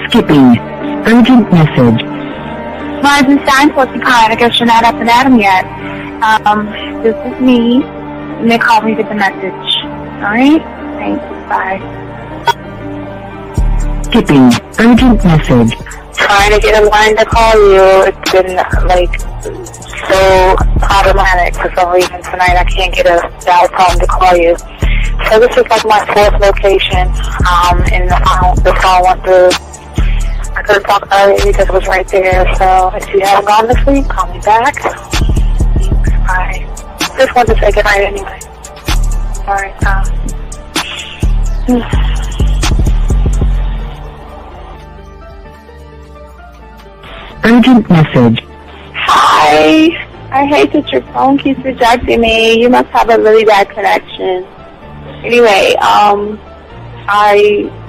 Skipping. Urgent message. Rising sign, what's the kind? I guess you're not up and at 'em yet. This is me. And they call me with the message. Alright? Thanks. Bye. Skipping. Urgent message. Trying to get a line to call you. It's been, so problematic for some reason tonight. I can't get a dial tone to call you. So this is my fourth location, and the phone went through. I couldn't talk earlier because it was right there. So if you haven't gone this week, call me back. Thanks. Bye. Just wanted to say goodnight anyway. Alright, Urgent message. Hi. I hate that your phone keeps rejecting me. You must have a really bad connection. Anyway, I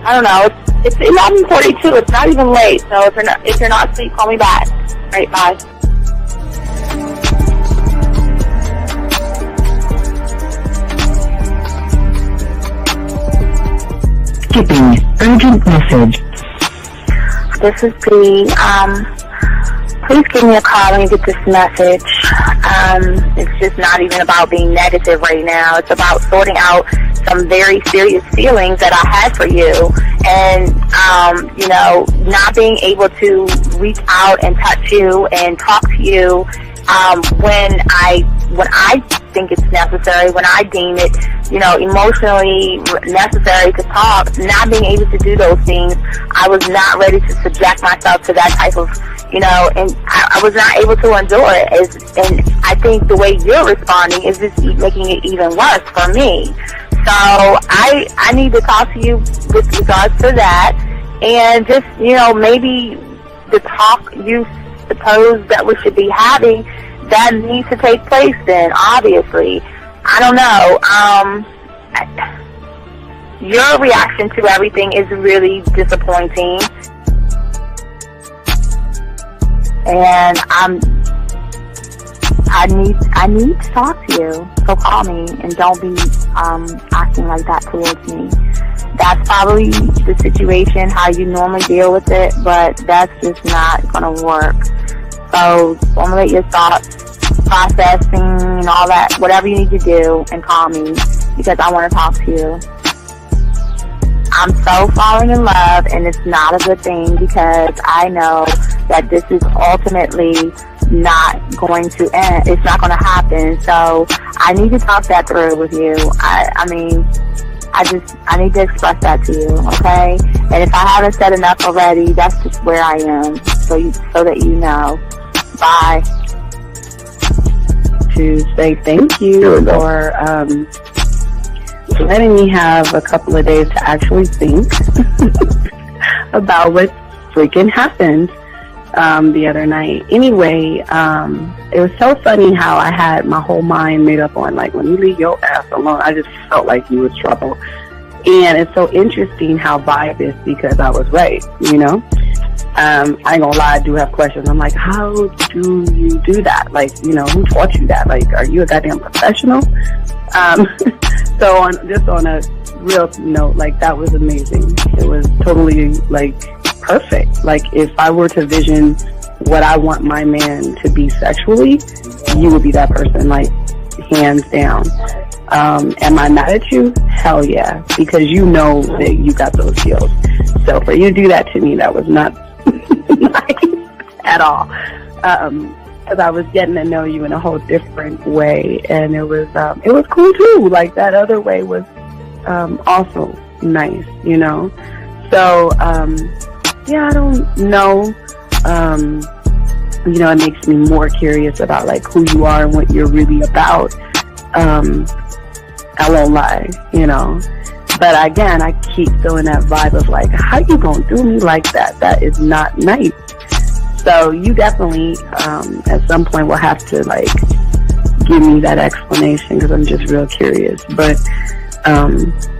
don't know. It's 11:42. It's not even late. So if you're not asleep, call me back. All right, bye. Skipping. Urgent message. This is B. Please give me a call when you get this message. It's just not even about being negative right now. It's about sorting out some very serious feelings that I had for you, and not being able to reach out and touch you and talk to you when I think it's necessary, when I deem it, emotionally necessary to talk. Not being able to do those things, I was not ready to subject myself to that type of, and I was not able to endure it. And I think the way you're responding is just making it even worse for me. So I need to talk to you with regards to that, and just, maybe the talk you suppose that we should be having, that needs to take place then, obviously. I don't know. Your reaction to everything is really disappointing. And I need to talk to you. So call me and don't be acting like that towards me. That's probably the situation, how you normally deal with it, but that's just not gonna work. So formulate your thoughts, processing and all that, whatever you need to do, and call me because I want to talk to you. I'm so falling in love, and it's not a good thing because I know that this is ultimately not going to end. It's not going to happen. So I need to talk that through with you. I need to express that to you, okay? And if I haven't said enough already, that's just where I am, so that you know. Bye. To say thank you for letting me have a couple of days to actually think about what freaking happened the other night. Anyway, it was so funny how I had my whole mind made up on, when you leave your ass alone, I just felt like you was trouble. And it's so interesting how vibe is because I was right, I ain't gonna lie, I do have questions. I'm like, how do you do that? Who taught you that? Are you a goddamn professional? So on a real note, that was amazing. It was totally, perfect. If I were to vision what I want my man to be sexually, you would be that person, hands down. Am I mad at you? Hell yeah, because you know that you got those skills. So for you to do that to me, that was not nice at all. Because I was getting to know you in a whole different way, and it was cool too. That other way was also nice, So I don't know. It makes me more curious about who you are and what you're really about. I won't lie, But again, I keep feeling that vibe of how you gonna do me like that? That is not nice. So you definitely, at some point, will have to give me that explanation because I'm just real curious. But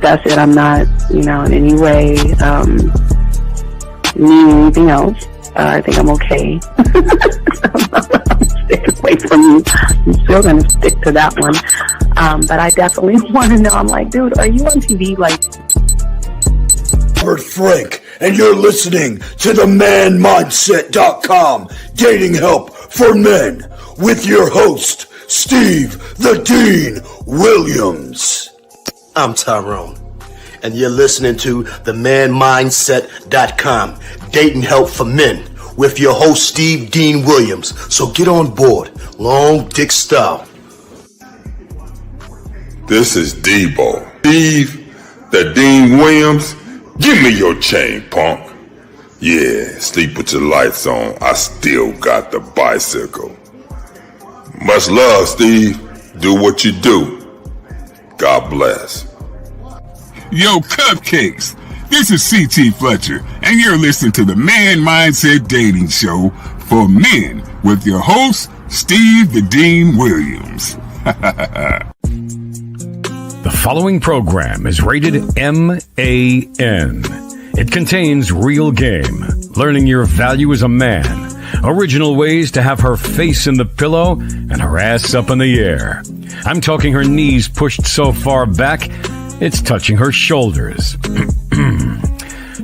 that's it. I'm not, in any way needing anything else. I think I'm okay. I'm staying away from you. I'm still gonna stick to that one. But I definitely want to know. I'm dude, are you on TV? Robert Frank and you're listening to the manmindset.com dating help for men with your host, Steve the Dean Williams. I'm Tyrone, and you're listening to the manmindset.com dating help for men with your host, Steve Dean Williams. So get on board, long dick style. This is Debo. Steve the Dean Williams. Give me your chain, punk. Yeah, sleep with your lights on. I still got the bicycle. Much love, Steve. Do what you do. God bless. Yo, cupcakes. This is C.T. Fletcher, and you're listening to the Man Mindset Dating Show for men with your host, Steve the Dean Williams. The following program is rated MAN. It contains real game, learning your value as a man, original ways to have her face in the pillow and her ass up in the air. I'm talking her knees pushed so far back, it's touching her shoulders.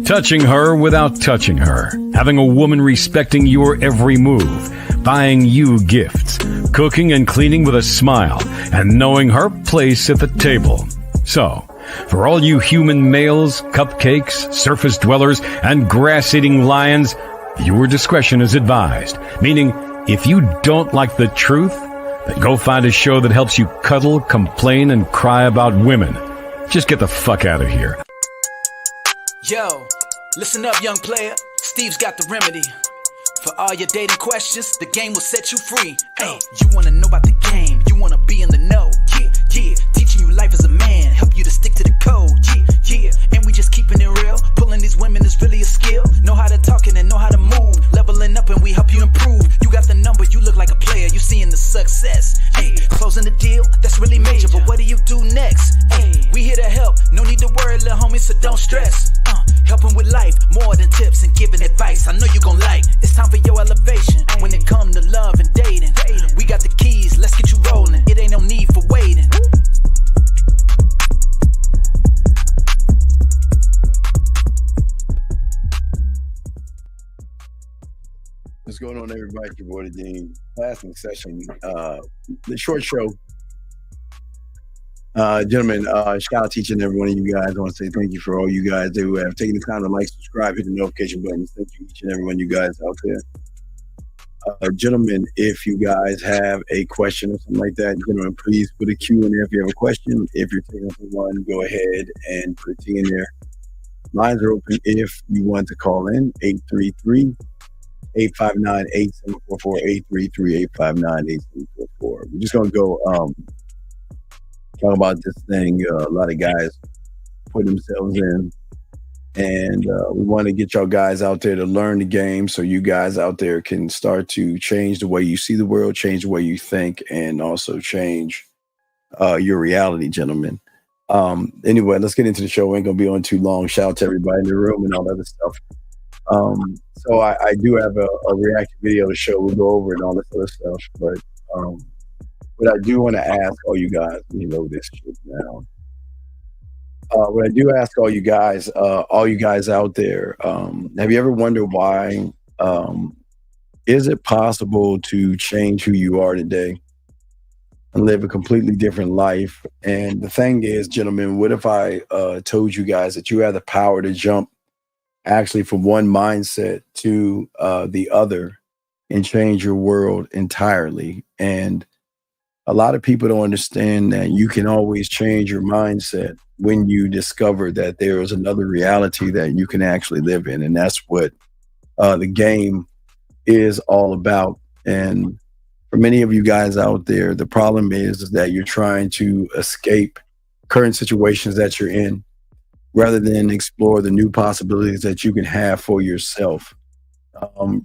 Touching her without touching her. Having a woman respecting your every move. Buying you gifts. Cooking and cleaning with a smile. And knowing her place at the table. So, for all you human males, cupcakes, surface dwellers, and grass-eating lions, your discretion is advised. Meaning, if you don't like the truth, then go find a show that helps you cuddle, complain, and cry about women. Just get the fuck out of here. Yo, listen up, young player. Steve's got the remedy. For all your dating questions, the game will set you free. Hey, you wanna know about the game, you wanna be in the know. Yeah, teaching you life as a man, help you to stick to the code. Yeah, and we just keeping it real. Pulling these women is really a skill. Know how to talk and know how to move. Leveling up and we help you improve. You got the number, you look like a player, you seeing the success. Hey, closing the deal, that's really major, but what do you do next? Hey, we here to help, no need to worry, little homie, so don't stress. Helping with life, more than tips and giving advice. I know you gon' like. It's time for your elevation. When it come to love and dating, we got the keys, let's get you rolling. It ain't no need for waiting. What's going on, everybody? Your boy, the Dean. Classic session. The short show. Gentlemen, shout out to each and every one of you guys. I want to say thank you for all you guys who have taken the time to like, subscribe, hit the notification button. Thank you, each and every one of you guys out there. Gentlemen, if you guys have a question or something like that, gentlemen, please put a Q in there if you have a question. If you're taking up one, go ahead and put a T in there. Lines are open if you want to call in, 833-859-8744, 833-859-8744. We're just going to go talk about this thing. A lot of guys put themselves in, and we want to get y'all guys out there to learn the game so you guys out there can start to change the way you see the world, change the way you think, and also change your reality, gentlemen. Anyway, let's get into the show. We ain't gonna be on too long. Shout out to everybody in the room and all that other stuff. So I do have a reaction video to show. We'll go over it and all this other stuff, but I do want to ask all you guys, you know this shit now. What I do ask all you guys out there, have you ever wondered why? Is it possible to change who you are today and live a completely different life? And the thing is, gentlemen, what if I told you guys that you have the power to jump actually from one mindset to the other and change your world entirely? And a lot of people don't understand that you can always change your mindset when you discover that there is another reality that you can actually live in. And that's what the game is all about. And for many of you guys out there, the problem is that you're trying to escape current situations that you're in rather than explore the new possibilities that you can have for yourself.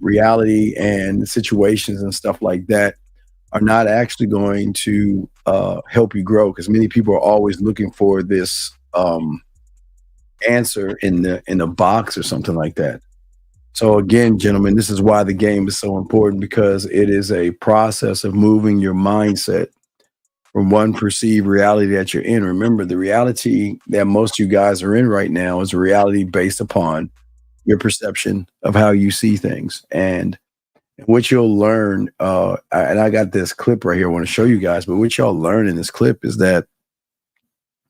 Reality and situations and stuff like that are not actually going to help you grow, because many people are always looking for this answer in a box or something like that. So again, gentlemen, this is why the game is so important, because it is a process of moving your mindset from one perceived reality that you're in. Remember, the reality that most of you guys are in right now is a reality based upon your perception of how you see things. And what you'll learn, and I got this clip right here I want to show you guys, but what y'all learn in this clip is that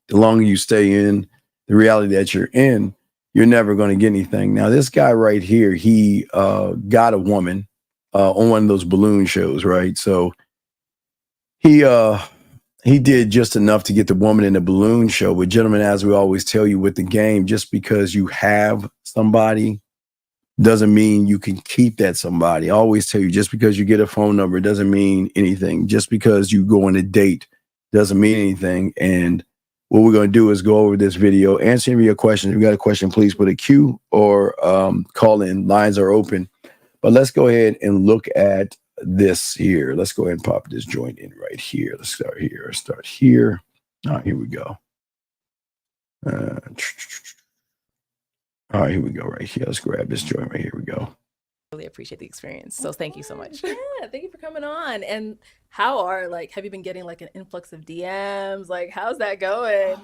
the longer you stay in the reality that you're in, you're never going to get anything. Now, this guy right here, he got a woman on one of those balloon shows, right? So he did just enough to get the woman in the balloon show. But gentlemen, as we always tell you with the game, just because you have somebody doesn't mean you can keep that somebody. I always tell you, just because you get a phone number doesn't mean anything. Just because you go on a date doesn't mean anything. And what we're going to do is go over this video, answer any of your questions. If you got a question, please put a Q or call in. Lines are open. But let's go ahead and look at this here. Let's go ahead and pop this joint in right here. Let's start here. Start here. All right, here we go. All right, here we go right here. Let's grab this joint right here. We go. Really appreciate the experience. So thank you so much. Yeah, thank you for coming on. And how have you been getting like an influx of DMs? Like, how's that going?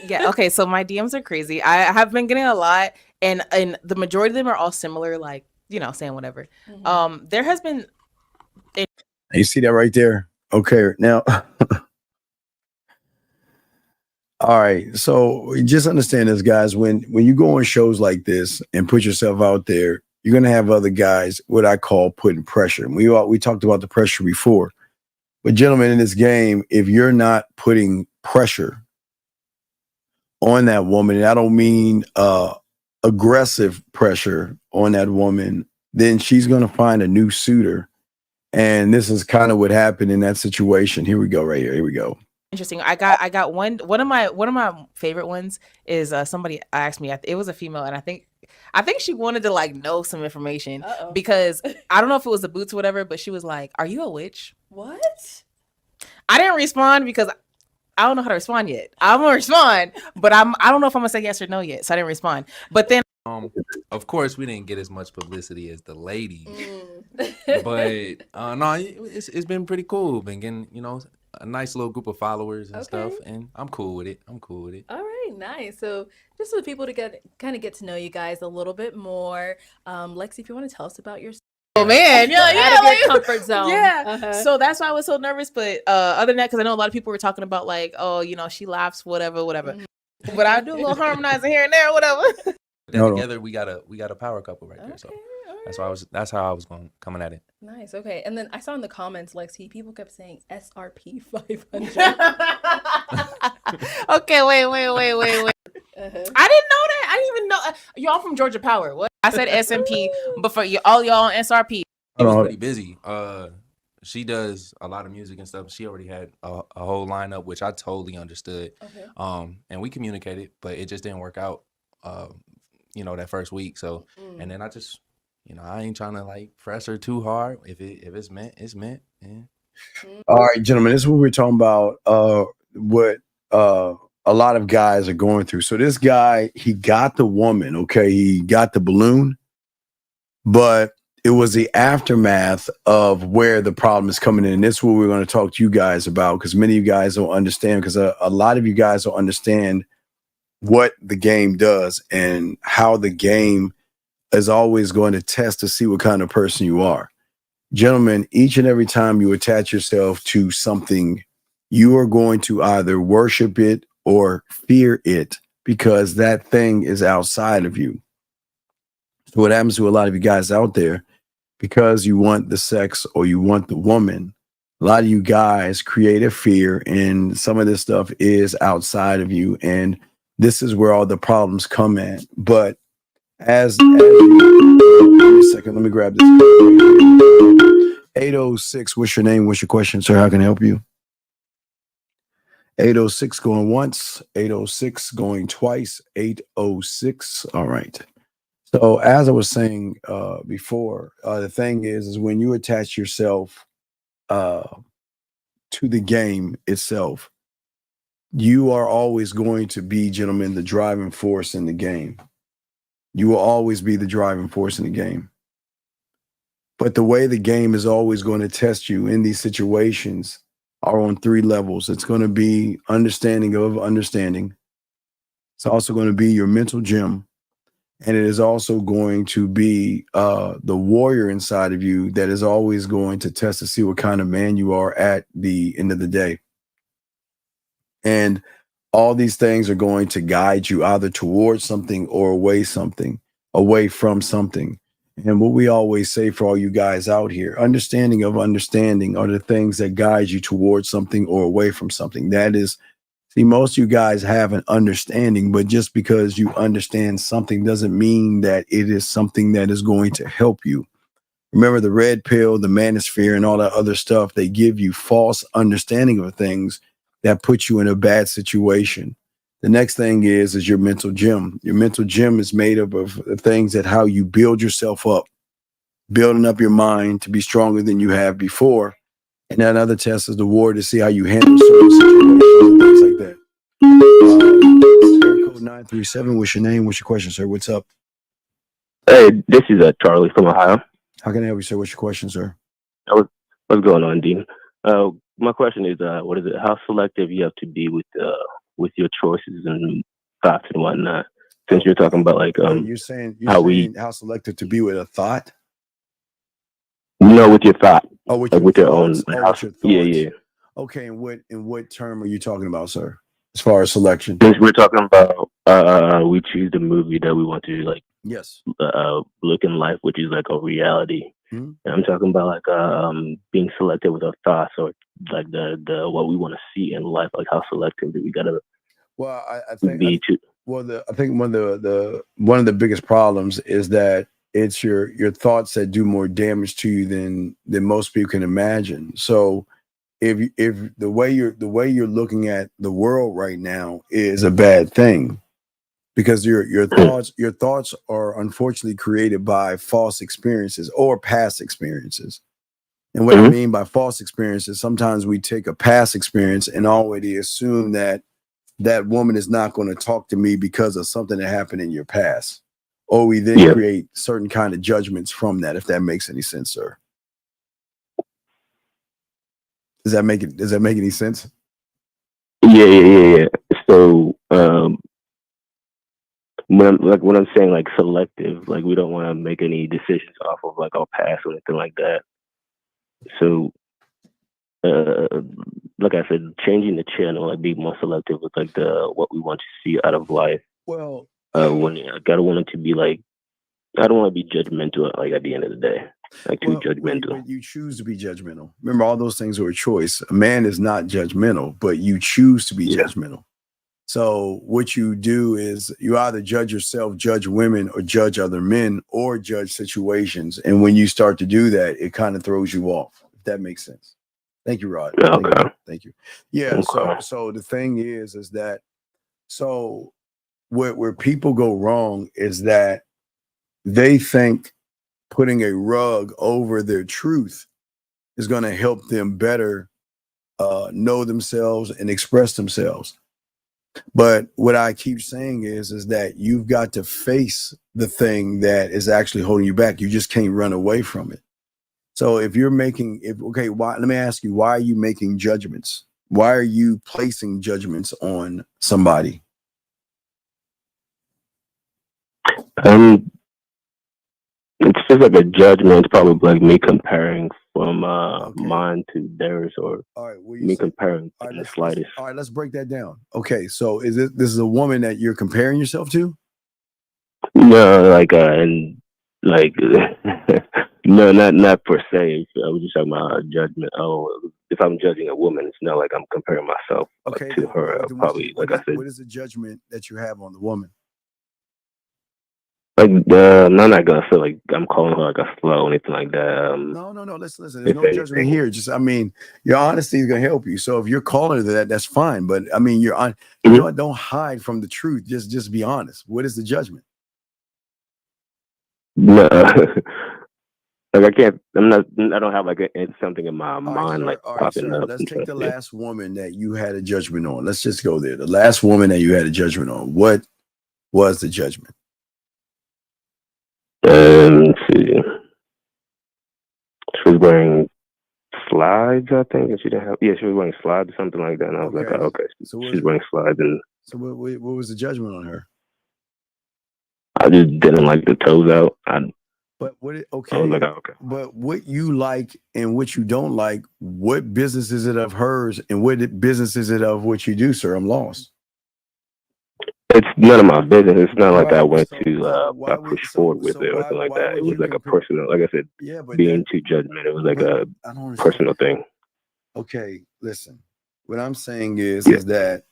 Yeah, okay, so my DMs are crazy. I have been getting a lot, and the majority of them are all similar, like, saying whatever. There has been You see that right there? Okay, now all right, so just understand this, guys. When you go on shows like this and put yourself out there, you're gonna have other guys, what I call putting pressure. And we talked about the pressure before, but gentlemen, in this game, if you're not putting pressure on that woman, and I don't mean aggressive pressure on that woman, then she's gonna find a new suitor. And this is kind of what happened in that situation. Here we go, right here. Here we go. interesting. I got one of my favorite ones is somebody asked me. It was a female, and I think she wanted to like know some information. Because I don't know if it was the boots or whatever, but she was like, "Are you a witch?" What? I didn't respond because I don't know how to respond yet. I'm gonna respond, but I don't know if I'm gonna say yes or no yet, so I didn't respond. But then, of course, we didn't get as much publicity as the ladies, but no, it's been pretty cool. Been getting a nice little group of followers and stuff, and I'm cool with it. All right, nice. So just for the people to get to know you guys a little bit more, Lexi, if you want to tell us about yourself. Oh man, yeah, out of your comfort zone. Yeah. So that's why I was so nervous. But other than that, because I know a lot of people were talking about like, oh, she laughs, whatever. But I do a little harmonizing here and there, whatever. Then together we got a power couple right there. So that's how I was coming at it. Nice. Okay. And then I saw in the comments, Lexi, people kept saying SRP 500. Okay, wait. I didn't know that. I didn't even know. Y'all from Georgia Power. What? I said SMP, but for all y'all on SRP. He was pretty busy. She does a lot of music and stuff. She already had a whole lineup, which I totally understood. Okay. And we communicated, but it just didn't work out. That first week. So, and then I just, I ain't trying to like press her too hard. If it's meant, it's meant. Yeah. All right, gentlemen, this is what we're talking about. What a lot of guys are going through. So this guy, he got the woman, okay? He got the balloon, but it was the aftermath of where the problem is coming in. And this is what we're going to talk to you guys about, because many of you guys don't understand, because a lot of you guys don't understand what the game does and how the game is always going to test to see what kind of person you are. Gentlemen, each and every time you attach yourself to something, you are going to either worship it or fear it, because that thing is outside of you. So what happens to a lot of you guys out there, because you want the sex or you want the woman, a lot of you guys create a fear, and some of this stuff is outside of you. And this is where all the problems come in. But as you, wait a second, let me grab this. 806, what's your name? What's your question, sir? How can I help you? 806 going once, 806 going twice, 806. All right. So as I was saying before, the thing is when you attach yourself to the game itself, you are always going to be, gentlemen, the driving force in the game. You will always be the driving force in the game. But the way the game is always going to test you in these situations are on three levels. It's going to be understanding of understanding. It's also going to be your mental gym. And it is also going to be the warrior inside of you that is always going to test to see what kind of man you are at the end of the day. And all these things are going to guide you either towards something or away from something. And what we always say for all you guys out here, understanding of understanding are the things that guide you towards something or away from something. That is, see, most of you guys have an understanding, but just because you understand something doesn't mean that it is something that is going to help you. Remember the red pill, the manosphere, and all that other stuff, they give you false understanding of things that put you in a bad situation. The next thing is your mental gym. Your mental gym is made up of things that how you build yourself up, building up your mind to be stronger than you have before. And that other test is the war to see how you handle certain situations, things like that. Code 937, what's your name? What's your question, sir? What's up? Hey, this is Charlie from Ohio. How can I help you, sir? What's your question, sir? What's going on, Dean? My question is, what is it? How selective you have to be with your choices and thoughts and whatnot? Since you're talking about like you're saying how selective to be with a thought? No, with your thought. Oh, with like your with thoughts. your own. Oh, with your thoughts. Yeah. Okay, in what term are you talking about, sir? As far as selection? Since we're talking about we choose the movie that we want to like yes look in life, which is like a reality. Mm-hmm. And I'm talking about like being selective with our thoughts or like the what we want to see in life. Like how selective do we gotta I think one of the biggest problems is that it's your thoughts that do more damage to you than most people can imagine. So if the way you're looking at the world right now is a bad thing, because your thoughts are unfortunately created by false experiences or past experiences. And what I mean by false experiences, sometimes we take a past experience and already assume that that woman is not going to talk to me because of something that happened in your past. Or we then create certain kind of judgments from that, if that makes any sense, sir. Does that make any sense? Yeah. So when I'm saying like selective, like we don't want to make any decisions off of like our past or anything like that. So like I said, changing the channel, like be more selective with like what we want to see out of life. Well, when I gotta want it to be like, I don't want to be judgmental. Like at the end of the day, like too judgmental. But you choose to be judgmental. Remember, all those things are a choice. A man is not judgmental, but you choose to be judgmental. So what you do is you either judge yourself, judge women, or judge other men, or judge situations. And when you start to do that, it kind of throws you off. If that makes sense. Thank you, Rod. Okay. Thank you. Yeah. Okay. So the thing is that where people go wrong is that they think putting a rug over their truth is going to help them better know themselves and express themselves. But what I keep saying is that you've got to face the thing that is actually holding you back. You just can't run away from it. So if you're let me ask you, why are you making judgments? Why are you placing judgments on somebody? It's just like a judgment. It's probably like me comparing from mine to theirs, or me comparing in the slightest. All right, let's break that down. Okay, so this is a woman that you're comparing yourself to? No, no, not per se. I was just talking about judgment. Oh, if I'm judging a woman, it's not like I'm comparing myself to her. Probably, like I said. What is the judgment that you have on the woman? Like, I'm not gonna feel like I'm calling her like a slut or anything like that. No. Listen. There's no judgment here. Just, your honesty is gonna help you. So if you're calling her that, that's fine. But you're on. Don't hide from the truth. Just be honest. What is the judgment? No, like I can't. I don't have like something in my mind like popping up. Let's take the last woman that you had a judgment on. Let's just go there. The last woman that you had a judgment on. What was the judgment? Let's see. She was wearing slides, I think, and she didn't have. Yeah, she was wearing slides or something like that. And I was like, okay, so she's wearing slides. And so, what was the judgment on her? I just didn't like the toes out. But what? I was Okay, like, oh, okay. but what you like and what you don't like, what business is it of hers, and what business is it of what you do, sir? I'm lost. It's none of my business. It's not like I Right. went So to why I would pushed forward with so it or anything like why that. It would was you like a compare? personal, like I said, Yeah, but being too judgmental. It was like but a I don't understand. personal thing. Okay, listen. What I'm saying is Yeah, that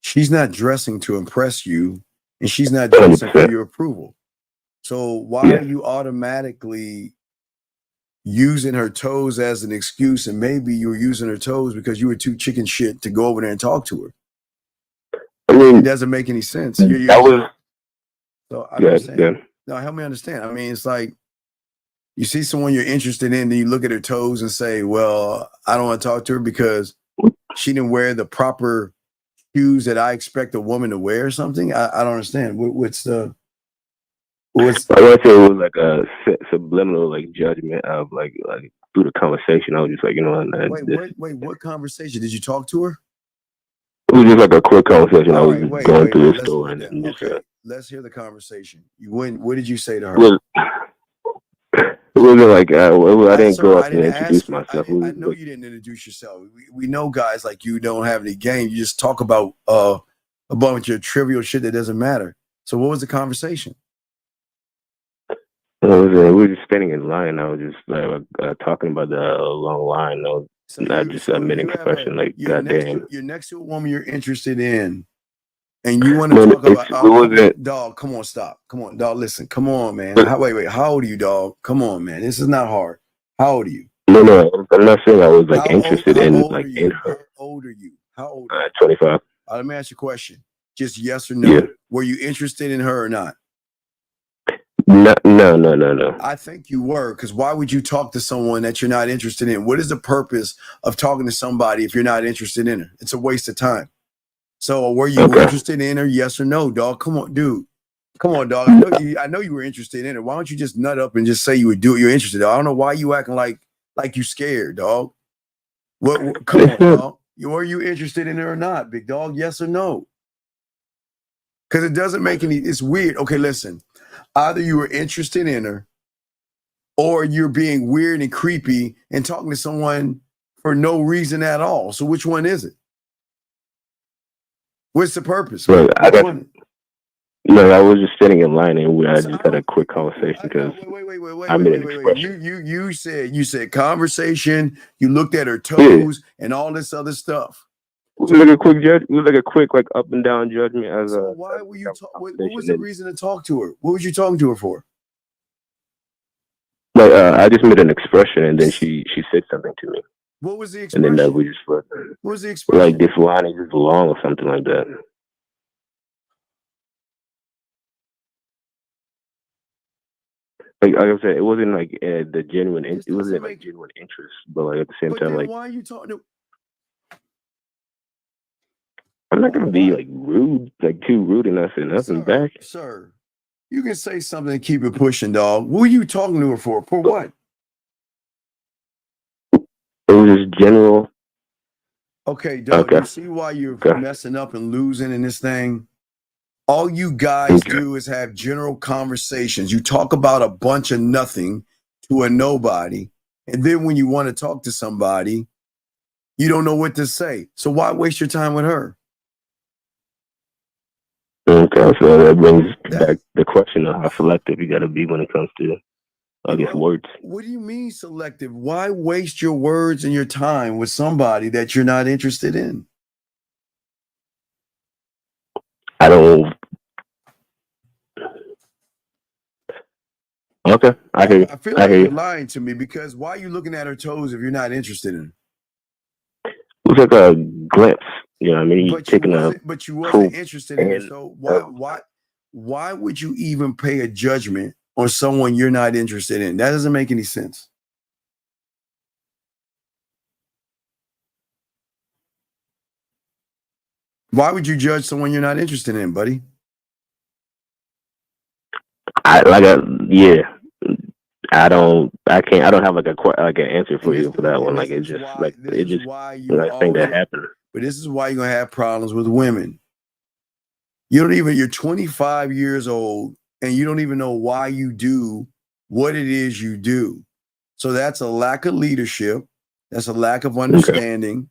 she's not dressing to impress you, and she's not dressing for 100%. your approval. So why Yeah. are you automatically using her toes as an excuse? And maybe you were using her toes because you were too chicken shit to go over there and talk to her. I It mean, doesn't make any sense. that was So I don't good. understand. Good. No, help me understand. I mean, it's like you see someone you're interested in, then you look at her toes and say, "Well, I don't want to talk to her because she didn't wear the proper shoes that I expect a woman to wear," or something. I don't understand. What's I want to say it was like a subliminal like judgment of like through the conversation. I was just like, you know, what conversation did you talk to her? it was just like a quick conversation. I All was right, just going through the let's store and then just okay. Let's hear the conversation. You went. What did you say to her? It wasn't like I didn't Sir, go I up and didn't introduce ask her. myself. I know you didn't introduce yourself. We know guys like you don't have any game. You just talk about a bunch of trivial shit that doesn't matter. So what was the conversation? We were just standing in line. I was just talking about the long line. I was not just mid expression like goddamn. You're next to a woman you're interested in, and you want to talk about dog. Come on, stop. Come on, dog. Listen. Come on, man. Wait. How old are you, dog? Come on, man. This is not hard. How old are you? No. I'm not saying I was like interested in like in her. How old are you? How old? 25. Let me ask you a question. Just yes or no. Yeah. Were you interested in her or not? No. I think you were, because why would you talk to someone that you're not interested in? What is the purpose of talking to somebody if you're not interested in her? It's a waste of time. So were you interested in her? Yes or no, dog? Come on, dude. Come on, dog. I know you were interested in her. Why don't you just nut up and just say you're interested? I don't know why you acting like you scared, dog. What come on, dog. Were you interested in her or not, big dog? Yes or no? Because it doesn't make it's weird. Okay, listen. Either you were interested in her or you're being weird and creepy and talking to someone for no reason at all. So which one is it? What's the purpose? Right. I was just sitting in line and I just had a quick conversation because I made an expression. You said conversation. You looked at her toes and all this other stuff. It was like a quick judge. It was like a quick up and down judgment. Why were you? What was the reason to talk to her? What was you talking to her for? Like I just made an expression and then she said something to me. What was the expression? And then we just what was the expression? Like this line is just long or something like that. Like I said, it wasn't like the genuine. It wasn't like genuine interest, but like at the same time, like why are you talking to? I'm not gonna be like rude, like too rude and not say nothing back. Sir, you can say something and keep it pushing, dog. What are you talking to her for? For what? It was just general. Okay, dog. You see why you're messing up and losing in this thing? All you guys do is have general conversations. You talk about a bunch of nothing to a nobody. And then when you want to talk to somebody, you don't know what to say. So why waste your time with her? Okay, so that brings back the question of how selective you got to be when it comes to, I guess, words. What do you mean selective? Why waste your words and your time with somebody that you're not interested in? I don't. Okay, I hear you. I feel like you're lying to me because why are you looking at her toes if you're not interested in her? It was like a glimpse. You know what I mean? But you wasn't interested in it. So why would you even pay a judgment on someone you're not interested in? That doesn't make any sense. Why would you judge someone you're not interested in, buddy? I don't have like an answer for you for that one. Like it's just like it just thing that happened. But this is why you're gonna have problems with women. You're 25 years old and you don't even know why you do what it is you do. So that's a lack of leadership. That's a lack of understanding.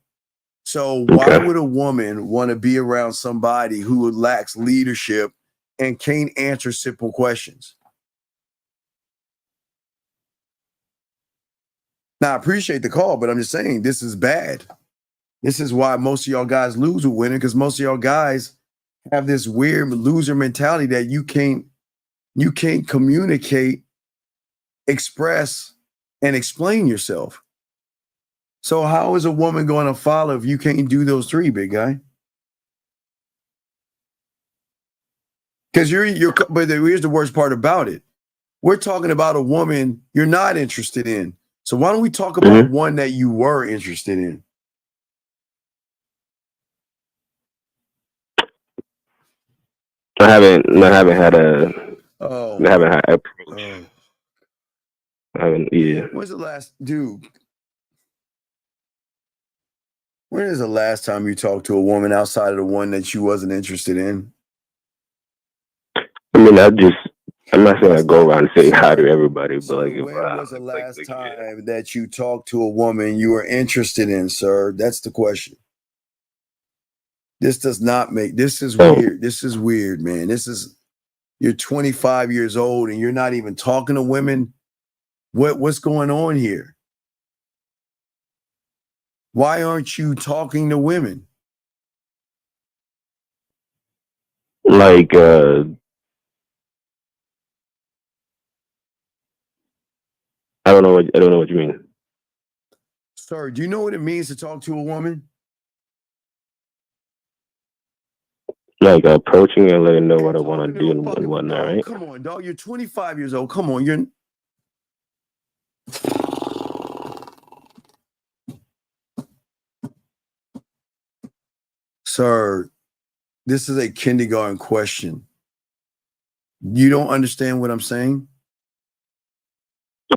So why would a woman want to be around somebody who lacks leadership and can't answer simple questions? Now, I appreciate the call, but I'm just saying this is bad. This is why most of y'all guys lose with women, because most of y'all guys have this weird loser mentality that you can't communicate, express, and explain yourself. So how is a woman going to follow if you can't do those three, big guy? Because but here's the worst part about it. We're talking about a woman you're not interested in. So why don't we talk about one that you were interested in? I haven't had a. Oh, I haven't had approach. Oh. I haven't. Yeah. When's the last, dude? When is the last time you talked to a woman outside of the one that you wasn't interested in? I mean, I'm not saying I go around and say hi to everybody, but like, when was the last time that you talked to a woman you were interested in, sir? That's the question. This does not make, this is weird. This is weird, man. You're 25 years old and you're not even talking to women. What's going on here? Why aren't you talking to women? Like, I don't know what you mean. Sir, do you know what it means to talk to a woman? Like approaching and letting know what I want to do and whatnot, right? Come on, dog. You're 25 years old. Come on, you're. Sir, this is a kindergarten question. You don't understand what I'm saying?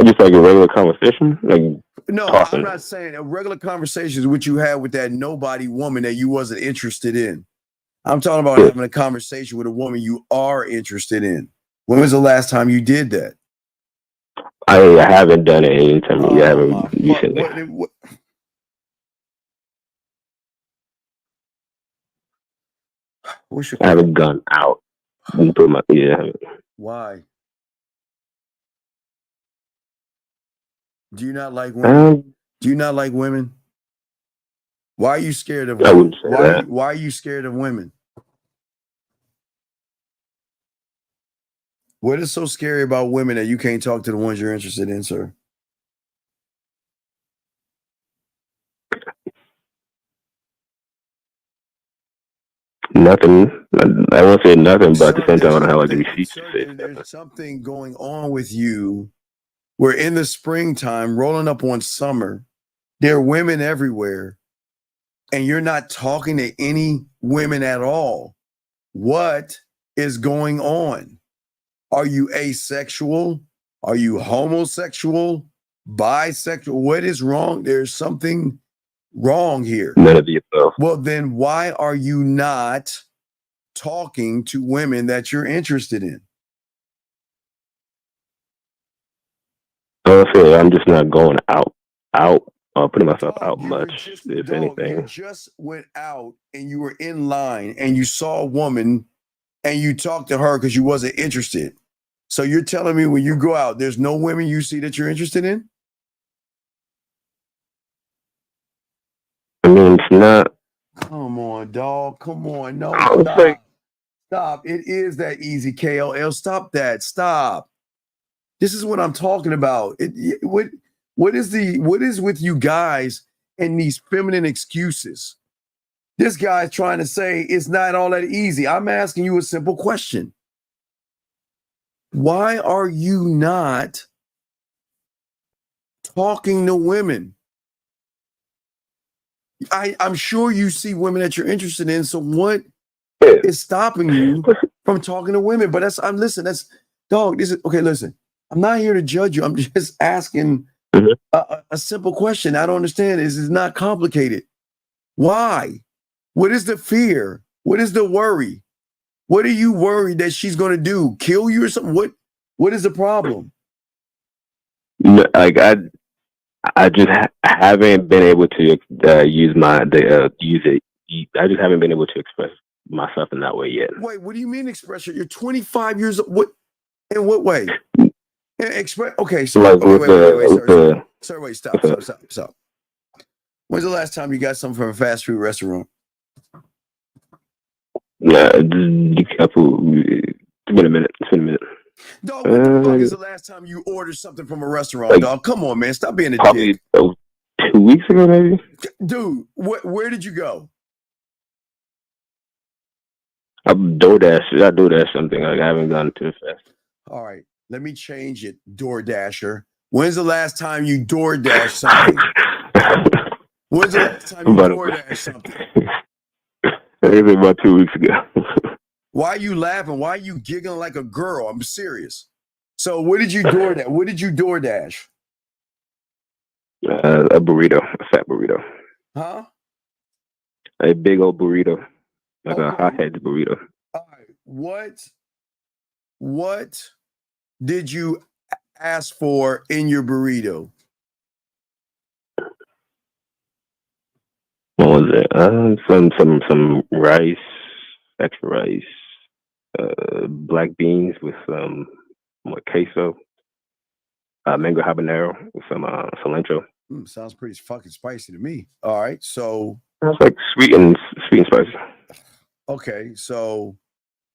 Just like a regular conversation? Like no, talking. I'm not saying a regular conversation is what you had with that nobody woman that you wasn't interested in. I'm talking about having a conversation with a woman you are interested in. When was the last time you did that? I haven't done it anytime. I haven't recently. I haven't gone out. Why? Do you not like women? Do you not like women? Why are you scared of women? I wouldn't say that. Why are you scared of women? What is so scary about women that you can't talk to the ones you're interested in, sir? Nothing. I won't say nothing, but at the same time, I don't have like the receipts to say. There's something going on with you. We're in the springtime, rolling up on summer. There are women everywhere, and you're not talking to any women at all. What is going on? Are you asexual? Are you homosexual? Bisexual? What is wrong? There's something wrong here. None of the above. Well, then why are you not talking to women that you're interested in? Honestly, I'm just not going out, putting myself out much, if anything. You just went out and you were in line and you saw a woman and you talked to her because you wasn't interested. So you're telling me when you go out, there's no women you see that you're interested in? I mean, it's not. Come on, dog. Come on. No, stop. Stop. It is that easy, KLL. Stop that. Stop. This is what I'm talking about. What is with you guys and these feminine excuses? This guy's trying to say it's not all that easy. I'm asking you a simple question. Why are you not talking to women? I'm sure you see women that you're interested in. So what is stopping you from talking to women? But listen, I'm not here to judge you. I'm just asking a simple question. I don't understand. This is not complicated. Why? What is the fear? What is the worry? What are you worried that she's going to do? Kill you or something? What is the problem? No, like I just haven't been able to use it. I just haven't been able to express myself in that way yet. Wait, what do you mean express it? You're 25 years old. What? In what way? Express. Okay, so like wait, sir, wait, stop. When's the last time you got something from a fast food restaurant? Yeah, it's been a minute. Dog, what the fuck is the last time you ordered something from a restaurant, dog? Come on, man. Stop being a dick. 2 weeks ago, maybe. Dude, where did you go? I DoorDash something. Like, I haven't gone to the fest. All right, let me change it, DoorDasher. When's the last time you DoorDash something? When's the last time you DoorDash something? I think about 2 weeks ago. Why are you laughing? Why are you giggling like a girl? I'm serious. So what did you DoorDash? What did you DoorDash? A burrito, a fat burrito. Huh? A big old burrito, like a hothead burrito. All right. What did you ask for in your burrito? What was it? Some rice, extra rice, black beans with some queso, mango habanero with some cilantro. Sounds pretty fucking spicy to me. All right, so it's like sweet and spicy. Okay, so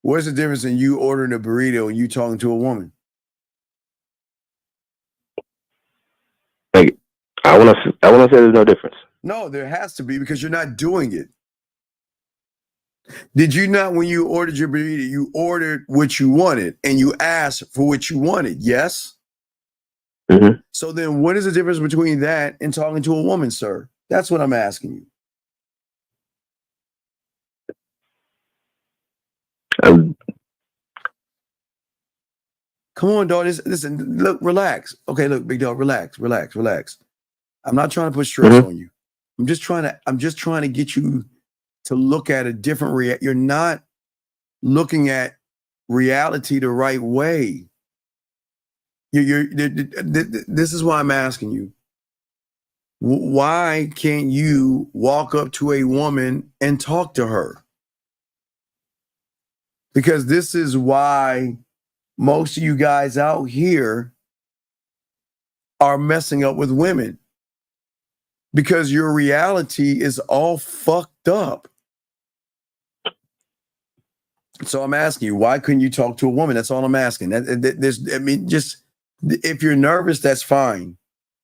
what's the difference in you ordering a burrito and you talking to a woman? Like, I want to say there's no difference. No, there has to be, because you're not doing it. Did you not, when you ordered your burrito, you ordered what you wanted and you asked for what you wanted? Yes. Mm-hmm. So then what is the difference between that and talking to a woman, sir? That's what I'm asking you. Come on, dog. Listen, look, relax. Okay, look, big dog, relax. I'm not trying to put stress on you. I'm just trying to get you to look at a different You're not looking at reality the right way. This is why I'm asking you. Why can't you walk up to a woman and talk to her? Because this is why most of you guys out here are messing up with women. Because your reality is all fucked up. So I'm asking you, why couldn't you talk to a woman? That's all I'm asking. Just if you're nervous, that's fine.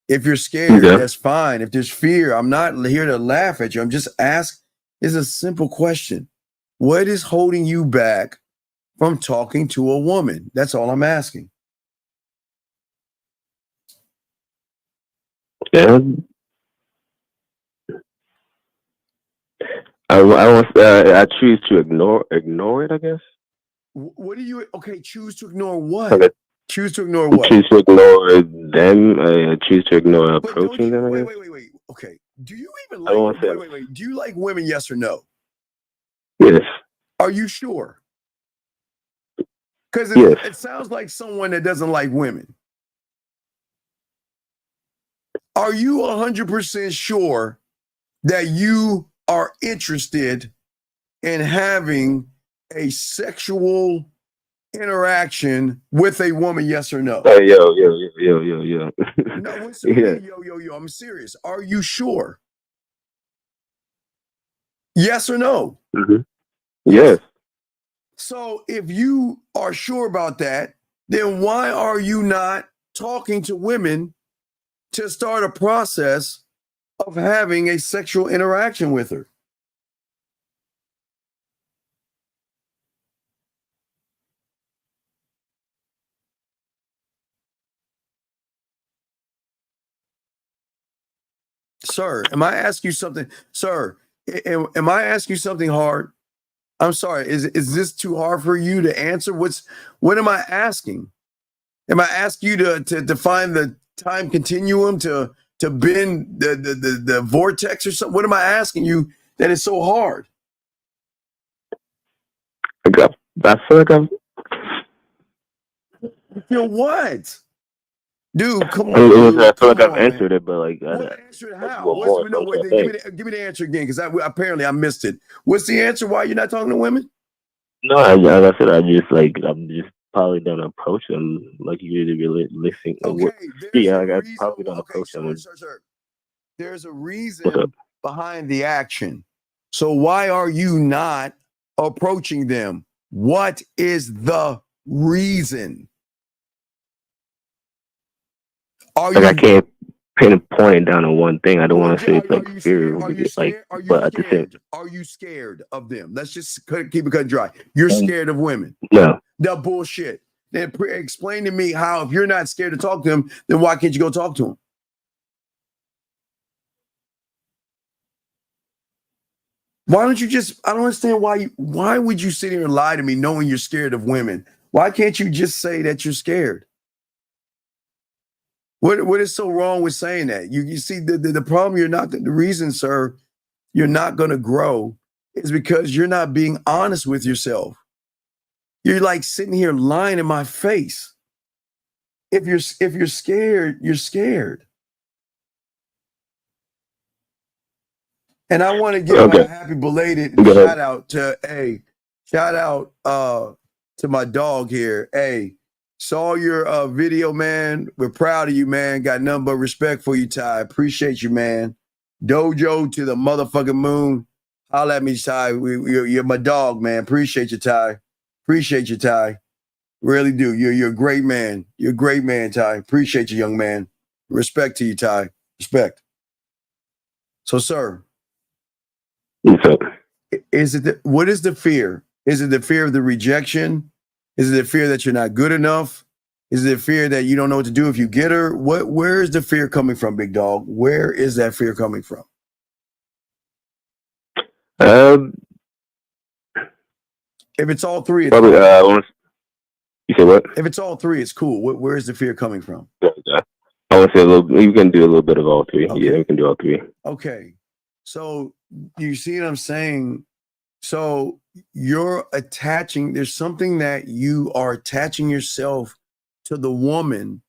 If you're scared, that's fine. If there's fear, I'm not here to laugh at you. I'm just asking. It's a simple question. What is holding you back from talking to a woman? That's all I'm asking. Yeah. I choose to ignore it, I guess. What do you? Okay, choose to ignore what? Okay. Choose to ignore what? Choose to ignore them. I choose to ignore approaching them. Wait. Okay. Do you even like? Wait. Do you like women? Yes or no? Yes. Are you sure? Because it sounds like someone that doesn't like women. Are you 100% sure that you are interested in having a sexual interaction with a woman? Yes or no? Yo. No, yo. I'm serious. Are you sure? Yes or no? Mm-hmm. Yes. So if you are sure about that, then why are you not talking to women to start a process of having a sexual interaction with her? Sir, am I asking you something? Sir, am I asking you something hard? I'm sorry. Is this too hard for you to answer? What am I asking? Am I asking you to find the time continuum to bend the vortex or something? What am I asking you that is so hard? I feel like I'm. Feel what? Dude, come I, mean, on, I dude. feel like Come I've on, man. answered it, but like I What answer it like you how? want What's more. So no I'm wait, trying to give think. me the answer again, because apparently I missed it. What's the answer why you're not talking to women? No, like I said, I'm just probably don't approach them like you did really listening. Okay, there's Yeah, a like I reason. probably don't Okay, approach them. sir. There's a What's up? reason behind the action. So why are you not approaching them? What is the reason? Are Like I you can't pinpoint it down to one thing. I don't want to say it's are like you fear, scared? Are you like, scared? Are you but at the same, scared? Are you scared of them? Let's just keep it cut and dry. You're time, scared of women. no. That bullshit. Then explain to me how, if you're not scared to talk to them, then why can't you go talk to them? Why don't you just, I don't understand why would you sit here and lie to me knowing you're scared of women? Why can't you just say that you're scared? What is so wrong with saying that? You see, the problem, the reason, sir, you're not going to grow is because you're not being honest with yourself. You're like sitting here lying in my face. If you're scared, you're scared. And I want to give a happy belated shout out to my dog here. Hey, saw your video, man. We're proud of you, man. Got nothing but respect for you, Ty. Appreciate you, man. Dojo to the motherfucking moon. Holla at me, Ty. You're my dog, man. Appreciate you, Ty. Appreciate you, Ty. Really do. You're a great man. You're a great man, Ty. Appreciate you, young man. Respect to you, Ty. Respect. So, sir, what is the fear? Is it the fear of the rejection? Is it the fear that you're not good enough? Is it the fear that you don't know what to do if you get her? Where is the fear coming from, big dog? Where is that fear coming from? If it's all three, it's probably. cool. You say what? If it's all three, it's cool. Where is the fear coming from? I want to say a little. You can do a little bit of all three. Okay. Yeah, we can do all three. Okay. So you see what I'm saying? So you're attaching, there's something that you are attaching yourself to the woman.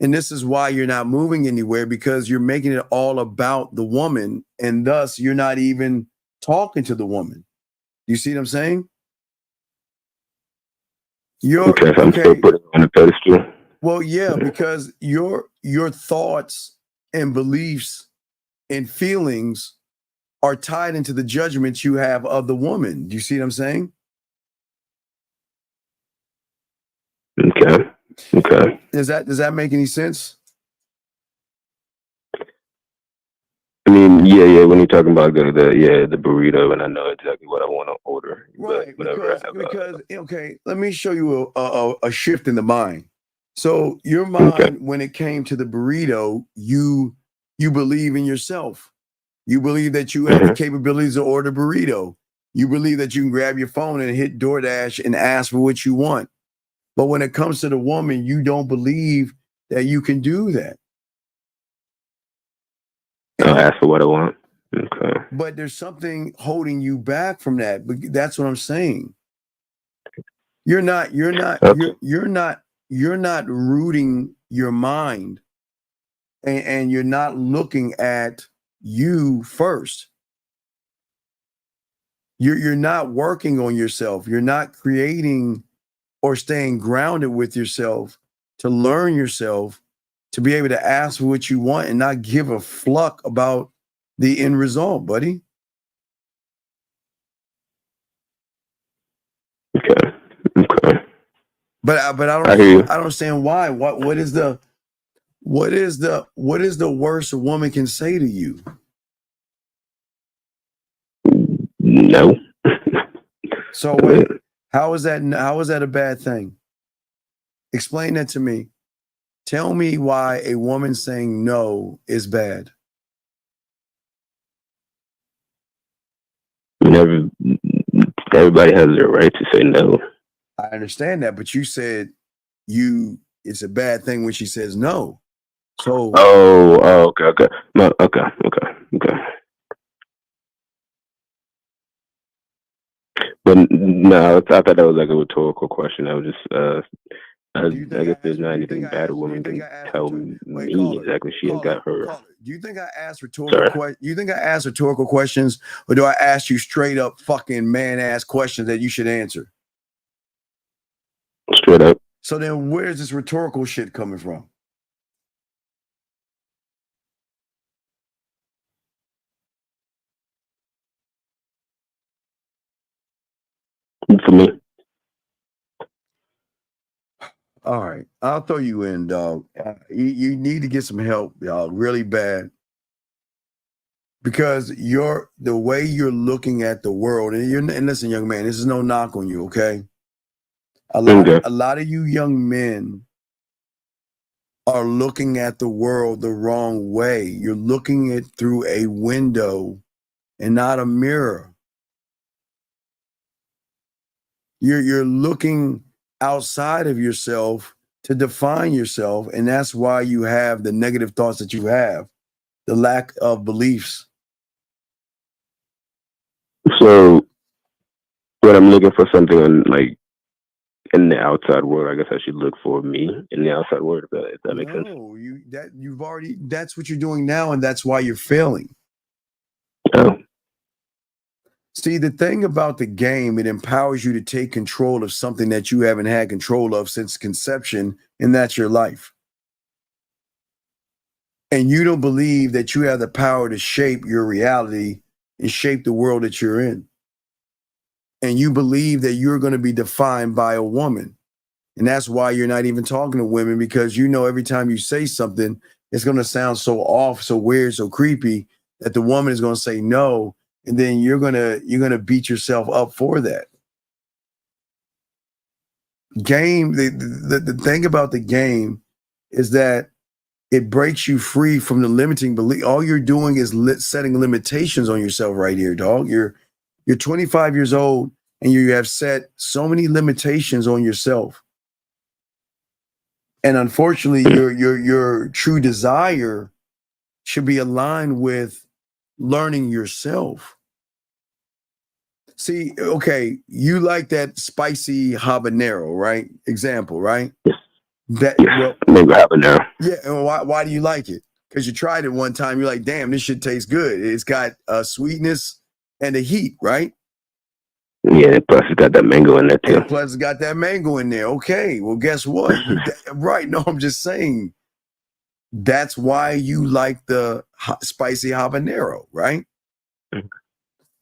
And this is why you're not moving anywhere, because you're making it all about the woman. And thus you're not even talking to the woman. You see what I'm saying? Okay, so I'm still putting on the pedestal. Well, yeah, because your thoughts and beliefs and feelings are tied into the judgments you have of the woman. Do you see what I'm saying? Okay. Does that make any sense? I mean, yeah. When you're talking about the burrito, and I know exactly what I want to order. Right. Because okay, let me show you a shift in the mind. So your mind, when it came to the burrito, you believe in yourself. You believe that you have the capabilities to order burrito. You believe that you can grab your phone and hit DoorDash and ask for what you want. But when it comes to the woman, you don't believe that you can do that. I'll ask for what I want. Okay. But there's something holding you back from that. But that's what I'm saying. You're not rooting your mind, and you're not looking at you first. You're not working on yourself. You're not creating or staying grounded with yourself to learn yourself, to be able to ask for what you want and not give a fluck about the end result, buddy. Okay. But I don't understand why. What is the worst a woman can say to you? No. So wait, how is that a bad thing? Explain that to me. Tell me why a woman saying no is bad. Everybody has their right to say no. I understand that, but you said it's a bad thing when she says no. So okay. No, okay. But no, I thought that was like a rhetorical question. I was just, I guess there's not anything bad a woman can tell me exactly. She has got her. Do you think I asked Sorry. you think I asked rhetorical questions, or do I ask you straight up fucking man ass questions that you should answer? Straight up. So then where's this rhetorical shit coming from? For me. All right, I'll throw you in, dog. You need to get some help, y'all, really bad. Because the way you're looking at the world, and listen, young man, this is no knock on you, okay? A lot of you young men are looking at the world the wrong way. You're looking it through a window and not a mirror. You're looking outside of yourself to define yourself, and that's why you have the negative thoughts that you have, the lack of beliefs. So when I'm looking for something on like in the outside world, I guess I should look for me in the outside world, if that makes sense. No, that's what you're doing now, and that's why you're failing. Oh. See, the thing about the game, it empowers you to take control of something that you haven't had control of since conception, and that's your life. And you don't believe that you have the power to shape your reality and shape the world that you're in. And you believe that you're going to be defined by a woman. And that's why you're not even talking to women, because you know every time you say something, it's going to sound so off, so weird, so creepy that the woman is going to say no. And then you're going to beat yourself up for that. Game, the thing about the game is that it breaks you free from the limiting belief. All you're doing is setting limitations on yourself right here, dog. You're 25 years old and you have set so many limitations on yourself. And unfortunately, your true desire should be aligned with learning yourself. See, okay, you like that spicy habanero, right? Example, right? Yes. Maybe habanero. Yeah, and why do you like it? Because you tried it one time, you're like, damn, this shit tastes good. It's got sweetness and a heat, right? Yeah, plus it's got that mango in there too. And plus it's got that mango in there. Okay, well, guess what? Right, no, I'm just saying that's why you like the spicy habanero, right?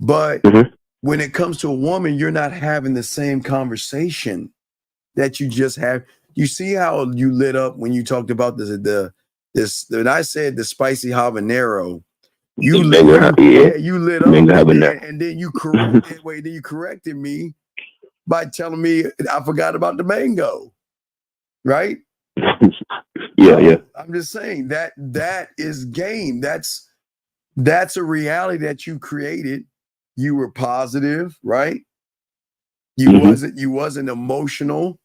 But when it comes to a woman, you're not having the same conversation that you just have. You see how you lit up when you talked about this when I said the spicy habanero. You lit up, and then you corrected me by telling me I forgot about the mango, right? Yeah. I'm just saying that is game. That's a reality that you created. You were positive, right? You wasn't emotional.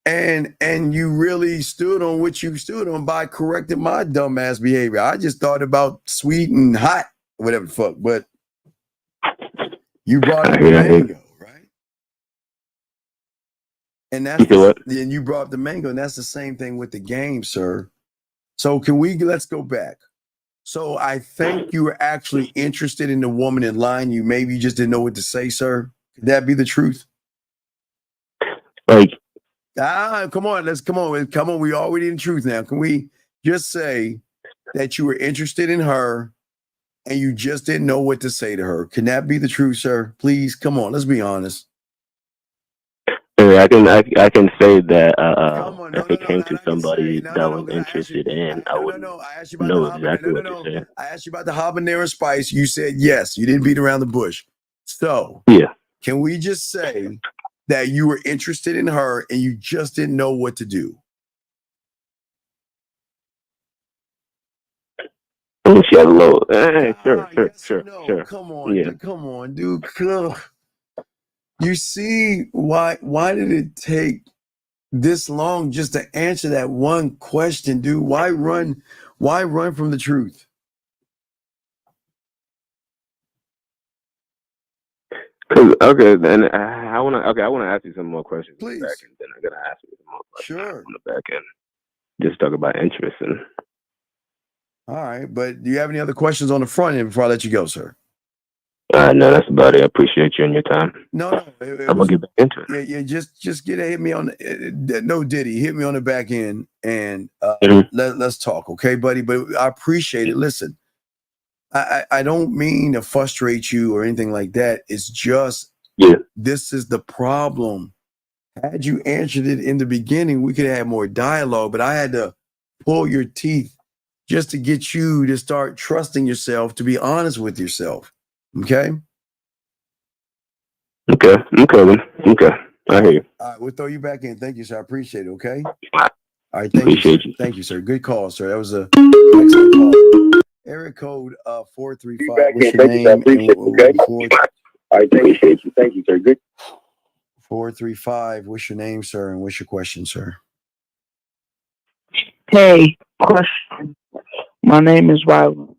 And you really stood on what you stood on by correcting my dumbass behavior. I just thought about sweet and hot, whatever the fuck, but you brought up the mango, right? And then you brought up the mango, and that's the same thing with the game, sir. So let's go back. So I think you were actually interested in the woman in line. You just didn't know what to say, sir. Could that be the truth? Like, come on. We already in truth now. Can we just say that you were interested in her and you just didn't know what to say to her? Can that be the truth, sir? Please, come on. Let's be honest. I can say that if it came to somebody that I was interested in, I wouldn't know exactly what to say. I asked you about the habanero spice. You said yes. You didn't beat around the bush. So yeah, can we just say that you were interested in her and you just didn't know what to do? She has a little. Sure. Come on, dude. You see why did it take this long just to answer that one question, dude? Why run from the truth? Okay, then I want to ask you some more questions. Please. Back, and then I'm gonna ask you some more questions Sure. on the back end. Just talk about interest and. All right, but do you have any other questions on the front end before I let you go, sir? No, that's about it. I appreciate you and your time. No, I'm gonna get back into it. Yeah, just hit me on no Diddy, hit me on the back end and let's talk, okay, buddy? But I appreciate it. Listen, I don't mean to frustrate you or anything like that. It's just this is the problem. Had you answered it in the beginning, we could have more dialogue, but I had to pull your teeth just to get you to start trusting yourself, to be honest with yourself. Okay? Okay, okay. I hear you. All right, we'll throw you back in. Thank you, sir. I appreciate it, okay? All right, thank appreciate you. Thank you, sir. Good call, sir. That was a excellent call. Area code 435. What's your name? I appreciate you. Thank you, sir. Good. 435. What's your name, sir? And what's your question, sir? Hey, question. My name is Rylan.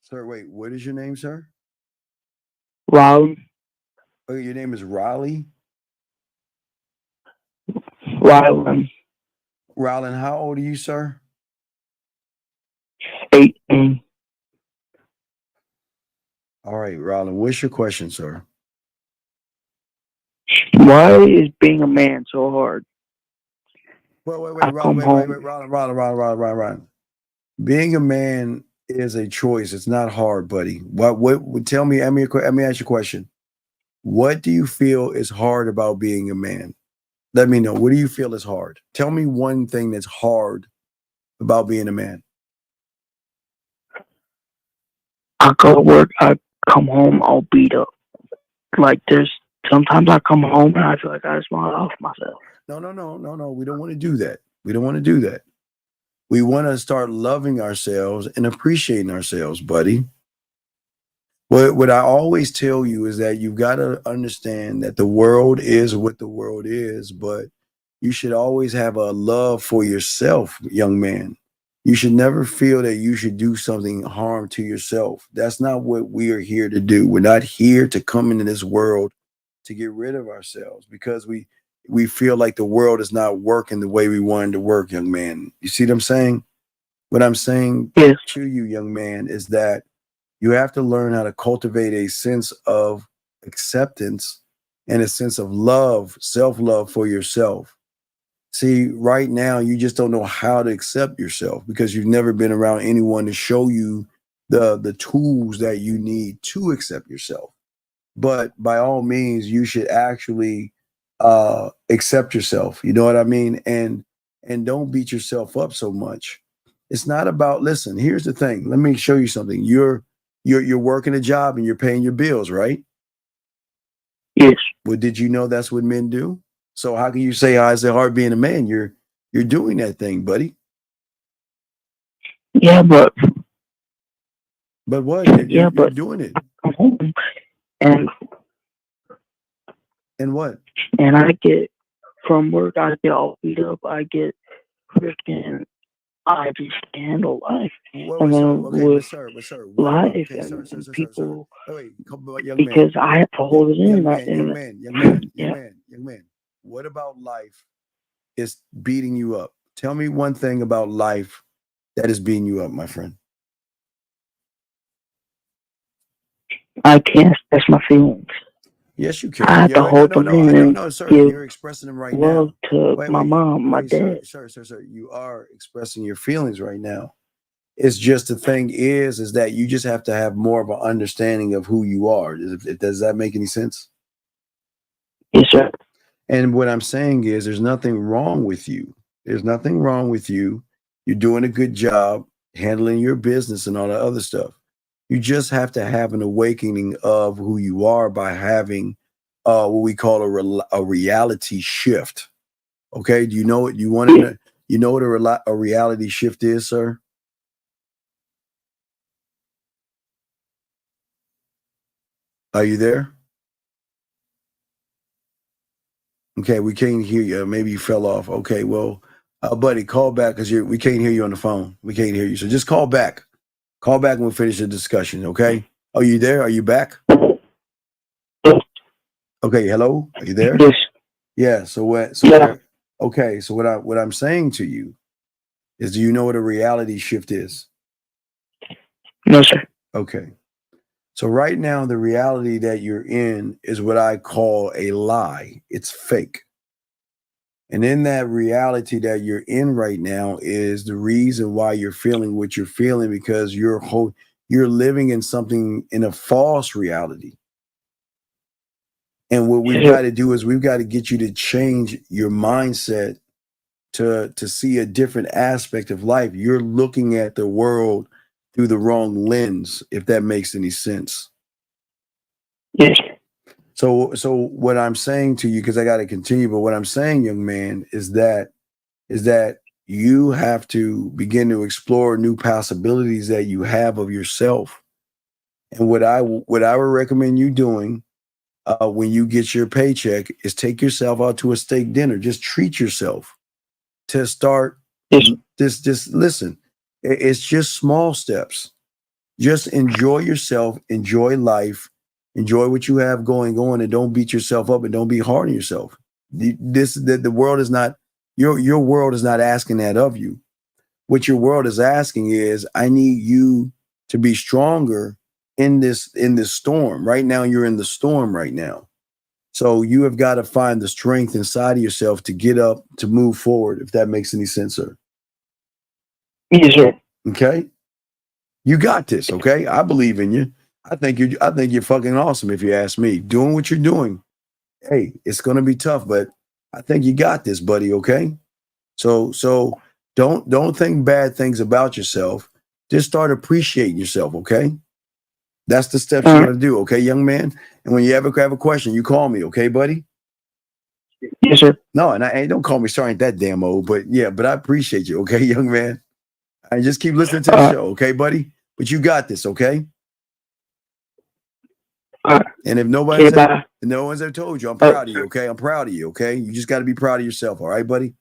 Sir, wait, what is your name, sir? Rylan. Oh, your name is Raleigh? Rylan. Rylan, how old are you, sir? 18. All right, Rylan, what's your question, sir? Why is being a man so hard? Wait, Rylan. Being a man is a choice. It's not hard, buddy. What tell me, let me ask you a question. What do you feel is hard about being a man? Let me know. What do you feel is hard? Tell me one thing that's hard about being a man. I go to work, I come home, I'll beat up. Like sometimes I come home and I feel like I just want to off myself. No. We don't want to do that. We want to start loving ourselves and appreciating ourselves, buddy. What I always tell you is that you've got to understand that the world is what the world is, but you should always have a love for yourself, young man. You should never feel that you should do something harm to yourself. That's not what we are here to do. We're not here to come into this world to get rid of ourselves because we feel like the world is not working the way we wanted to work, young man. You see what I'm saying? What I'm saying to you, young man, is that you have to learn how to cultivate a sense of acceptance and a sense of love, self-love for yourself. See, right now, you just don't know how to accept yourself because you've never been around anyone to show you the tools that you need to accept yourself. But by all means, you should actually accept yourself. You know what I mean? And don't beat yourself up so much. It's not about, listen, here's the thing. Let me show you something. You're working a job and you're paying your bills, right? Yes. Well, did you know that's what men do? So how can you say, is it hard being a man? You're doing that thing, buddy. Yeah, but what? You're doing it. Come home and what? And I get from work. I get all beat up. I get freaking. I just handle life, and then with life and people, because I have to hold it in. Young man. What about life is beating you up? Tell me one thing about life that is beating you up, my friend. I can't express my feelings. Yes, you can. I have to hold them in. No, sir. You're expressing them right now. Love to my mom, my dad. Sir. You are expressing your feelings right now. It's just the thing is that you just have to have more of an understanding of who you are. Does that make any sense? Yes, sir. And what I'm saying is there's nothing wrong with you. There's nothing wrong with you. You're doing a good job handling your business and all that other stuff. You just have to have an awakening of who you are by having what we call a reality shift. Okay, do you know what you want to? You know what a reality shift is, sir? Are you there? Okay, we can't hear you. Maybe you fell off. Okay, well, buddy, call back because we can't hear you on the phone. We can't hear you, so just call back. Call back when we finish the discussion, okay? Are you there? Are you back? Okay, hello, are you there? Yes. Yeah. So what? Yeah. Okay. So what I'm saying to you is, do you know what a reality shift is? No, sir. Okay. So right now, the reality that you're in is what I call a lie. It's fake. And in that reality that you're in right now is the reason why you're feeling what you're feeling, because you're living in something, in a false reality. And what we've got to do is we've got to get you to change your mindset to see a different aspect of life. You're looking at the world through the wrong lens, if that makes any sense. Yes. So what I'm saying to you, because I got to continue, but what I'm saying, young man, is that you have to begin to explore new possibilities that you have of yourself. And what I would recommend you doing when you get your paycheck is take yourself out to a steak dinner. Just treat yourself to start. Just listen. It's just small steps. Just enjoy yourself, enjoy life, enjoy what you have going on, and don't beat yourself up and don't be hard on yourself. The world is not your world is not asking that of you. What your world is asking is, I need you to be stronger in this storm. Right now, you're in the storm right now. So you have got to find the strength inside of yourself to get up, to move forward, if that makes any sense, sir. Yes, sir. Okay? You got this, okay? I believe in you. I think you're fucking awesome, if you ask me. Doing what you're doing. Hey, it's gonna be tough, but I think you got this, buddy, okay? So don't think bad things about yourself. Just start appreciating yourself, okay? That's the steps you gotta do, okay, young man? And when you ever have a question, you call me, okay, buddy? Yes, sir. No, and don't call me, sorry, ain't that damn old, but I appreciate you, okay, young man? And just keep listening to the show, okay, buddy? But you got this, okay? And if no one's ever told you, I'm proud of you, okay? I'm proud of you, okay? You just got to be proud of yourself, all right, buddy?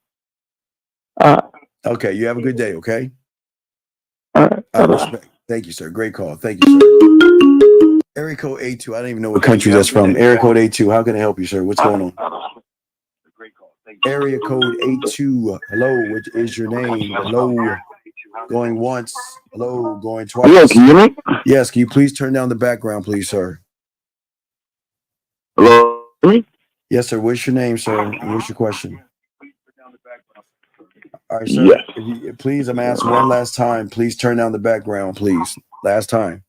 Okay, you have a good day, okay? I respect. Thank you, sir. Great call. Thank you, sir. Area code 82. I don't even know what country that's from. Area code 82. How can I help you, sir? What's going on? Area code 82. Hello, what is your name? Hello. Going once. Hello, going twice. Hello, can you hear me? Yes, can you please turn down the background, please, sir? Hello? Yes, sir. What's your name, sir? And what's your question? All right, sir. Yes. If you, please, I'm asking one last time. Please turn down the background, please. Last time.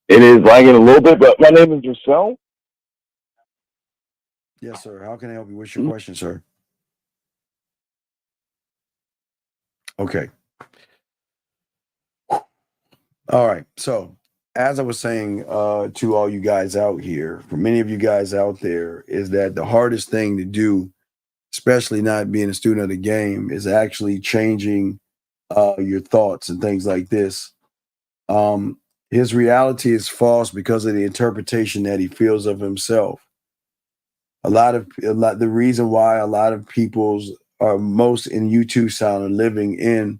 It is lagging a little bit, but my name is Giselle. Yes, sir. How can I help you? What's your question, sir? Okay. All right. So, as I was saying to all you guys out here, for many of you guys out there, is that the hardest thing to do, especially not being a student of the game, is actually changing your thoughts and things like this. His reality is false because of the interpretation that he feels of himself. The reason why a lot of people's are most in YouTube sound are living in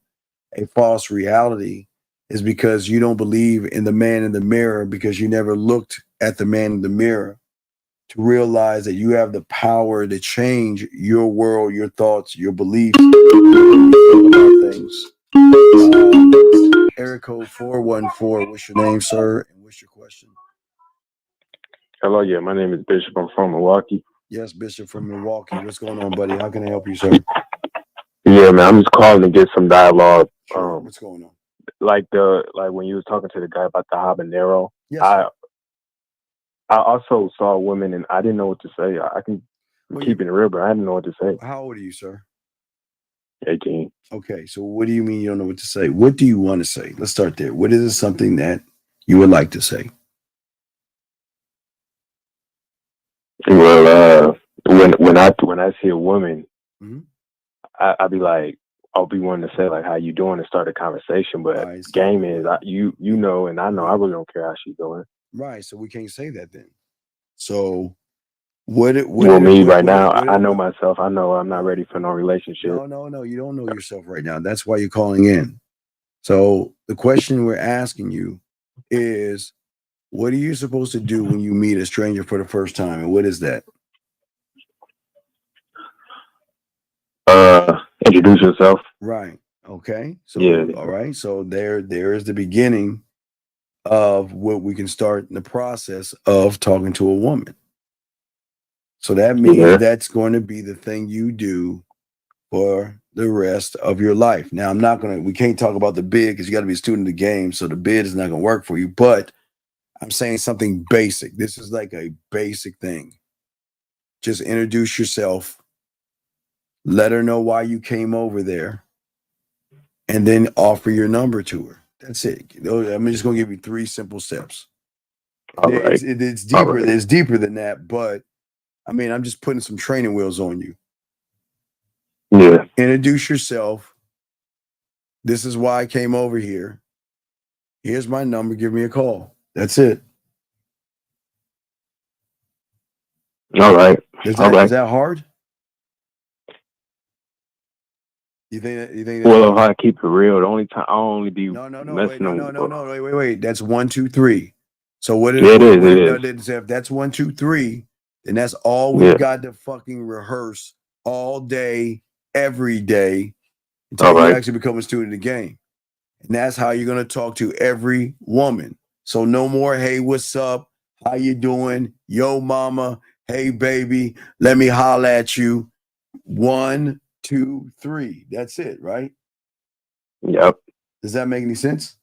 a false reality is because you don't believe in the man in the mirror, because you never looked at the man in the mirror to realize that you have the power to change your world, your thoughts, your beliefs about things. Area code 414. What's your name, sir? And what's your question? Hello, yeah, my name is Bishop. I'm from Milwaukee. Yes, Bishop from Milwaukee. What's going on, buddy? How can I help you, sir? Yeah, man, I'm just calling to get some dialogue. Sure. What's going on? Like when you was talking to the guy about the habanero. Yes, I also saw women and I didn't know what to say. I can keep it real, but I didn't know what to say. How old are you, sir? 18. Okay, so what do you mean you don't know what to say? What do you want to say? Let's start there. What is something that you would like to say? Well, when I see a woman, I'll be like, I'll be wanting to say like, "How you doing?" and start a conversation. But game is, you know, and I know I really don't care how she's doing. Right. So we can't say that then. So now, I know myself. I know I'm not ready for no relationship. No. You don't know yourself right now. That's why you're calling in. So the question we're asking you is, What are you supposed to do when you meet a stranger for the first time? And what is that? Introduce yourself. Right. Okay. So Yeah. all right. So there is the beginning of what we can start in the process of talking to a woman. So that means that's going to be the thing you do for the rest of your life. Now, we can't talk about the bid because you got to be a student of the game. So the bid is not going to work for you, but I'm saying something basic. This is like a basic thing. Just introduce yourself. Let her know why you came over there. And then offer your number to her. That's it. I'm just going to give you 3 simple steps. All right. It's deeper. It's deeper than that, but I mean, I'm just putting some training wheels on you. Yeah. Introduce yourself. This is why I came over here. Here's my number. Give me a call. That's it. All right. Is that hard? You think well, if I keep it real, the only time I'll only be wait. That's 1, 2, 3. So what it is. If that's 1, 2, 3, then that's all we've got to fucking rehearse all day, every day until you actually become a student of the game. And that's how you're gonna talk to every woman. So no more, hey, what's up? How you doing? Yo, mama. Hey, baby. Let me holler at you. 1, 2, 3. That's it, right? Yep. Does that make any sense?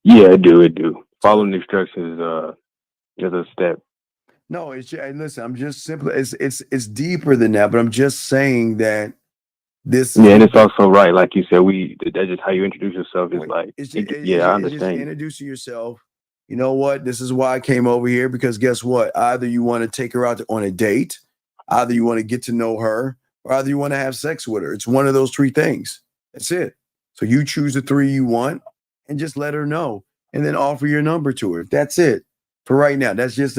Yeah, it do. Following the instructions is a step. No, listen, I'm just simply it's deeper than that, but I'm just saying that this and it's also right, like you said, that's just how you introduce yourself. I understand. Just introducing yourself. You know what? This is why I came over here, because guess what? Either you want to take her out on a date, either you want to get to know her, or either you want to have sex with her. It's one of those 3 things. That's it. So you choose the 3 you want and just let her know, and then offer your number to her. That's it for right now. This is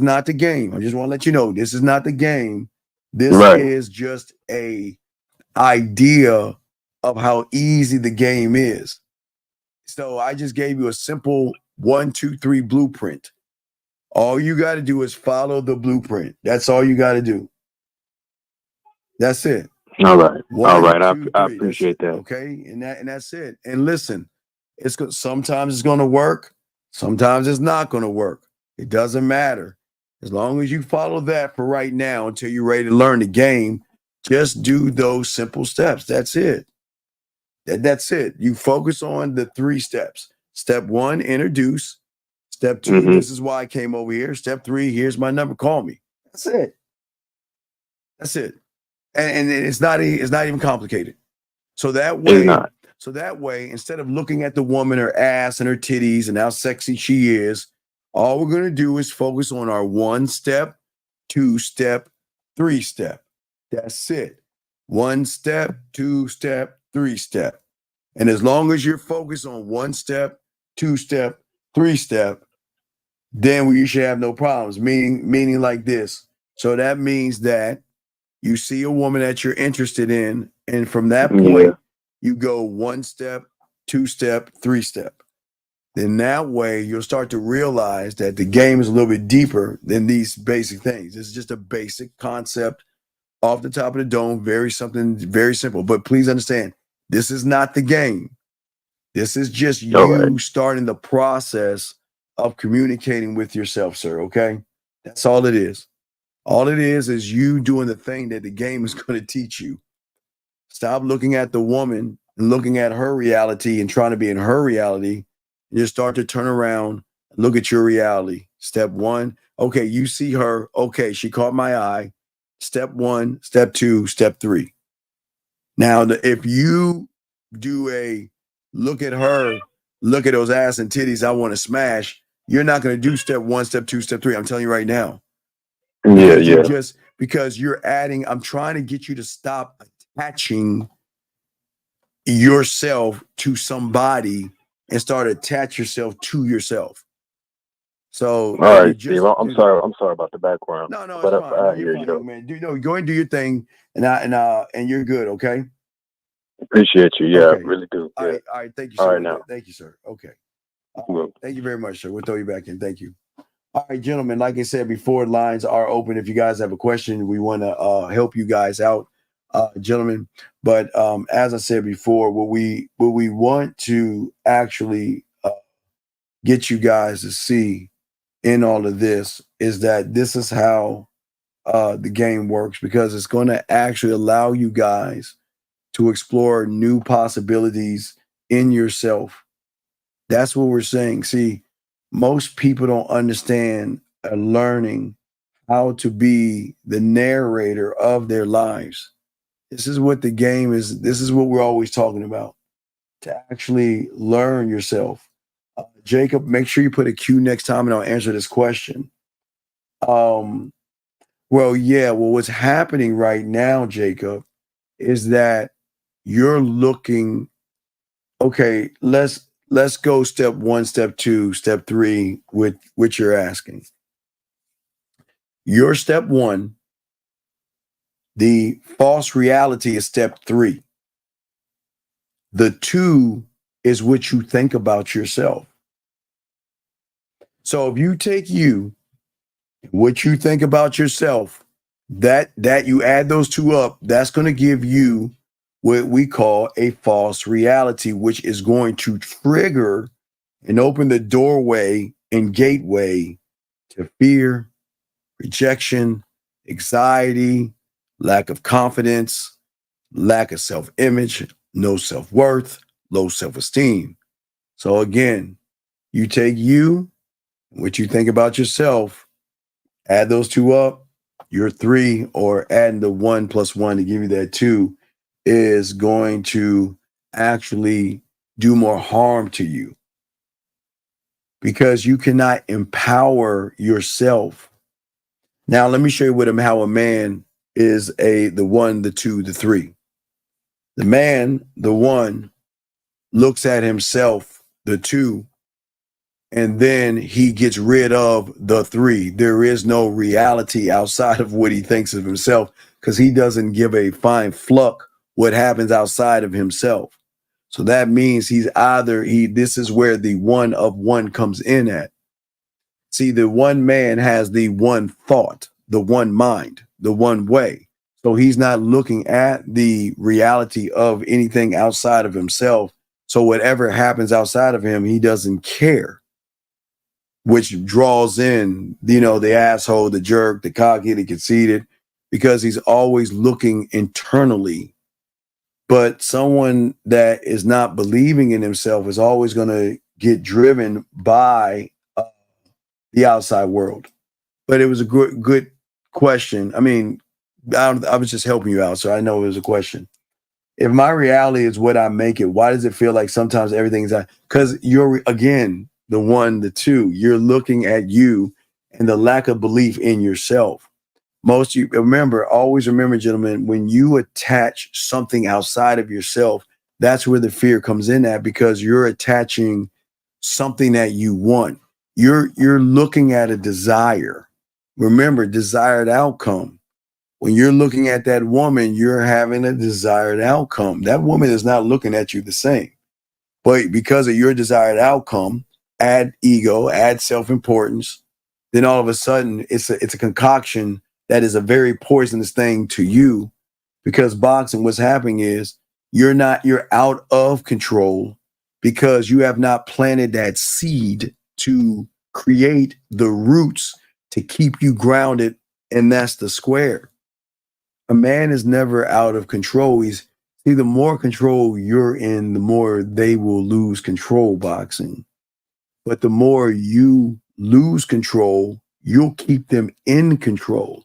not the game. I just want to let you know, this is not the game. This is just a idea of how easy the game is. So I just gave you a simple 1, 2, 3 blueprint. All you got to do is follow the blueprint. That's all you got to do. That's it. All right. I appreciate that. Okay. And that's it. And listen, sometimes it's going to work. Sometimes it's not going to work. It doesn't matter. As long as you follow that for right now until you're ready to learn the game, just do those simple steps. That's it. That's it. You focus on the 3 steps. Step 1, introduce. Step 2, this is why I came over here. Step 3, here's my number. Call me. That's it. That's it. And it's not even complicated. So that way, instead of looking at the woman, her ass and her titties and how sexy she is, all we're going to do is focus on our 1 step, 2 step, 3 step. That's it. 1 step, 2 step, 3 step. And as long as you're focused on 1 step, 2 step, 3 step, then you should have no problems. Meaning like this. So that means that you see a woman that you're interested in, and from that point, you go 1 step, 2 step, 3 step. Then that way you'll start to realize that the game is a little bit deeper than these basic things. This is just a basic concept off the top of the dome, something very simple. But please understand, this is not the game. This is just you starting the process of communicating with yourself, sir. Okay? That's all it is. All it is you doing the thing that the game is going to teach you. Stop looking at the woman and looking at her reality and trying to be in her reality. And just start to turn around and look at your reality. Step 1, okay, you see her. Okay, she caught my eye. Step 1, step 2, step 3. Now, if you do a look at her, look at those ass and titties I want to smash, you're not going to do step 1, step 2, step 3. I'm telling you right now. Because you're adding, I'm trying to get you to stop attaching yourself to somebody and start attach yourself to yourself. So, all right, Steve. I'm sorry about the background. No, it's fine. No, you're fine, man. Go and do your thing, and you're good. Okay. Appreciate you. Yeah, I really do. All right. Thank you, sir. All right, now. Thank you, sir. Okay. Thank you very much, sir. We'll throw you back in. Thank you. All right, gentlemen, like I said before, lines are open. If you guys have a question, we want to help you guys out, gentlemen. But as I said before, what we want to actually get you guys to see in all of this is that this is how the game works, because it's going to actually allow you guys to explore new possibilities in yourself. That's what we're saying. See, most people don't understand learning how to be the narrator of their lives. This is what the game is. This is what we're always talking about, to actually learn yourself. Jacob, make sure you put a Q next time and I'll answer this question. Well, what's happening right now, Jacob, is that you're looking, okay, let's go step 1, step 2, step 3 with what you're asking. Your step 1, the false reality is step 3. The 2 is what you think about yourself. So if you take what you think about yourself, that you add those 2 up, that's going to give you what we call a false reality, which is going to trigger and open the doorway and gateway to fear, rejection, anxiety, lack of confidence, lack of self-image, no self-worth, low self-esteem. So again, you take what you think about yourself, add those 2 up, your 3, or adding the 1 plus 1 to give you that 2 is going to actually do more harm to you, because you cannot empower yourself. Now, let me show you how a man is the 1, the 2, the 3. The man, the 1, looks at himself, the 2, and then he gets rid of the 3. There is no reality outside of what he thinks of himself, because he doesn't give a fine fluck what happens outside of himself. So that means this is where the 1 of 1 comes in at. See, the 1 man has the 1 thought, the 1 mind, the 1 way. So he's not looking at the reality of anything outside of himself. So whatever happens outside of him, he doesn't care, which draws in, the asshole, the jerk, the cocky, the conceited, because he's always looking internally. But someone that is not believing in himself is always going to get driven by the outside world. But it was a good question. I mean, I was just helping you out, so I know it was a question. If my reality is what I make it, why does it feel like sometimes everything's because you're, again, the 1, the 2, you're looking at you and the lack of belief in yourself. Always remember, gentlemen, when you attach something outside of yourself, that's where the fear comes in at, because you're attaching something that you want. You're looking at a desire. Remember, desired outcome. When you're looking at that woman, you're having a desired outcome. That woman is not looking at you the same. But because of your desired outcome, add ego, add self-importance, then all of a sudden it's a concoction that is a very poisonous thing to you, because boxing, what's happening is you're out of control, because you have not planted that seed to create the roots to keep you grounded, and that's the square. A man is never out of control. The more control you're in, the more they will lose control, boxing. But the more you lose control, you'll keep them in control,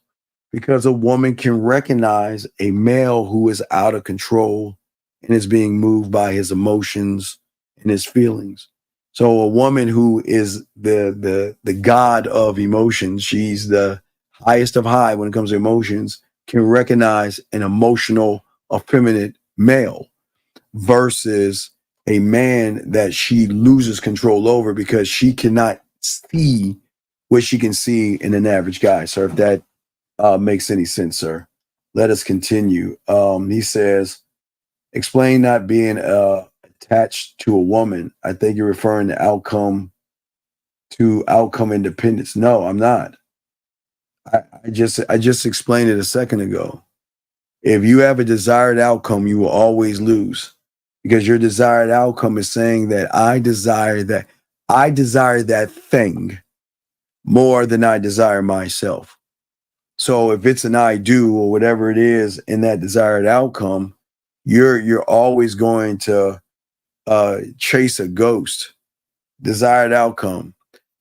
because a woman can recognize a male who is out of control and is being moved by his emotions and his feelings. So a woman who is the god of emotions, she's the highest of high when it comes to emotions, can recognize an emotional, effeminate male versus a man that she loses control over, because she cannot see what she can see in an average guy. Sir, if that makes any sense, sir. Let us continue. He says, explain not being attached to a woman. I think you're referring to outcome independence. No, I'm not. I just explained it a second ago. If you have a desired outcome, you will always lose, because your desired outcome is saying that I desire that thing more than I desire myself. So if it's an I do or whatever it is in that desired outcome, you're always going to chase a ghost. Desired outcome.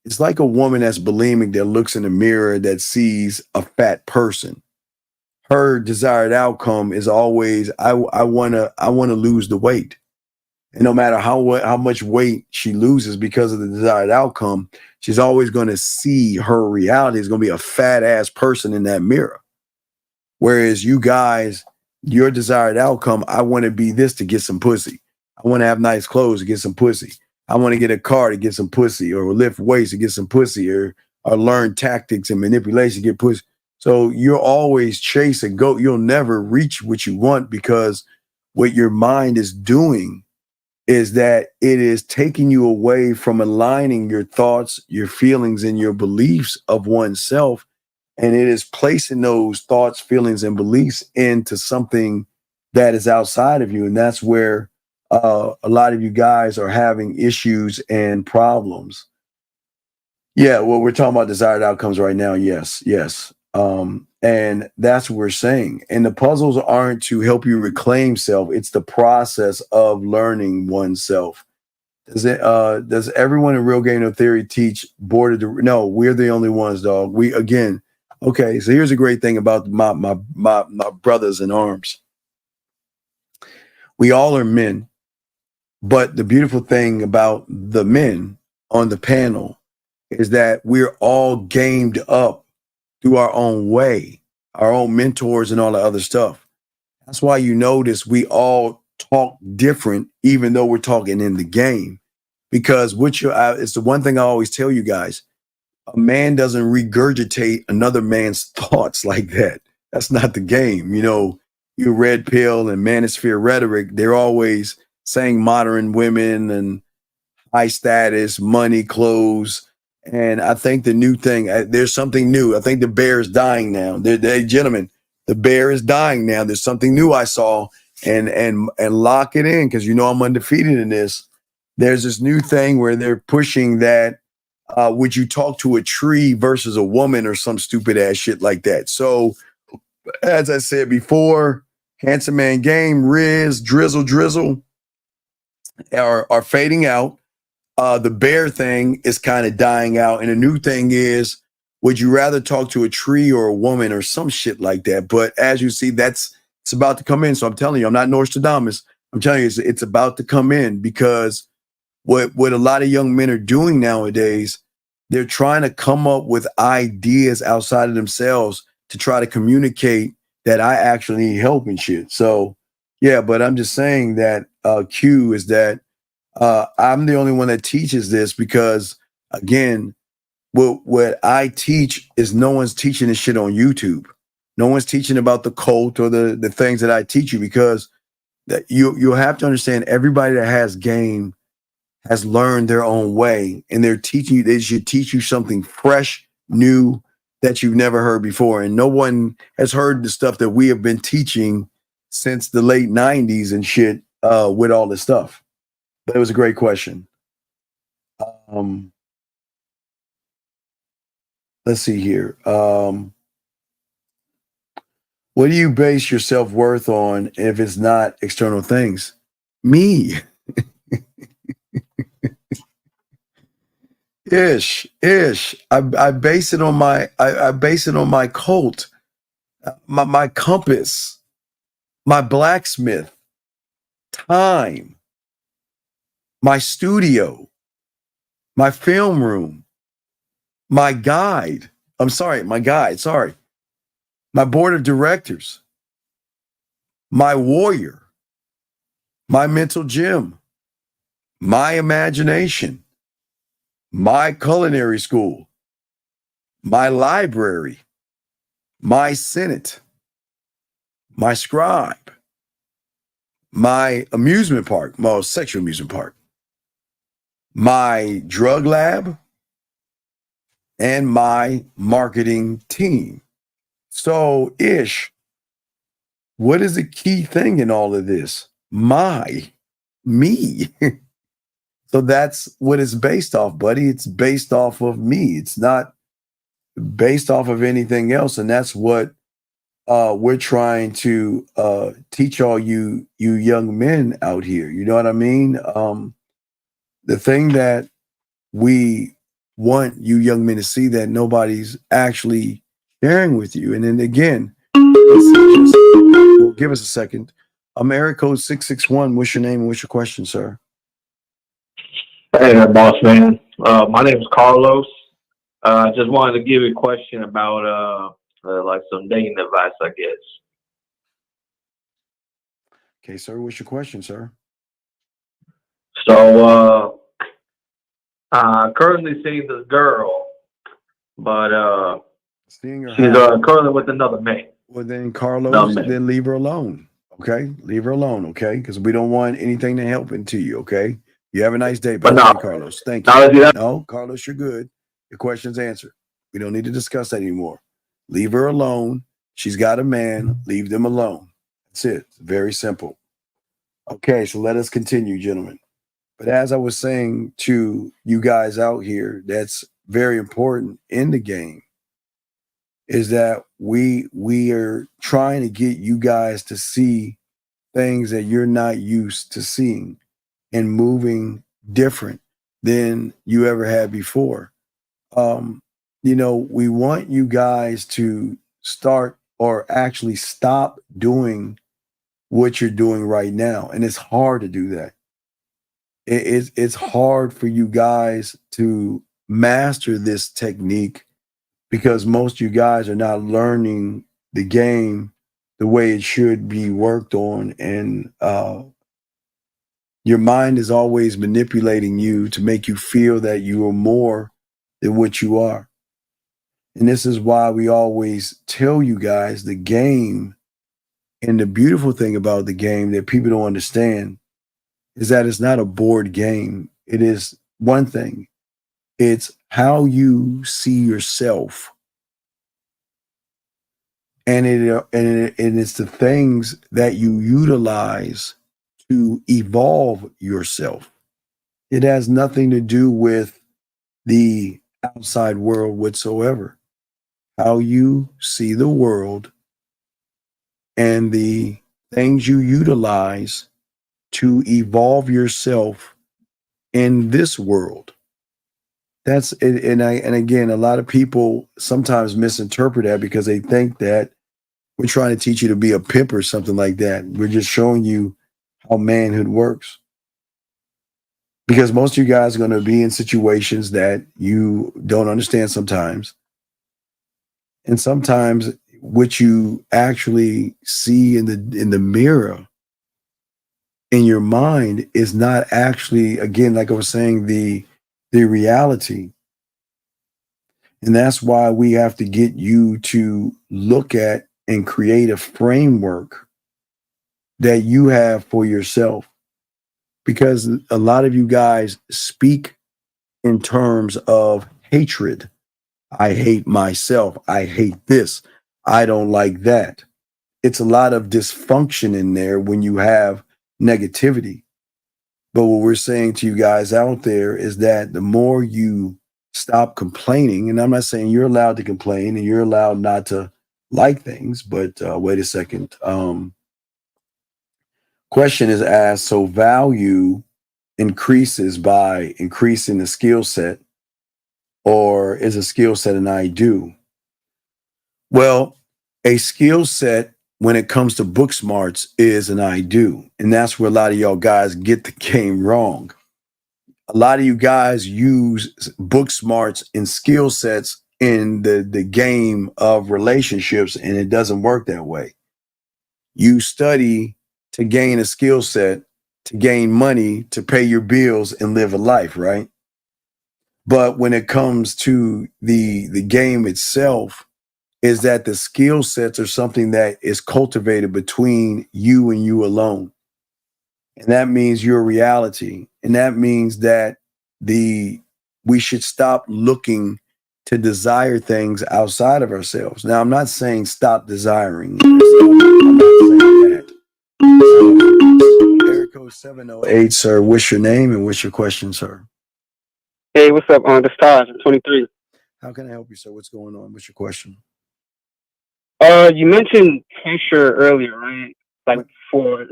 It's like a woman that's bulimic that looks in the mirror that sees a fat person. Her desired outcome is always I wanna lose the weight. And no matter how much weight she loses because of the desired outcome, she's always going to see her reality is going to be a fat ass person in that mirror. Whereas you guys, your desired outcome, I want to be this to get some pussy. I want to have nice clothes to get some pussy. I want to get a car to get some pussy, or lift weights to get some pussy, or learn tactics and manipulation to get pussy. So you're always chasing go. You'll never reach what you want, because what your mind is doing is that it is taking you away from aligning your thoughts, your feelings, and your beliefs of oneself. And it is placing those thoughts, feelings, and beliefs into something that is outside of you. And that's where a lot of you guys are having issues and problems. Yeah, well, we're talking about desired outcomes right now. Yes. And that's what we're saying. And the puzzles aren't to help you reclaim self. It's the process of learning oneself. Does everyone in Real Game No Theory teach boarded? No, we're the only ones, dog. Okay. So here's a great thing about my brothers in arms. We all are men, but the beautiful thing about the men on the panel is that we're all gamed up through our own way, our own mentors and all the other stuff. That's why you notice we all talk different, even though we're talking in the game. Because it's the one thing I always tell you guys: a man doesn't regurgitate another man's thoughts like that. That's not the game. You red pill and manosphere rhetoric, they're always saying modern women and high status, money, clothes. And I think the new thing, there's something new. I think the bear is dying now. Gentlemen, the bear is dying now. There's something new I saw, and lock it in, because I'm undefeated in this. There's this new thing where they're pushing that would you talk to a tree versus a woman or some stupid ass shit like that. So as I said before, Handsome Man Game, Riz, Drizzle are fading out. The bear thing is kind of dying out. And the new thing is, would you rather talk to a tree or a woman or some shit like that? But as you see, it's about to come in. So I'm telling you, I'm not Nostradamus. I'm telling you, it's about to come in, because what a lot of young men are doing nowadays, they're trying to come up with ideas outside of themselves to try to communicate that I actually need help and shit. So yeah, but I'm just saying that Q is that I'm the only one that teaches this, because again, what I teach is no one's teaching this shit on YouTube. No one's teaching about the cult or the things that I teach you, because that you'll have to understand, everybody that has game has learned their own way, and they're teaching you. They should teach you something fresh, new, that you've never heard before. And no one has heard the stuff that we have been teaching since the late 90s and shit with all this stuff. But it was a great question. Let's see here. What do you base your self-worth on if it's not external things? Me. Ish. I base it on my cult, my compass, my blacksmith, time, my studio, my film room, my guide. My board of directors, my warrior, my mental gym, my imagination, my culinary school, my library, my senate, my scribe, my amusement park, my sexual amusement park, my drug lab, and my marketing team. So, Ish, what is the key thing in all of this? Me. So that's what it's based off, buddy. It's based off of me. It's not based off of anything else. And that's what we're trying to teach all you young men out here. You know what I mean? The thing that we want you young men to see that nobody's actually sharing with you. And then again, well, give us a second. Area code 661. What's your name and what's your question, sir? Hey there, boss man. My name is Carlos. I just wanted to give you a question about like some dating advice, I guess. Okay, sir. What's your question, sir? So I'm currently seeing this girl, but Seeing her she's currently with another man. Well, then, Carlos, then leave her alone. Okay, leave her alone. Okay, because we don't want anything to happen to you. Okay, you have a nice day, but no, Carlos. Thank you. No, Carlos, you're good. Your question's answered. We don't need to discuss that anymore. Leave her alone. She's got a man. Leave them alone. That's it. It's very simple. Okay, so let us continue, gentlemen. But as I was saying to you guys out here, that's very important in the game, is that we are trying to get you guys to see things that you're not used to seeing and moving different than you ever had before. We want you guys to start or actually stop doing what you're doing right now. And it's hard to do that. It's hard for you guys to master this technique because most of you guys are not learning the game the way it should be worked on. And your mind is always manipulating you to make you feel that you are more than what you are. And this is why we always tell you guys the game, and the beautiful thing about the game that people don't understand is that it's not a board game. It is one thing. It's how you see yourself. And it's the things that you utilize to evolve yourself. It has nothing to do with the outside world whatsoever. How you see the world and the things you utilize to evolve yourself in this world. That's it. And again, a lot of people sometimes misinterpret that because they think that we're trying to teach you to be a pimp or something like that. We're just showing you how manhood works. Because most of you guys are going to be in situations that you don't understand sometimes. And sometimes what you actually see in the mirror in your mind is not actually, again, like I was saying, the reality. And that's why we have to get you to look at and create a framework that you have for yourself. Because a lot of you guys speak in terms of hatred. I hate myself. I hate this. I don't like that. It's a lot of dysfunction in there when you have negativity. But what we're saying to you guys out there is that the more you stop complaining, and I'm not saying you're allowed to complain and you're allowed not to like things, but wait a second. Question is asked, so value increases by increasing the skill set, or is a skill set an I do? Well, a skill set when it comes to book smarts is an I do. And that's where a lot of y'all guys get the game wrong. A lot of you guys use book smarts and skill sets in the game of relationships, and it doesn't work that way. You study to gain a skill set, to gain money, to pay your bills and live a life, right? But when it comes to the game itself, is that the skill sets are something that is cultivated between you and you alone. And that means your reality. And that means that we should stop looking to desire things outside of ourselves. Now, I'm not saying stop desiring. I'm not saying that. Area code 708, sir. What's your name and what's your question, sir? Hey, what's up? The stars. I'm 23. How can I help you, sir? What's going on? What's your question? You mentioned pressure earlier, right? Like for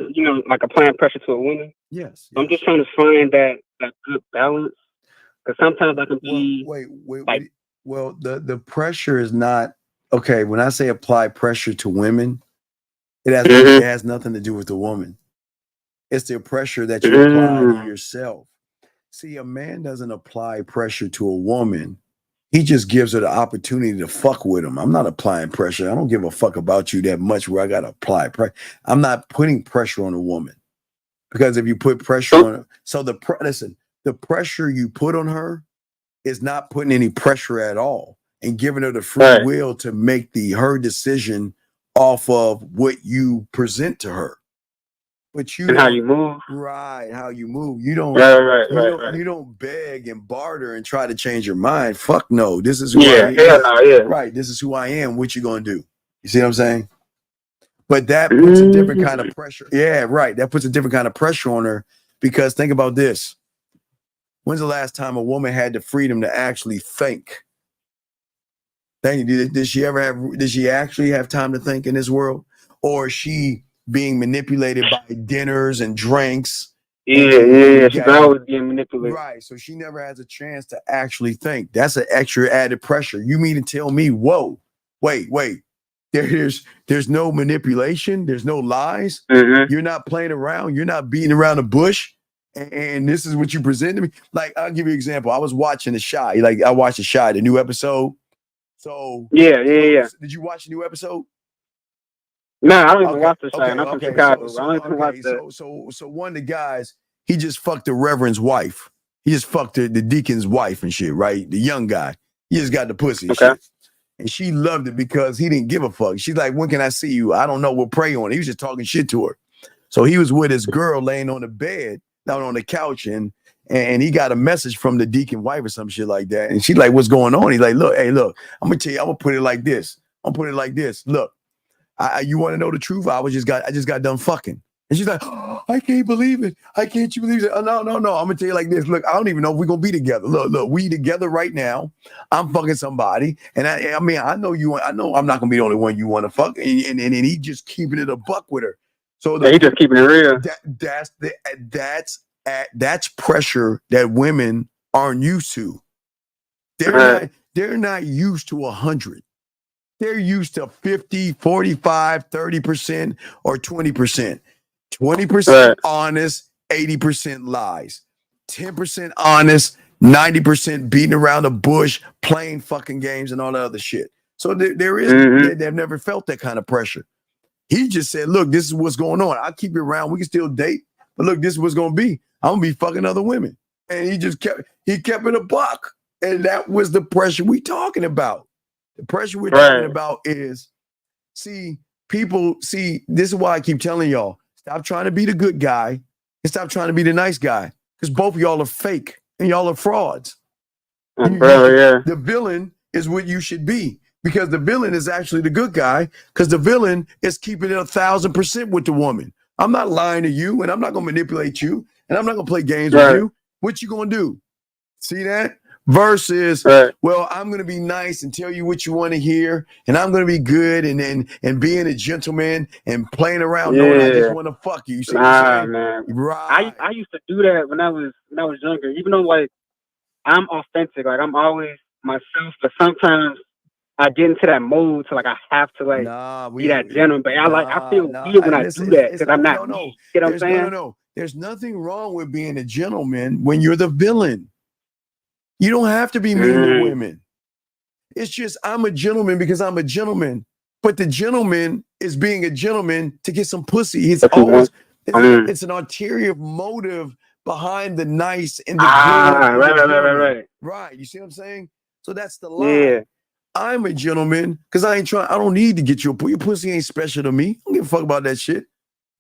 like applying pressure to a woman. Yes. I'm just trying to find that good balance because sometimes I can be wait. Well, the pressure is not okay. When I say apply pressure to women, it has nothing to do with the woman. It's the pressure that you apply to yourself. See, a man doesn't apply pressure to a woman. He just gives her the opportunity to fuck with him. I'm not applying pressure. I don't give a fuck about you that much where I got to apply pressure. I'm not putting pressure on a woman because if you put pressure on her, so the pressure you put on her is not putting any pressure at all and giving her the free will to make her decision off of what you present to her. But you and how you move, right? How you move. You don't. You don't beg and barter and try to change your mind. Fuck no. This is who I am. Right. This is who I am. What you gonna do? You see what I'm saying? But that puts a different kind of pressure. Yeah, right. That puts a different kind of pressure on her because think about this. When's the last time a woman had the freedom to actually think? Did she ever have? Did she actually have time to think in this world, or is she being manipulated by dinners and drinks? Yeah. She's always being manipulated. Right. So she never has a chance to actually think. That's an extra added pressure. You mean to tell me, whoa, wait. There's no manipulation. There's no lies. You're not playing around. You're not beating around the bush. And this is what you present to me. Like, I'll give you an example. I was watching The Shy. I watched The Shy, the new episode. So yeah. Did you watch the new episode? No, I don't even watch The Shy. I'm from Chicago. I don't even watch that. So one of the guys, he just fucked the reverend's wife. He just fucked the deacon's wife and shit, right? The young guy. He just got the pussy and shit. And she loved it because he didn't give a fuck. She's like, when can I see you? I don't know. We'll pray on it. He was just talking shit to her. So he was with his girl laying on the bed, down on the couch, and he got a message from the deacon wife or some shit like that. And she's like, what's going on? He's like, look, I'm gonna tell you, I'm gonna put it like this. Look, you want to know the truth? I just got done fucking. And she's like, oh, I can't believe it. I can't you believe it? Oh, no. I'm gonna tell you like this. Look, I don't even know if we're gonna be together. Look, we together right now. I'm fucking somebody. And I mean, I know I'm not gonna be the only one you want to fuck. And he just keeping it a buck with her. So he just keeping it real. That's pressure that women aren't used to. They're not used to 100. They're used to 50, 45, 30%, or 20%. 20% honest, 80% lies. 10% honest, 90% beating around the bush, playing fucking games and all that other shit. So they've never felt that kind of pressure. He just said, look, this is what's going on. I'll keep you around. We can still date. But look, this is what's going to be. I'm going to be fucking other women. And he kept it a buck. And that was the pressure we talking about. The pressure we're talking about is, this is why I keep telling y'all, stop trying to be the good guy and stop trying to be the nice guy. Because both of y'all are fake and y'all are frauds. The villain is what you should be. Because the villain is actually the good guy. Because the villain is keeping it 1,000% with the woman. I'm not lying to you, and I'm not going to manipulate you, and I'm not going to play games with you. What you going to do? See that? Versus, well, I'm going to be nice and tell you what you want to hear, and I'm going to be good and being a gentleman and playing around knowing I just want to fuck you. You see what I'm saying? Man. Right. I used to do that when I was younger. Even though like I'm authentic, like I'm always myself, but sometimes I get into that mode to like I have to like be that gentleman. But I feel weird when I do that because I'm not. You know what I'm saying? No. There's nothing wrong with being a gentleman when you're the villain. You don't have to be mean to women. It's just I'm a gentleman because I'm a gentleman. But the gentleman is being a gentleman to get some pussy. It's an ulterior motive behind the nice and the good. Right. You see what I'm saying? So that's the lie. Yeah. I'm a gentleman because I don't need to get your pussy ain't special to me. I don't give a fuck about that shit.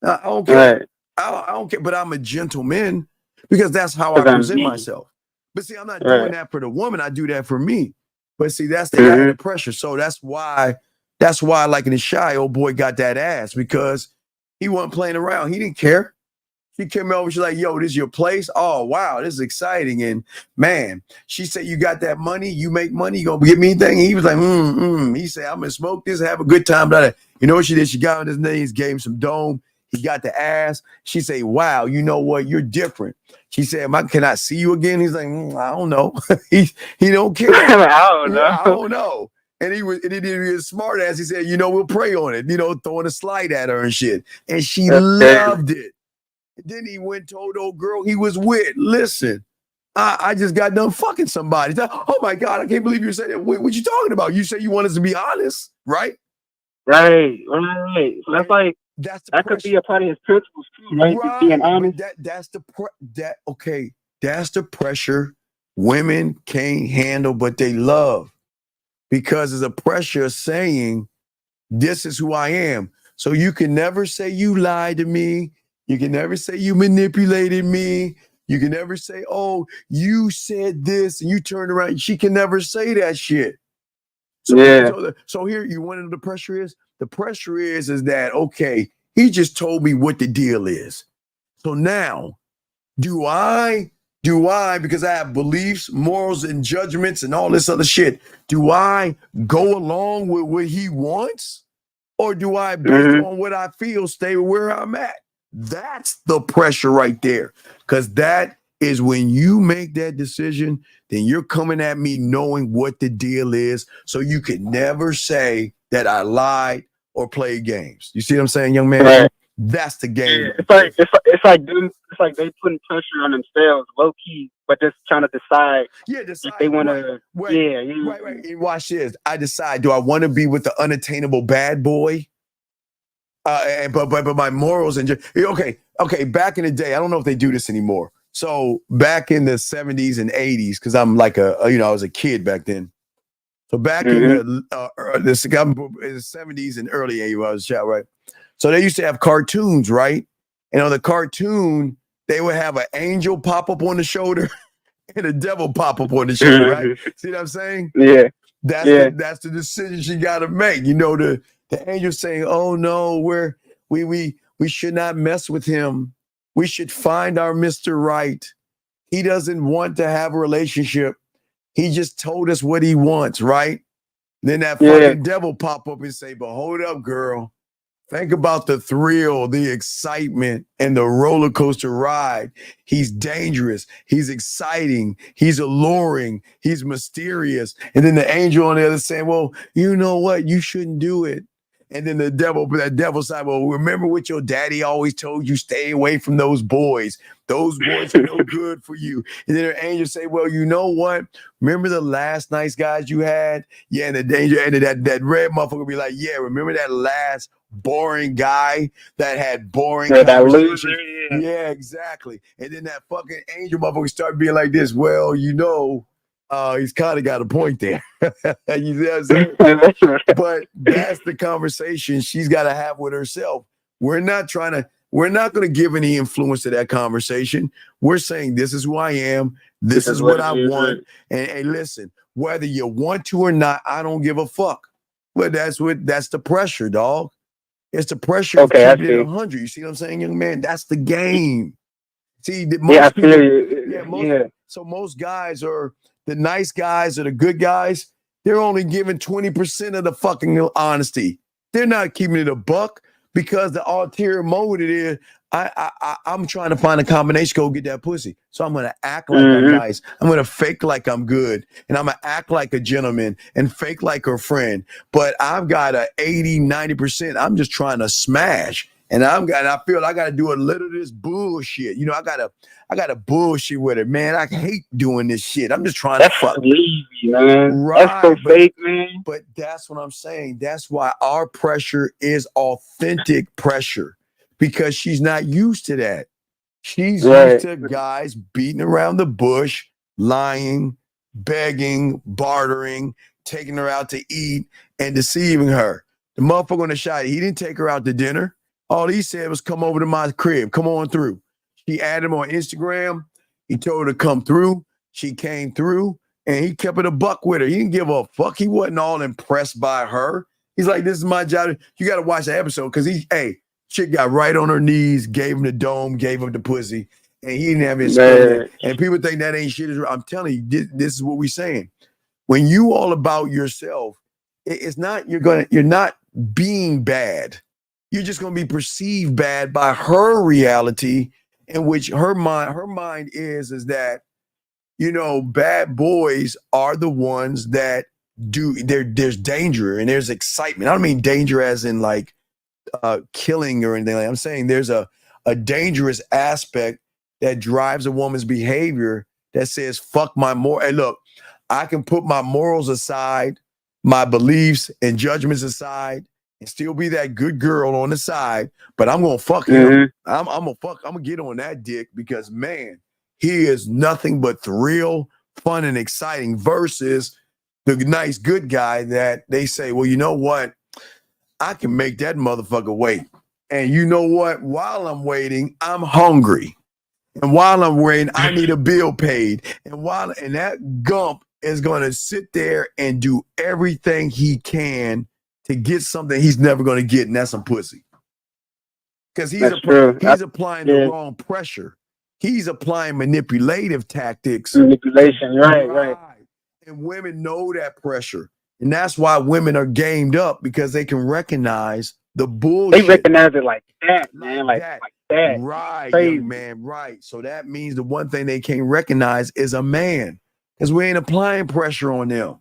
I don't care. I don't care, but I'm a gentleman because that's how I present myself. But see, I'm not doing that for the woman. I do that for me. But see, that's the added pressure. So that's why, like in the Shy, old boy got that ass because he wasn't playing around. He didn't care. She came over, she's like, yo, this is your place? Oh, wow, this is exciting. And man, she said, you got that money, you make money, you gonna give me anything? And he was like, He said, I'm gonna smoke this, have a good time. You know what she did? She got on his knees, gave him some dome. He got the ass. She said, wow, you know what? You're different. She said, can I see you again? He's like, I don't know. he don't care. I don't know. And he was a smart ass. He said, we'll pray on it, throwing a slide at her and shit. And she loved it. Then he went and told old girl he was with, listen, I just got done fucking somebody. Oh my God, I can't believe you said that. What you talking about? You said you want us to be honest, right? Right. So that's like, that could be a part of his principles too, right? Just being honest. That's the pressure women can't handle, but they love. Because there's a pressure saying, this is who I am. So you can never say you lied to me. You can never say you manipulated me. You can never say, oh, you said this and you turned around. She can never say that shit. So here, you want to know the pressure is? The pressure is that, okay, he just told me what the deal is. So now, do I, because I have beliefs, morals, and judgments and all this other shit, do I go along with what he wants? Or do I, based on what I feel, stay where I'm at? That's the pressure right there. Because that is when you make that decision, then you're coming at me knowing what the deal is. So you could never say that I lied or played games. You see what I'm saying, young man? Right. That's the game. Yeah, it's like they putting pressure on themselves, low key, but just trying to decide if they want to. Right. And watch this. I decide: do I want to be with the unattainable bad boy? But my morals and okay. Back in the day, I don't know if they do this anymore. So back in the 70s and 80s, because I'm like I was a kid back then. So back in the 70s and early 80s, I was a child, right? So they used to have cartoons, right? And on the cartoon, they would have an angel pop up on the shoulder and a devil pop up on the shoulder, right? See what I'm saying? Yeah. That's the decision she got to make. The angel saying, "Oh no, we should not mess with him. We should find our Mr. Right. He doesn't want to have a relationship. He just told us what he wants, right?" Then that fucking devil pop up and say, "But hold up, girl. Think about the thrill, the excitement, and the roller coaster ride. He's dangerous. He's exciting. He's alluring. He's mysterious." And then the angel on the other saying, "Well, you know what? You shouldn't do it." And then that devil side, "Well, remember what your daddy always told you, stay away from those boys. Those boys are no good for you." And then the angel say, "Well, you know what? Remember the last nice guys you had?" Yeah, and the danger, and that red motherfucker be like, "Yeah, remember that last boring guy that had boring conversations?" Yeah, exactly. And then that fucking angel motherfucker start being like this, "Well, he's kind of got a point there." You see what I'm saying? But that's the conversation she's got to have with herself. We're not going to give any influence to that conversation. We're saying, this is who I am. This is what I want. And listen, whether you want to or not, I don't give a fuck. But that's the pressure, dog. It's the pressure of keeping it 100. You see what I'm saying, young man? That's the game. See, most people, so most guys are the nice guys or the good guys. They're only giving 20% of the fucking honesty. They're not keeping it a buck because the ulterior motive is I'm trying to find a combination, go get that pussy. So I'm going to act like I'm nice. I'm going to fake like I'm good. And I'm going to act like a gentleman and fake like a friend. But I've got a 80, 90%. I'm just trying to smash. And I feel I got to do a little of this bullshit. I got to bullshit with it, man. I hate doing this shit. I'm just trying to fuck. Lazy, man. Right, that's so fake, man. But that's what I'm saying. That's why our pressure is authentic pressure, because she's not used to that. She's used to guys beating around the bush, lying, begging, bartering, taking her out to eat, and deceiving her. The motherfucker on the shot, he didn't take her out to dinner. All he said was, come over to my crib. Come on through. She added him on Instagram. He told her to come through. She came through, and he kept it a buck with her. He didn't give a fuck. He wasn't all impressed by her. He's like, this is my job. You got to watch the episode because chick got right on her knees, gave him the dome, gave him the pussy, and he didn't have his skin. And people think that ain't shit. I'm telling you, this is what we're saying. When you all about yourself, it's not you're not being bad. You're just gonna be perceived bad by her reality, in which her mind is that, you know, bad boys are the ones that there's danger and there's excitement. I don't mean danger as in like killing or anything. I'm saying there's a dangerous aspect that drives a woman's behavior that says, fuck my moral. Hey, look, I can put my morals aside, my beliefs and judgments aside, and still be that good girl on the side, but I'm gonna fuck him. I'm gonna get on that dick because, man, he is nothing but thrill, fun, and exciting versus the nice good guy that they say, well, you know what? I can make that motherfucker wait. And you know what? While I'm waiting, I'm hungry. And while I'm waiting, I need a bill paid. And that gump is gonna sit there and do everything he can to get something he's never gonna get, and that's some pussy. Because he's applying the wrong pressure. He's applying manipulative tactics. Manipulation, right. And women know that pressure. And that's why women are gamed up, because they can recognize the bullshit. They recognize it like that, man. Like that. Right, crazy. young man, right. So that means the one thing they can't recognize is a man. Because we ain't applying pressure on them.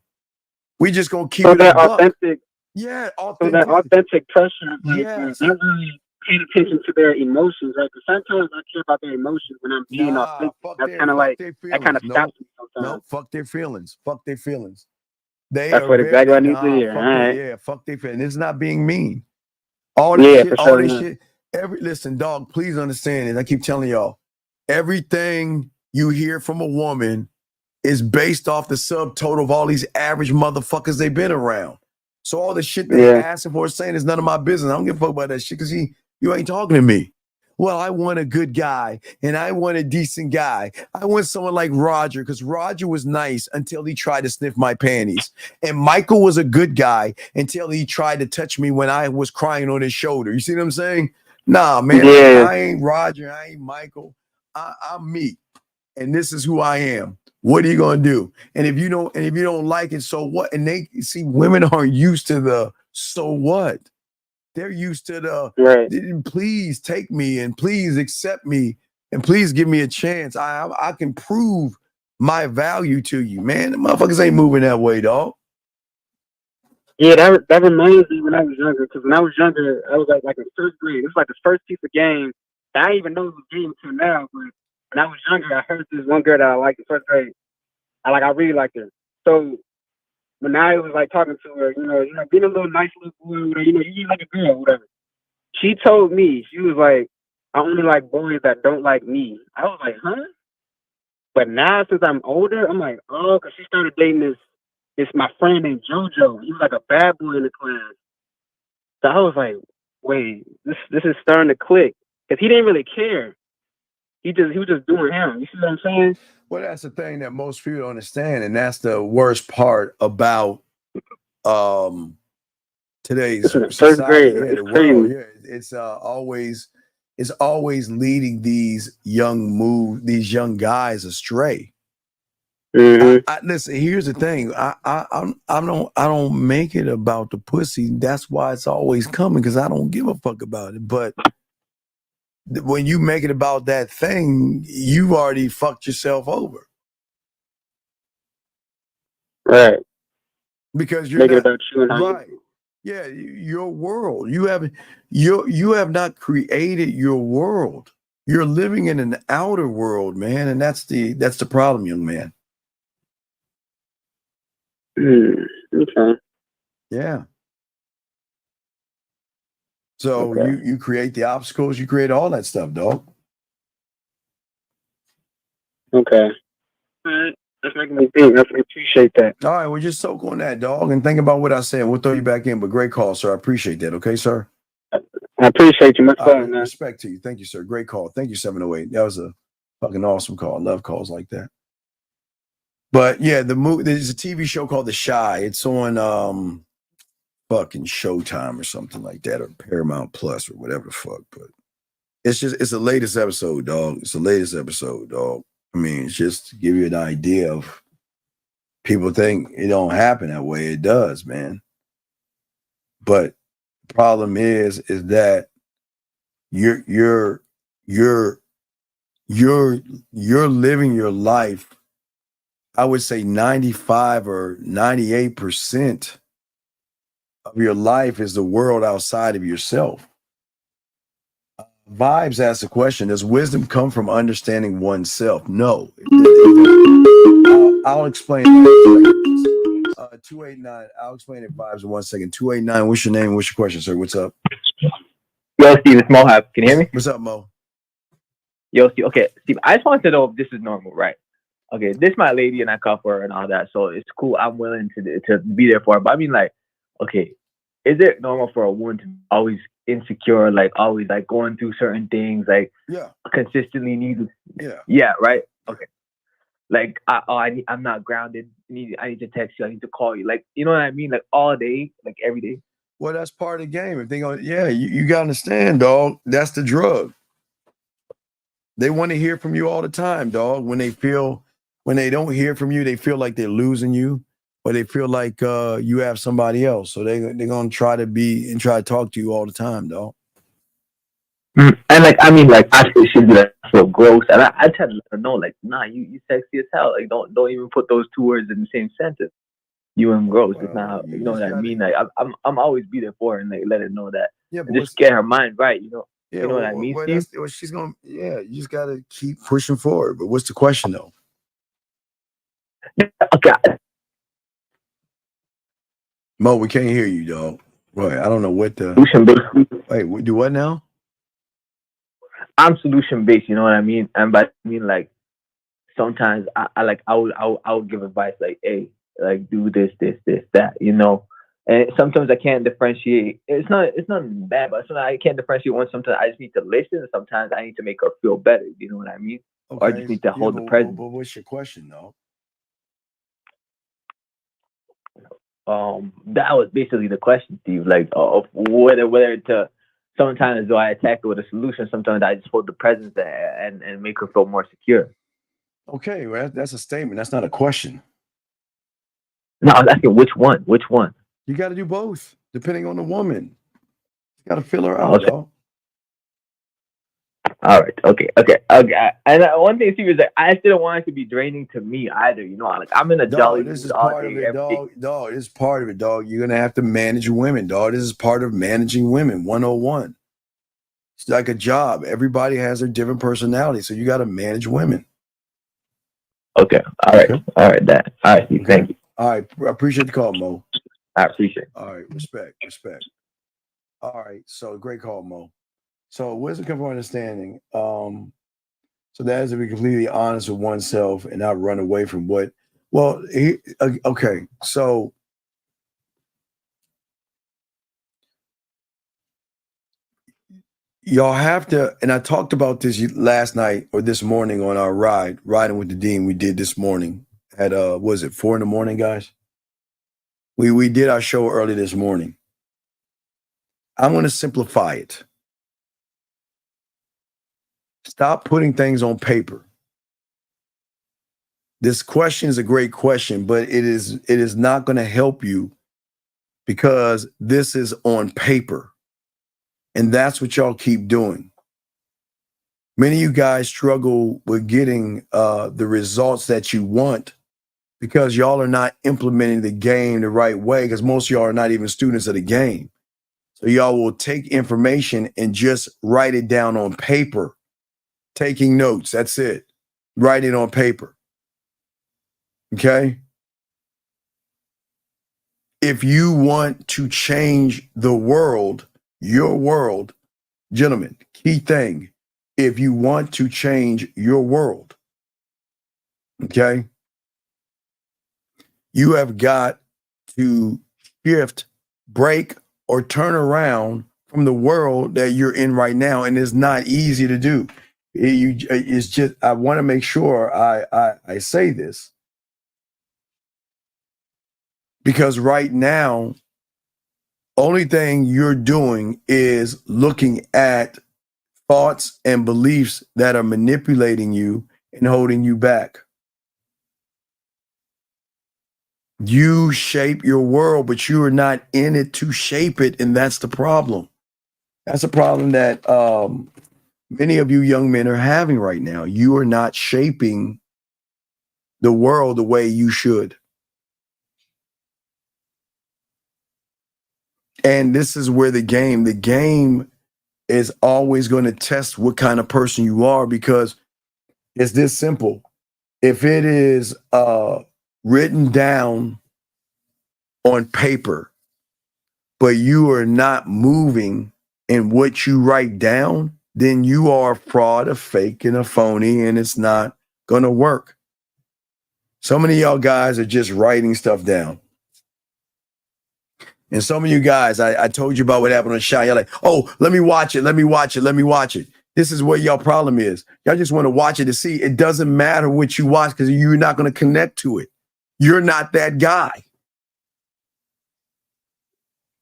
We just gonna keep it that authentic. Yeah, authentic. So that authentic pressure, like, not really paying attention to their emotions, right? Because sometimes I care about their emotions when I'm being authentic. That's kind of like, that kind of stops me sometimes. No, fuck their feelings. Fuck their feelings. That's what exactly I need to hear. Fuck their feelings. It's not being mean. All this shit. Listen, dog, please understand it. I keep telling y'all, everything you hear from a woman is based off the subtotal of all these average motherfuckers they've been around. So all the shit they asking for, saying is none of my business. I don't give a fuck about that shit because you ain't talking to me. Well, I want a good guy and I want a decent guy. I want someone like Roger because Roger was nice until he tried to sniff my panties. And Michael was a good guy until he tried to touch me when I was crying on his shoulder. You see what I'm saying? Nah, man, I ain't Roger. I ain't Michael. I'm me. And this is who I am. What are you gonna do? And if you don't like it, so what? And they see women aren't used to the so what. They're used to the please take me and please accept me and please give me a chance. I can prove my value to you, man. The motherfuckers ain't moving that way, dog. Yeah, that reminds me when I was younger. Because when I was younger, I was like in first grade. It was like the first piece of game that I didn't even know it was a game until now. But when I was younger, I heard this one girl that I liked in first grade. I really liked her. So when I was like talking to her, you know, being a little nice little boy, whatever, you like a girl, whatever. She told me, she was like, I only like boys that don't like me. I was like, huh? But now since I'm older, I'm like, oh, because she started dating this my friend named JoJo. He was like a bad boy in the class. So I was like, wait, this is starting to click. Because he didn't really care. He was just doing him. You see what I'm saying? Well, that's the thing that most people don't understand, and that's the worst part about today's society. Yeah, the world. Yeah, it's always leading these young guys astray. Listen, here's the thing. I don't make it about the pussy. That's why it's always coming, because I don't give a fuck about it. But when you make it about that thing, you've already fucked yourself over. Right. Because you're make it about you and right. Yeah, your world. You have not created your world. You're living in an outer world, man, and that's the problem, young man. Okay. Yeah. So you create the obstacles, you create all that stuff, dog. Okay. All right. That's making me think. I appreciate that. All right, well, just soak on that, dog, and think about what I said. We'll throw you back in, but great call, sir. I appreciate that. Okay, sir? I appreciate you. Much love, man. Respect to you. Thank you, sir. Great call. Thank you, 708. That was a fucking awesome call. I love calls like that. But yeah, there's a TV show called The Chi. It's on fucking Showtime or something like that, or Paramount Plus or whatever the fuck. But it's the latest episode, dog. It's the latest episode, dog. I mean, it's just to give you an idea of people think it don't happen that way. It does, man. But the problem is that you're living your life. I would say 95 or 98% of your life is the world outside of yourself. Vibes asks the question, does wisdom come from understanding oneself? No. I'll explain that. 289, I'll explain it, Vibes, in 1 second. 289, what's your name? What's your question, sir? What's up? Yo, Steve, it's Mo. Can you hear me? What's up, Mo? Yo, Steve. Okay, Steve, I just wanted to know if this is normal, right? Okay, this is my lady and I cuff her and all that, so it's cool. I'm willing to be there for her. But I mean, like, okay, is it normal for a woman to always insecure, like always like going through certain things, like consistently need? Yeah, right. Okay, like I'm not grounded. I need to text you. I need to call you. Like, you know what I mean? Like all day, like every day. Well, that's part of the game. If they go, you gotta understand, dog. That's the drug. They want to hear from you all the time, dog. When they don't hear from you, they feel like they're losing you, or they feel like you have somebody else. So they're gonna try to talk to you all the time, dog. And like, I mean, like, actually, she'd be like, so gross. And I try to let her know, like, nah, you sexy as hell. Like, don't even put those two words in the same sentence. You and gross. It's not, you know what I mean? Like, I'm always be there for her and like let her know that. Yeah, but just get her mind right, you know. Yeah, you know what I mean, Steve? She's gonna. Yeah, you just gotta keep pushing forward. But what's the question though? Okay. Mo, we can't hear you, dog. Right, I don't know what the solution based. Wait, do what now? I'm solution based. You know what I mean? And but I mean, like, sometimes I would give advice like, hey, like, do this, that, you know. And sometimes I can't differentiate. It's not bad, but sometimes I can't differentiate one. Sometimes I just need to listen, and sometimes I need to make her feel better. You know what I mean? Okay. Or I just need to hold the presence. But what's your question, though? That was basically the question, Steve. Like, whether to sometimes do I attack her with a solution, sometimes I just hold the presence and make her feel more secure. Okay, well, that's a statement. That's not a question. No, I was asking which one. Which one? You got to do both, depending on the woman. You got to fill her out, dog. All right. Okay. And one thing, Steve, is that I still don't want it to be draining to me either. You know, like, I'm in a jolly This mood is all part day, of it, dog. Dog, this is part of it, dog. You're gonna have to manage women, dog. This is part of managing women, 101. It's like a job. Everybody has their different personality, so you got to manage women. Okay. All right. Okay. All right. That. All right. Steve, thank you. All right. I appreciate the call, Mo. I appreciate it. All right. Respect. All right. So great call, Mo. So wisdom comes from understanding. So that is to be completely honest with oneself and not run away from what. Well, okay. So y'all have to, and I talked about this last night or this morning on our riding with the Dean we did this morning at was it 4 a.m, guys? We did our show early this morning. I'm going to simplify it. Stop putting things on paper. This question is a great question, but it is not going to help you because this is on paper. And that's what y'all keep doing. Many of you guys struggle with getting the results that you want because y'all are not implementing the game the right way, because most of y'all are not even students of the game. So y'all will take information and just write it down on paper. Taking notes, that's it. Write it on paper. Okay? If you want to change the world, your world, gentlemen, key thing, if you want to change your world, okay, you have got to shift, break, or turn around from the world that you're in right now, and it's not easy to do. It's just I want to make sure I say this because right now, only thing you're doing is looking at thoughts and beliefs that are manipulating you and holding you back. You shape your world, but you are not in it to shape it, and that's the problem. That's a problem that many of you young men are having right now. You are not shaping the world the way you should. And this is where the game is always going to test what kind of person you are, because it's this simple. If it is written down on paper, but you are not moving in what you write down, then you are a fraud, a fake, and a phony, and it's not going to work. So many of y'all guys are just writing stuff down. And some of you guys, I told you about what happened on Shy. You're like, oh, let me watch it. Let me watch it. Let me watch it. This is what y'all problem is. Y'all just want to watch it to see. It doesn't matter what you watch because you're not going to connect to it. You're not that guy.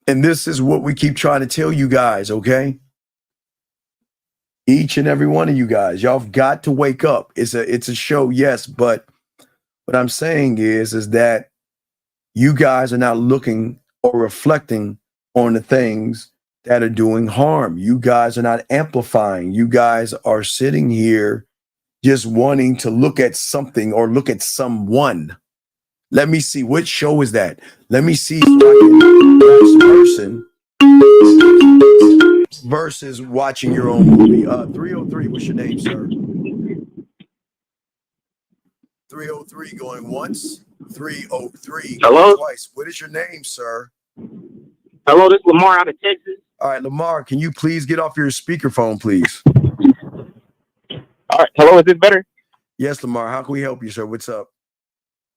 And this is what we keep trying to tell you guys, okay? Each and every one of you guys, y'all have got to wake up. It's a show, yes, but what I'm saying is that you guys are not looking or reflecting on the things that are doing harm. You guys are not amplifying. You guys are sitting here just wanting to look at something or look at someone. Let me see. What show is that? Let me see so I can watch person versus watching your own movie. 303, what's your name, sir? 303 going once. 303 Hello? twice. What is your name, sir? Hello, this is Lamar out of Texas. All right, Lamar, can you please get off your speakerphone, please? All right, hello, is this better? Yes, Lamar, how can we help you, sir? What's up?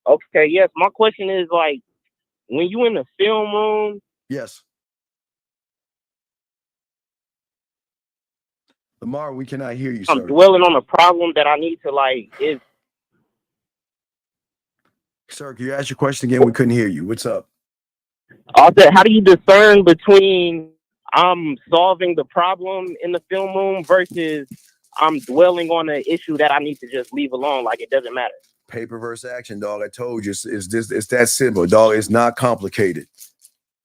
Okay, yes, my question is like, when you in the film room. Yes. Lamar, we cannot hear you, sir. I'm dwelling on a problem that I need to like is. Sir, can you ask your question again? We couldn't hear you. What's up? I said, how do you discern between I'm solving the problem in the film room versus I'm dwelling on an issue that I need to just leave alone, like it doesn't matter? Paper versus action, dog. I told you, it's that simple, dog. It's not complicated.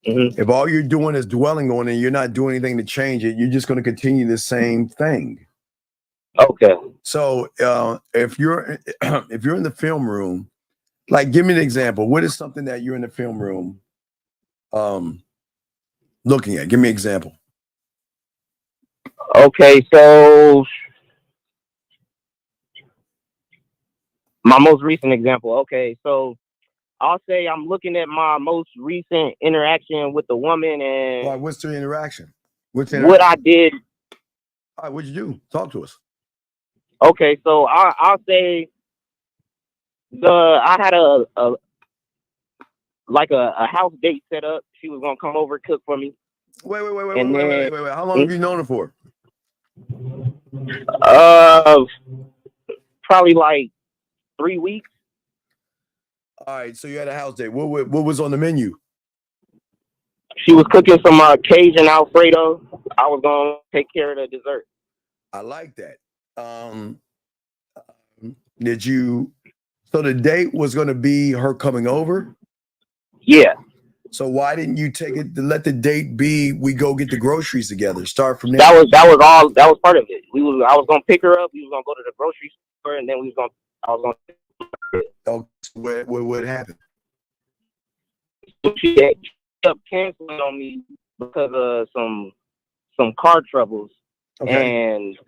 Mm-hmm. If all you're doing is dwelling on it, you're not doing anything to change it. You're just going to continue the same thing. Okay. So if you're in the film room, like, give me an example. What is something that you're in the film room looking at? Give me an example. Okay, so my most recent example. Okay, so I'll say I'm looking at my most recent interaction with the woman and All right, what's the interaction? What I did. All right, what'd you do? Talk to us. Okay, so I'll say I had a house date set up. She was gonna come over, cook for me. Wait. Wait. How long have you known her for? Probably like 3 weeks. All right, so you had a house date. What was on the menu? She was cooking some Cajun Alfredo. I was gonna take care of the dessert. I like that. So the date was going to be her coming over? Yeah. So why didn't you take it to let the date be? We go get the groceries together. Start from there. That was part of it. I was gonna pick her up. We was gonna go to the grocery store, and then I was gonna. Oh, what happened? She kept canceling on me because of some car troubles. Okay. And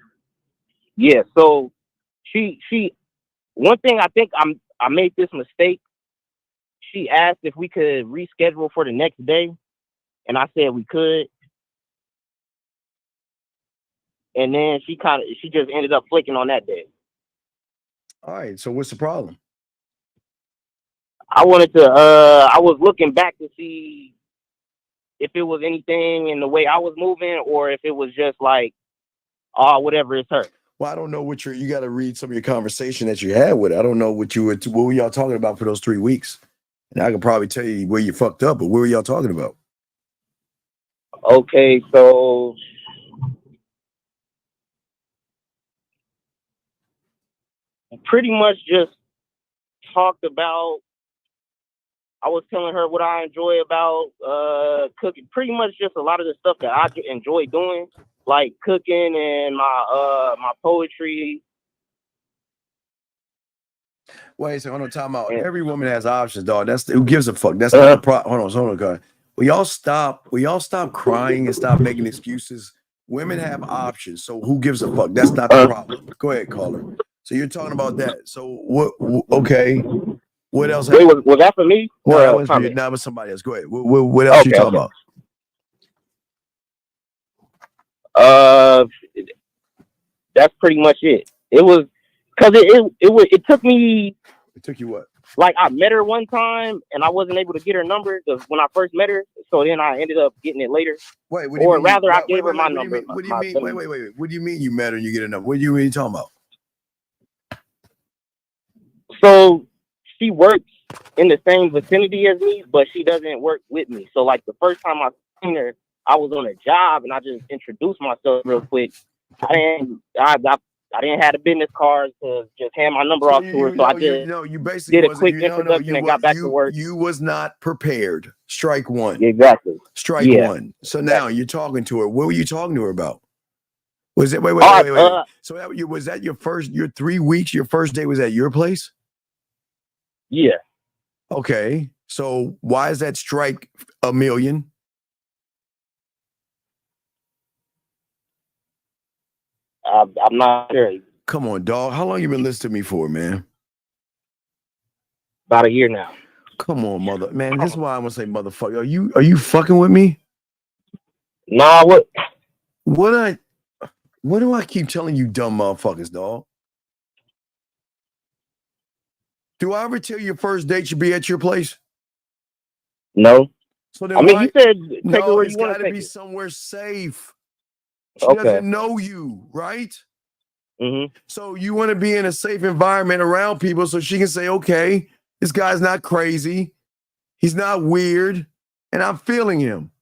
yeah, so she one thing I think I made this mistake. She asked if we could reschedule for the next day, and I said we could. And then she just ended up flicking on that day. All right, so what's the problem? I was looking back to see if it was anything in the way I was moving, or if it was just like, oh, whatever, it's her. Well, I don't know what you got to read some of your conversation that you had with her. I don't know what were y'all talking about for those 3 weeks. And I can probably tell you where you fucked up, but what were y'all talking about? Okay, so pretty much just talked about, I was telling her what I enjoy about cooking. Pretty much just a lot of the stuff that I enjoy doing, like cooking and my poetry. Wait a second, hold on, time out. Every woman has options, dog. That's who gives a fuck. That's not the problem. Hold on, God. Will y'all stop crying and stop making excuses? Women have options, so who gives a fuck? That's not the problem. Go ahead, caller. So you're talking about that. So what? Okay. What else? Wait, was that for me? No, that was for you. No, it was somebody else. Go ahead. What else you talking about? That's pretty much it. It was because it took me. It took you what? Like I met her one time and I wasn't able to get her number when I first met her. So then I ended up getting it later. Wait, what do you mean? Rather, I gave her my number. What do you mean? Wait. What do you mean you met her and you get a number? What do you mean talking about? So she works in the same vicinity as me, but she doesn't work with me. So like the first time I seen her, I was on a job and I just introduced myself real quick. I didn't have a business card to just hand my number off to her. So I just you basically did a quick introduction and got back to work. You was not prepared. Strike one. Exactly. Strike one. So now you're talking to her. What were you talking to her about? Was it wait. So was that your 3 weeks? Your first day was at your place? Yeah. Okay. So why is that strike a million? I'm not sure. Come on, dog. How long you been listening to me for, man? About a year now. Come on, man. This is why I'm gonna say motherfucker. Are you fucking with me? Nah, what? What do I keep telling you dumb motherfuckers, dog? Do I ever tell you your first date should be at your place? No. So then you said take her where you want to take it. It's got to be somewhere safe. She Okay. doesn't know you, right? Mm-hmm. So you want to be in a safe environment around people so she can say, okay, this guy's not crazy. He's not weird. And I'm feeling him.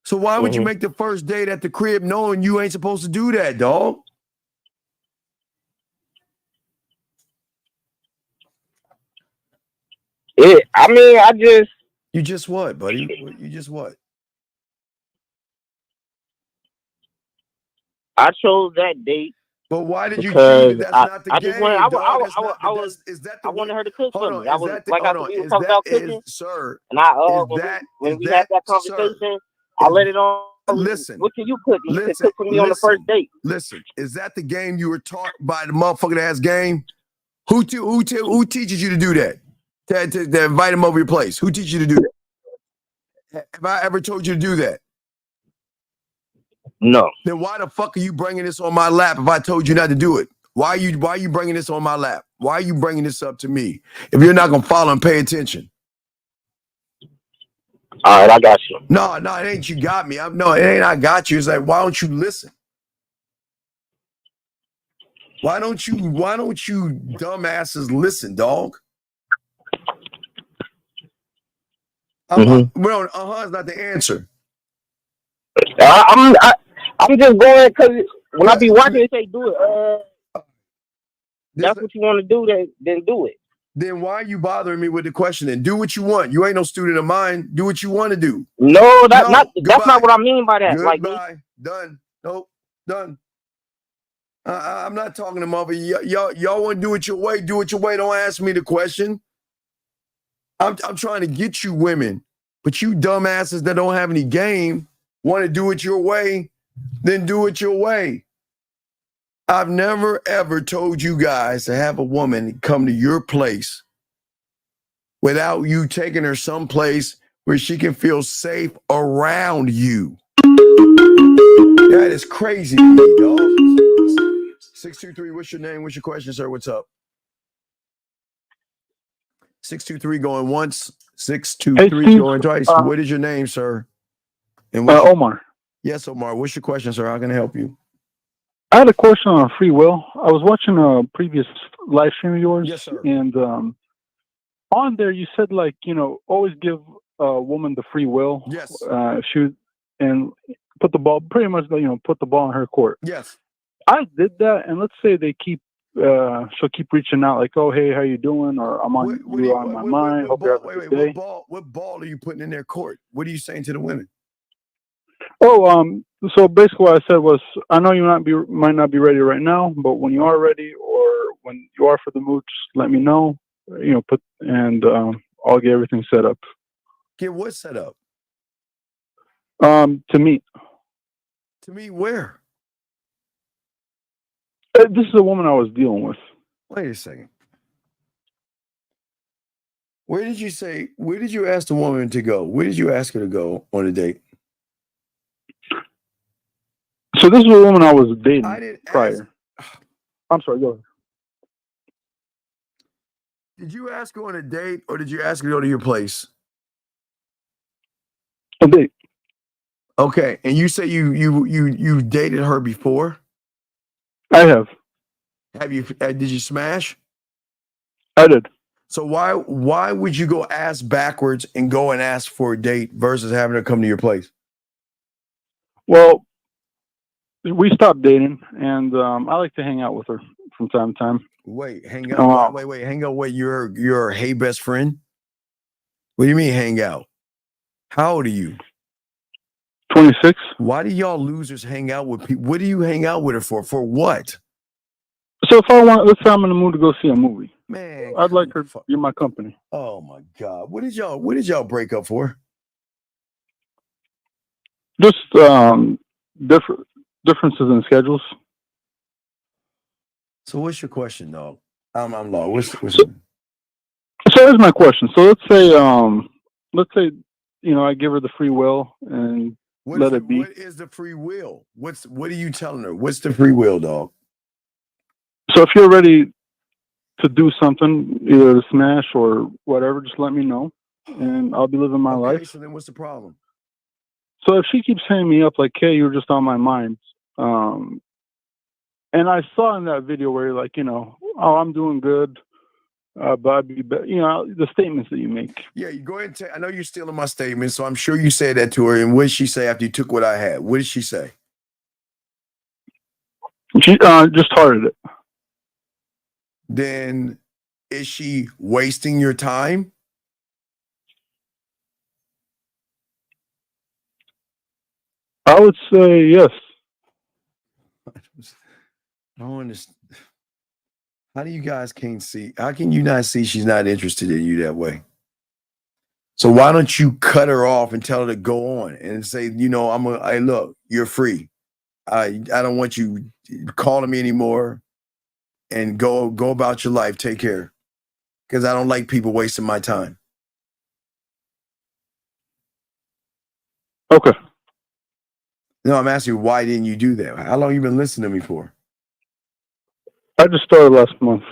So why would you make the first date at the crib knowing you ain't supposed to do that, dog? You just what, buddy? You just what? I chose that date. But why did you choose it? That's not the game, I wanted her to cook for me. We was talking about cooking. Sir, and when we had that conversation, I let it on. Listen. What can you cook? You can cook for me on the first date. Listen, is that the game you were taught by the motherfucker that has game? Who teaches you to do that? To invite him over your place? Who teaches you to do that? Have I ever told you to do that? No. Then why the fuck are you bringing this on my lap if I told you not to do it? Why are you bringing this on my lap? Why are you bringing this up to me if you're not gonna follow and pay attention? All right, I got you. No, it ain't you got me. No, it ain't I got you. It's like, why don't you listen? Why don't you dumbasses listen, dog? Well, is not the answer. I'm just going because when I be watching, they say do it. That's what you want to do, then do it. Then why are you bothering me with the question? Then do what you want. You ain't no student of mine. Do what you want to do. No, that's not what I mean by that. Goodbye. Done. Nope. Done. I'm not talking to mother. Y'all want to do it your way. Do it your way. Don't ask me the question. I'm trying to get you women, but you dumbasses that don't have any game want to do it your way. Then do it your way. I've never ever told you guys to have a woman come to your place without you taking her someplace where she can feel safe around you. That is crazy to me, dog. 623, what's your name? What's your question, sir? What's up? 623 going once, 623 going twice. What is your name, sir? And Omar. Yes, Omar. What's your question, sir? How can I help you? I had a question on free will. I was watching a previous live stream of yours. Yes, sir. And on there, you said, like, always give a woman the free will. Yes. Shoot and put the ball, pretty much, put the ball in her court. Yes. I did that, and let's say they keep, she'll keep reaching out, like, oh, hey, how you doing? Or I'm on my mind. Hope you're having a good day. What ball are you putting in their court? What are you saying to the women? Oh, so basically what I said was, I know you might not be ready right now, but when you are ready, or when you are for the move, just let me know. I'll get everything set up. Get what set up? To meet. To meet where? This is a woman I was dealing with. Wait a second. Where did you ask the woman to go? Where did you ask her to go on a date? So this is a woman I was dating prior. I'm sorry, go ahead. Did you ask her on a date, or did you ask her to go to your place? A date. Okay, and you say you dated her before? I have. Have you? Did you smash? I did. So why would you go ass backwards and go and ask for a date versus having her come to your place? Well, we stopped dating, and I like to hang out with her from time to time. Wait, hang out. Hang out. Wait, you're a hey best friend? What do you mean hang out? How old are you? 26. Why do y'all losers hang out with people? What do you hang out with her for? For what? So if let's say I'm in the mood to go see a movie. Man, I'd like her. You're my company. Oh my God! What did y'all break up for? Just differences in schedules. So what's your question, dog? I'm lost. So here's my question. So let's say I give her the free will and let it be. What is the free will? What are you telling her? What's the free will, dog? So if you're ready to do something, either to smash or whatever, just let me know, and I'll be living my life. So then what's the problem? So if she keeps hitting me up like, hey, you're just on my mind, and I saw in that video where you're like, oh, I'm doing good, but I'd be better, the statements that you make. Yeah, you go ahead and I know you're stealing my statement, so I'm sure you said that to her. And what did she say after you took what I had? What did she say? She just hearted it. Then is she wasting your time? I would say yes. I don't understand. How do you guys can't see? How can you not see she's not interested in you that way? So why don't you cut her off and tell her to go on and say, hey, look, you're free. I don't want you calling me anymore, and go about your life. Take care. Because I don't like people wasting my time. Okay. No, I'm asking you, why didn't you do that? How long you been listening to me for? I just started last month.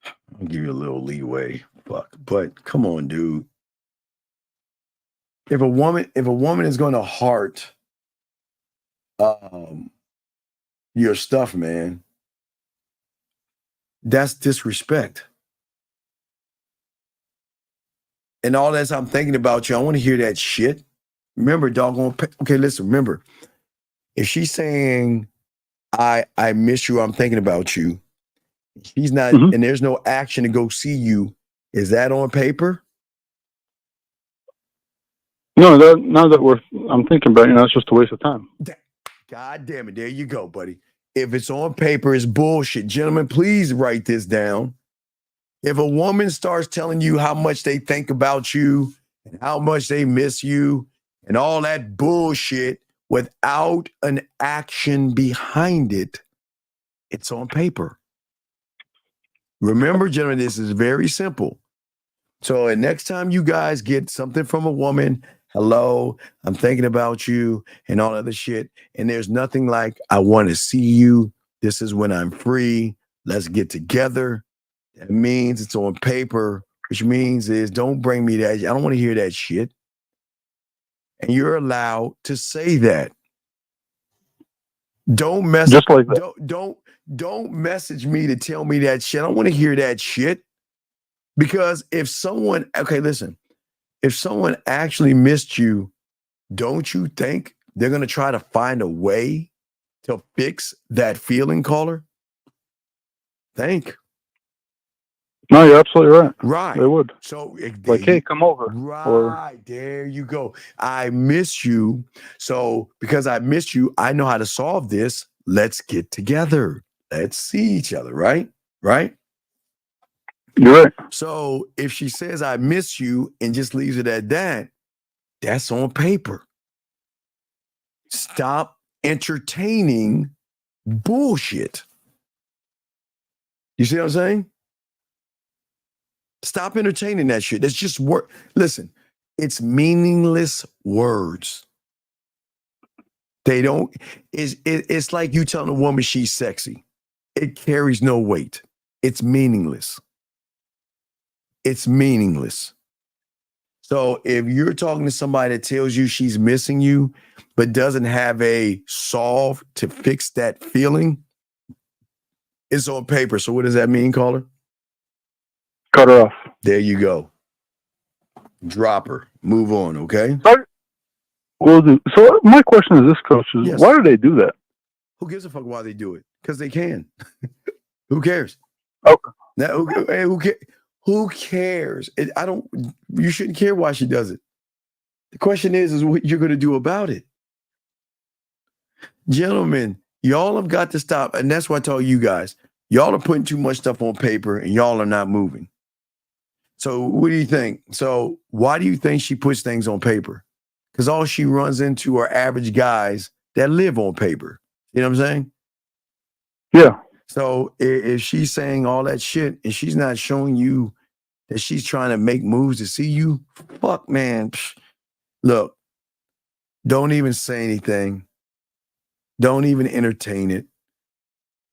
I'll give you a little leeway. Fuck. But come on, dude. If a woman is going to heart your stuff, man, that's disrespect. And all that I'm thinking about you, I want to hear that shit. Remember, doggone. Okay, listen, remember. If she's saying, I miss you, I'm thinking about you, he's not, and there's no action to go see you, is that on paper? No, now that I'm thinking about it, it's just a waste of time. God damn it. There you go, buddy. If it's on paper, it's bullshit. Gentlemen, please write this down. If a woman starts telling you how much they think about you and how much they miss you and all that bullshit without an action behind it, it's on paper. Remember, gentlemen, this is very simple. So next time you guys get something from a woman, hello, I'm thinking about you and all other shit, and there's nothing like, I want to see you. This is when I'm free. Let's get together. That means it's on paper, which means is don't bring me that. I don't want to hear that shit. and you're allowed to say that. Don't mess just like that. Don't message me to tell me that shit. I don't want to hear that shit. Because if someone actually missed you, don't you think they're gonna try to find a way to fix that feeling, caller? Think. No, you're absolutely right. Right. They would. So like, hey, come over. Right. There you go. I miss you. So because I miss you, I know how to solve this. Let's get together. Let's see each other, right? Right? You're right. So if she says I miss you and just leaves it at that, that's on paper. Stop entertaining bullshit. You see what I'm saying? Stop entertaining that shit. It's just work. Listen, it's meaningless words. They don't, it's like you telling a woman she's sexy. It carries no weight. It's meaningless. It's meaningless. So if you're talking to somebody that tells you she's missing you, but doesn't have a solve to fix that feeling, it's on paper. So what does that mean, caller? Cut her off. There you go. Drop her. Move on, okay? So my question is this, Coach, is Yes. why do they do that? Who gives a fuck why they do it? Because they can. Who cares? Okay. Now, who cares? You shouldn't care why she does it. The question is what you're going to do about it. Gentlemen, y'all have got to stop. And that's why I told you guys, y'all are putting too much stuff on paper and y'all are not moving. So what do you think? So why do you think she puts things on paper? Because all she runs into are average guys that live on paper. You know what I'm saying? Yeah. So if she's saying all that shit and she's not showing you that she's trying to make moves to see you, fuck, man. Look, don't even say anything. Don't even entertain it.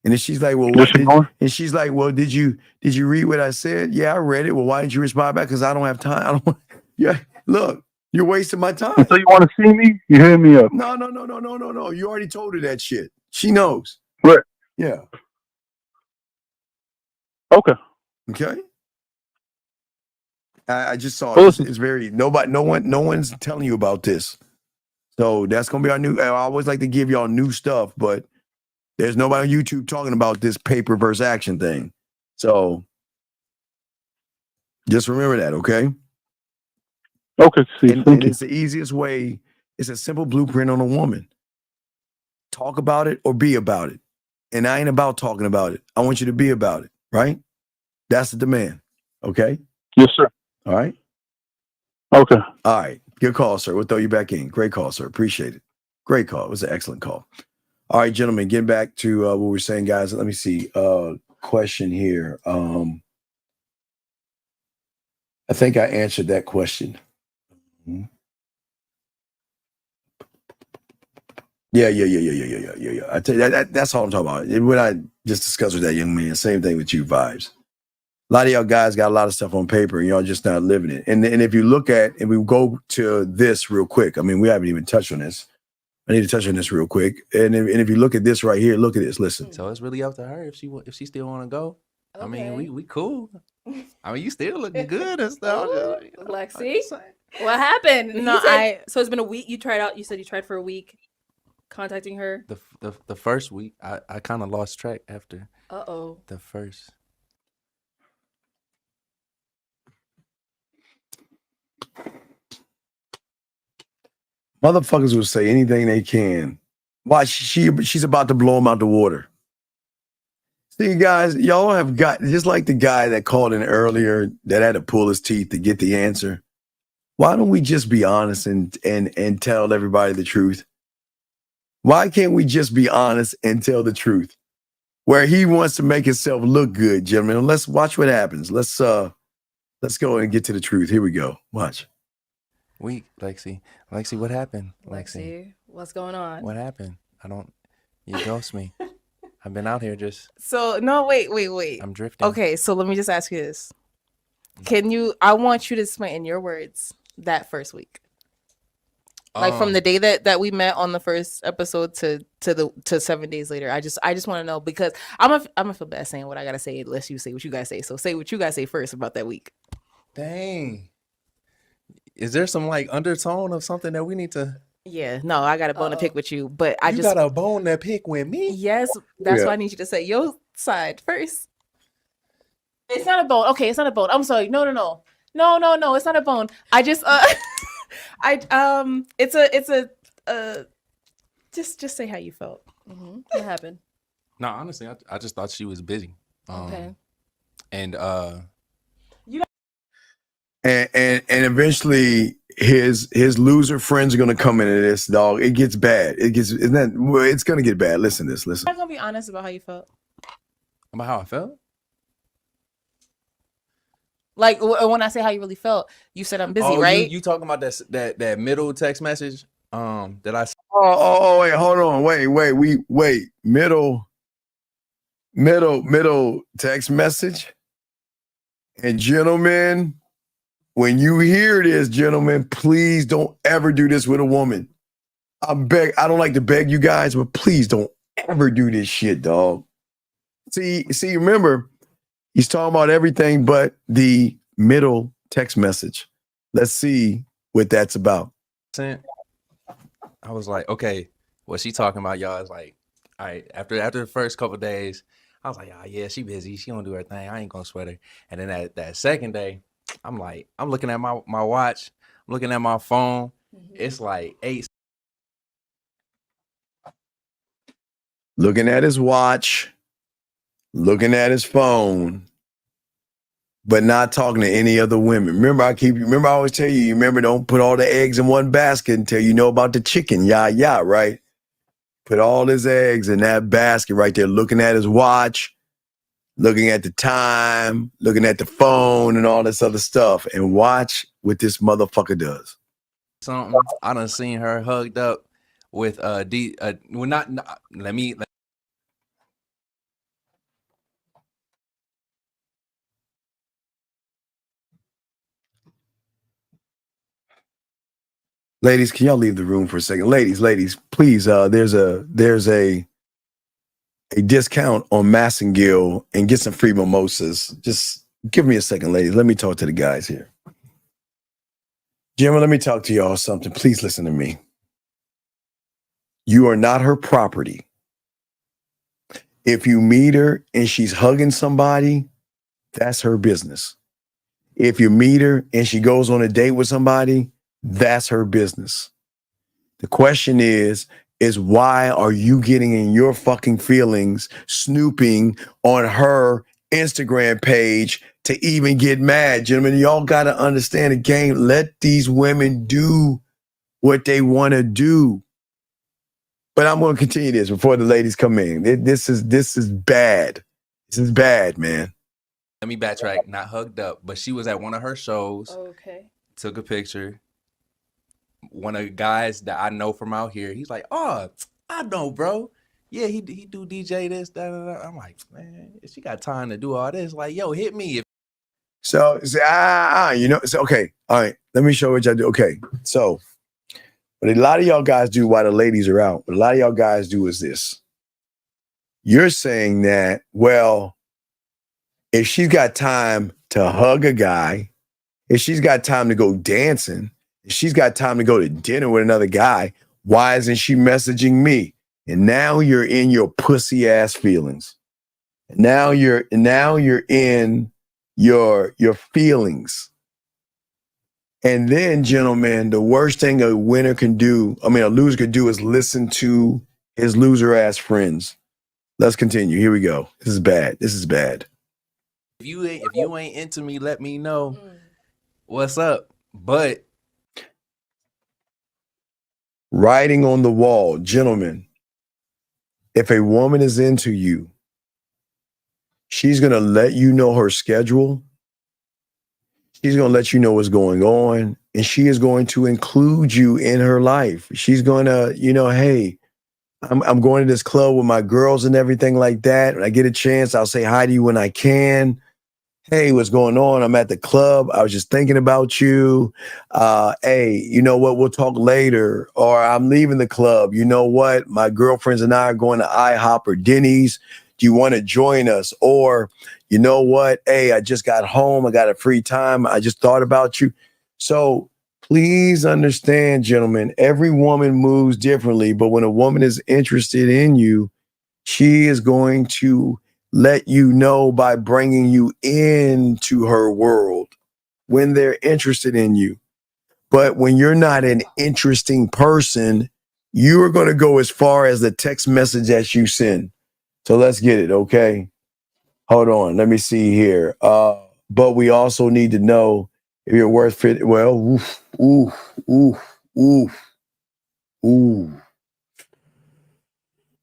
And then she's like, well, what did, and she's like, well, did you read what I said? Yeah, I read it. Well, why didn't you respond back? Because I don't have time. I don't want, yeah, look, you're wasting my time. So you want to see me? You hit me up. No. You already told her that shit. She knows. Right. Yeah. Okay. Okay. I just saw it. It's very no one's telling you about this. So that's gonna be our new. I always like to give y'all new stuff, but there's nobody on YouTube talking about this paper versus action thing. So just remember that, okay? Okay, Steve. And Thank you. it's the easiest way. It's a simple blueprint on a woman. Talk about it or be about it. And I ain't about talking about it. I want you to be about it, right? That's the demand. Okay? Yes, sir. All right? Okay. All right. Good call, sir. We'll throw you back in. Great call, sir. Appreciate it. Great call. It was an excellent call. All right, gentlemen, getting back to what we were saying, guys. Let me see. Question here. I think I answered that question. Yeah. I tell you, that's all I'm talking about. What I just discussed with that young man, same thing with you, Vibes. A lot of y'all guys got a lot of stuff on paper and y'all just not living it. And if you look at, and we go to this real quick, I mean, we haven't even touched on this. I need to touch on this real quick. And if you look at this right here, look at this, listen. So it's really up to her if she still want to go. Okay. I mean, we cool. I mean, you still looking good and stuff. Lexi, what happened? No, so it's been a week. You tried out. You said you tried for a week, contacting her. The first week, I kind of lost track after. The first. Motherfuckers will say anything they can. Why she's about to blow them out the water. See, guys, y'all have got, just like the guy that called in earlier that had to pull his teeth to get the answer. Why don't we just be honest and tell everybody the truth? Why can't we just be honest and tell the truth? Where he wants to make himself look good, gentlemen. Let's watch what happens. Let's go and get to the truth. Here we go. Watch. Lexi, what happened? Lexi, what's going on? What happened? You ghost me. I've been out here just. So no, wait. I'm drifting. Okay, so let me just ask you this. I want you to explain in your words that first week. Like from the day that we met on the first episode to 7 days later. I just want to know, because I'm gonna feel bad saying what I gotta say unless you say what you guys say. So say what you guys say first about that week. Dang. Is there some like undertone of something that we need to? Yeah, no, I got a bone to pick with you, but I You just got a bone to pick with me? Yes, that's Yeah. why I need you to say your side first. It's not a bone. Okay, it's not a bone. I'm sorry. No, it's not a bone. I just it's a just say how you felt. What happened? No, honestly, I just thought she was busy. Okay. And And eventually his loser friends are gonna come into this, dog. It gets bad. It's gonna get bad. Listen to this. Listen. I'm gonna be honest about how you felt. about how I felt? Like when I say how you really felt, you said I'm busy, Oh, right? You talking about that middle text message? That I Oh, wait, hold on. Wait. Middle text message. And gentlemen, when you hear this, gentlemen, please don't ever do this with a woman. I don't like to beg you guys, but please don't ever do this shit, dog. See, remember, he's talking about everything but the middle text message. Let's see what that's about. I was like, okay, what she talking about, y'all? Is like, all right, after the first couple of days, I was like, oh yeah, she busy, she don't do her thing, I ain't gonna sweat her. And then that second day, I'm like, I'm looking at my watch, I'm looking at my phone, it's like 8. Looking at his watch, looking at his phone, but not talking to any other women. Remember, I always tell you, remember, don't put all the eggs in one basket until you know about the chicken. Yeah, right? Put all his eggs in that basket right there, looking at his watch, looking at the time, looking at the phone and all this other stuff, and watch what this motherfucker does. Something I done seen her hugged up with well, not let me. Ladies, can y'all leave the room for a second? Ladies, please. There's a discount on Massengill and get some free mimosas. Just give me a second, ladies. Let me talk to the guys here. Jimmy, let me talk to y'all something. Please listen to me. You are not her property. If you meet her and she's hugging somebody, that's her business. If you meet her and she goes on a date with somebody, that's her business. The question is why are you getting in your fucking feelings, snooping on her Instagram page to even get mad? Gentlemen, y'all got to understand the game. Let these women do what they want to do. But I'm going to continue this before the ladies come in. This is bad. This is bad, man. Let me backtrack. Not hugged up, but she was at one of her shows. Okay. Took a picture. One of the guys that I know from out here, he's like, oh, I know, bro. Yeah, he do DJ this, that. I'm like, man, if she got time to do all this, like, yo, hit me. So okay. All right. Let me show what y'all do. Okay. So what a lot of y'all guys do while the ladies are out, what a lot of y'all guys do is this. You're saying that, well, if she's got time to hug a guy, if she's got time to go dancing, if she's got time to go to dinner with another guy, why isn't she messaging me? And now you're in your pussy ass feelings. Now you're in your feelings. And then, gentlemen, the worst thing a loser could do is listen to his loser ass friends. Let's continue. Here we go. This is bad. If you ain't into me, let me know what's up. But writing on the wall, gentlemen, if a woman is into you, she's going to let you know her schedule. She's going to let you know what's going on. And she is going to include you in her life. She's going to, hey, I'm going to this club with my girls and everything like that. When I get a chance, I'll say hi to you when I can. hey, what's going on? I'm at the club. I was just thinking about you. Hey, you know what? We'll talk later. Or I'm leaving the club. You know what? My girlfriends and I are going to IHOP or Denny's. Do you want to join us? Or, you know what? Hey, I just got home. I got a free time. I just thought about you. So please understand, gentlemen, every woman moves differently. But when a woman is interested in you, she is going to let you know by bringing you into her world when they're interested in you. But when you're not an interesting person, you are going to go as far as the text message that you send. So let's get it, okay? Hold on, let me see here. But we also need to know if you're worth it. Well, ooh.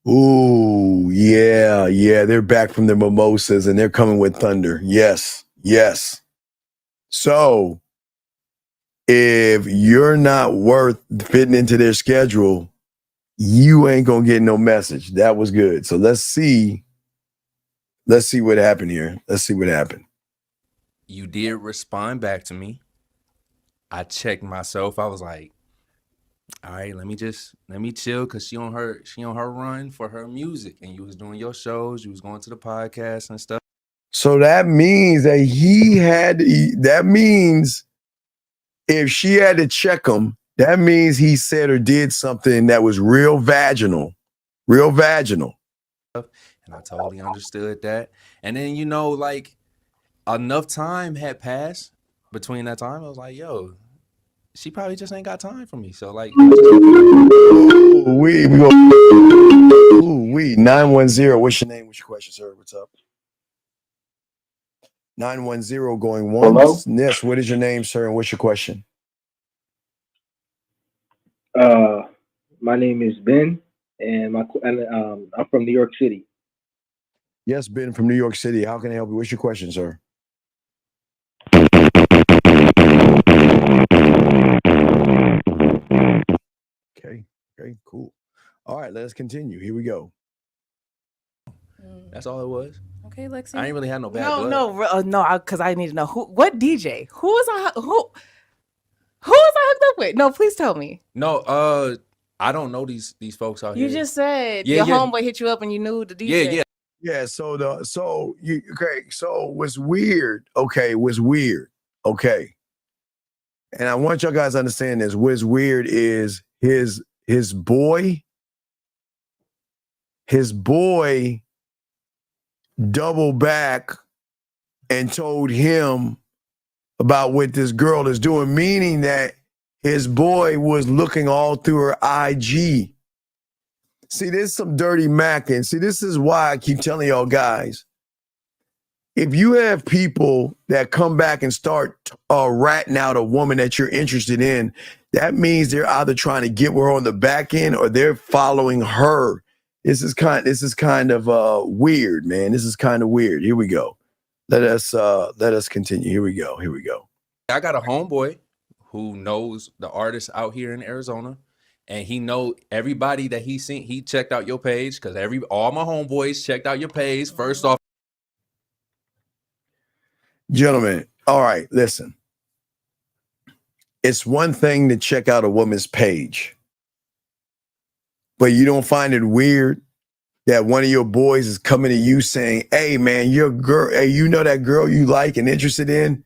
Ooh, yeah. They're back from their mimosas and they're coming with thunder. Yes. So if you're not worth fitting into their schedule, you ain't gonna get no message. That was good. So let's see what happened here. Let's see what happened. You did respond back to me. I checked myself. I was like, all right, let me chill because she on her run for her music, and you was doing your shows, you was going to the podcast and stuff. So that means that means if she had to check him, that means he said or did something that was real vaginal. And I totally understood that. And then, like enough time had passed between that time. I was like, yo, she probably just ain't got time for me. So like, we go. 910. What's your name? What's your question, sir? What's up? 910 going once. Hello? Yes. What is your name, sir? And what's your question? My name is Ben, and I'm from New York City. Yes, Ben from New York City. How can I help you? What's your question, sir? Okay, cool. All right, let us continue. Here we go. That's all it was. Okay, Lexi. I ain't really had no bad blood. No, because I need to know what DJ, who was I hooked up with? No, please tell me. No, I don't know these folks out here. You just said your homeboy hit you up and you knew the DJ. Yeah. So what's weird? Okay, was weird. Okay, and I want y'all guys to understand this. What's weird is his boy doubled back and told him about what this girl is doing, meaning that his boy was looking all through her IG. See, there's some dirty macking. See, this is why I keep telling y'all guys, if you have people that come back and start ratting out a woman that you're interested in, that means they're either trying to get her on the back end or they're following her. This is kind of weird, man. This is kind of weird. Here we go. Let us continue. Here we go. I got a homeboy who knows the artists out here in Arizona, and he know everybody that he seen. He checked out your page because all my homeboys checked out your page first off. Gentlemen, all right, listen. It's one thing to check out a woman's page, but you don't find it weird that one of your boys is coming to you saying, hey, man, your girl, hey, you know that girl you like and interested in?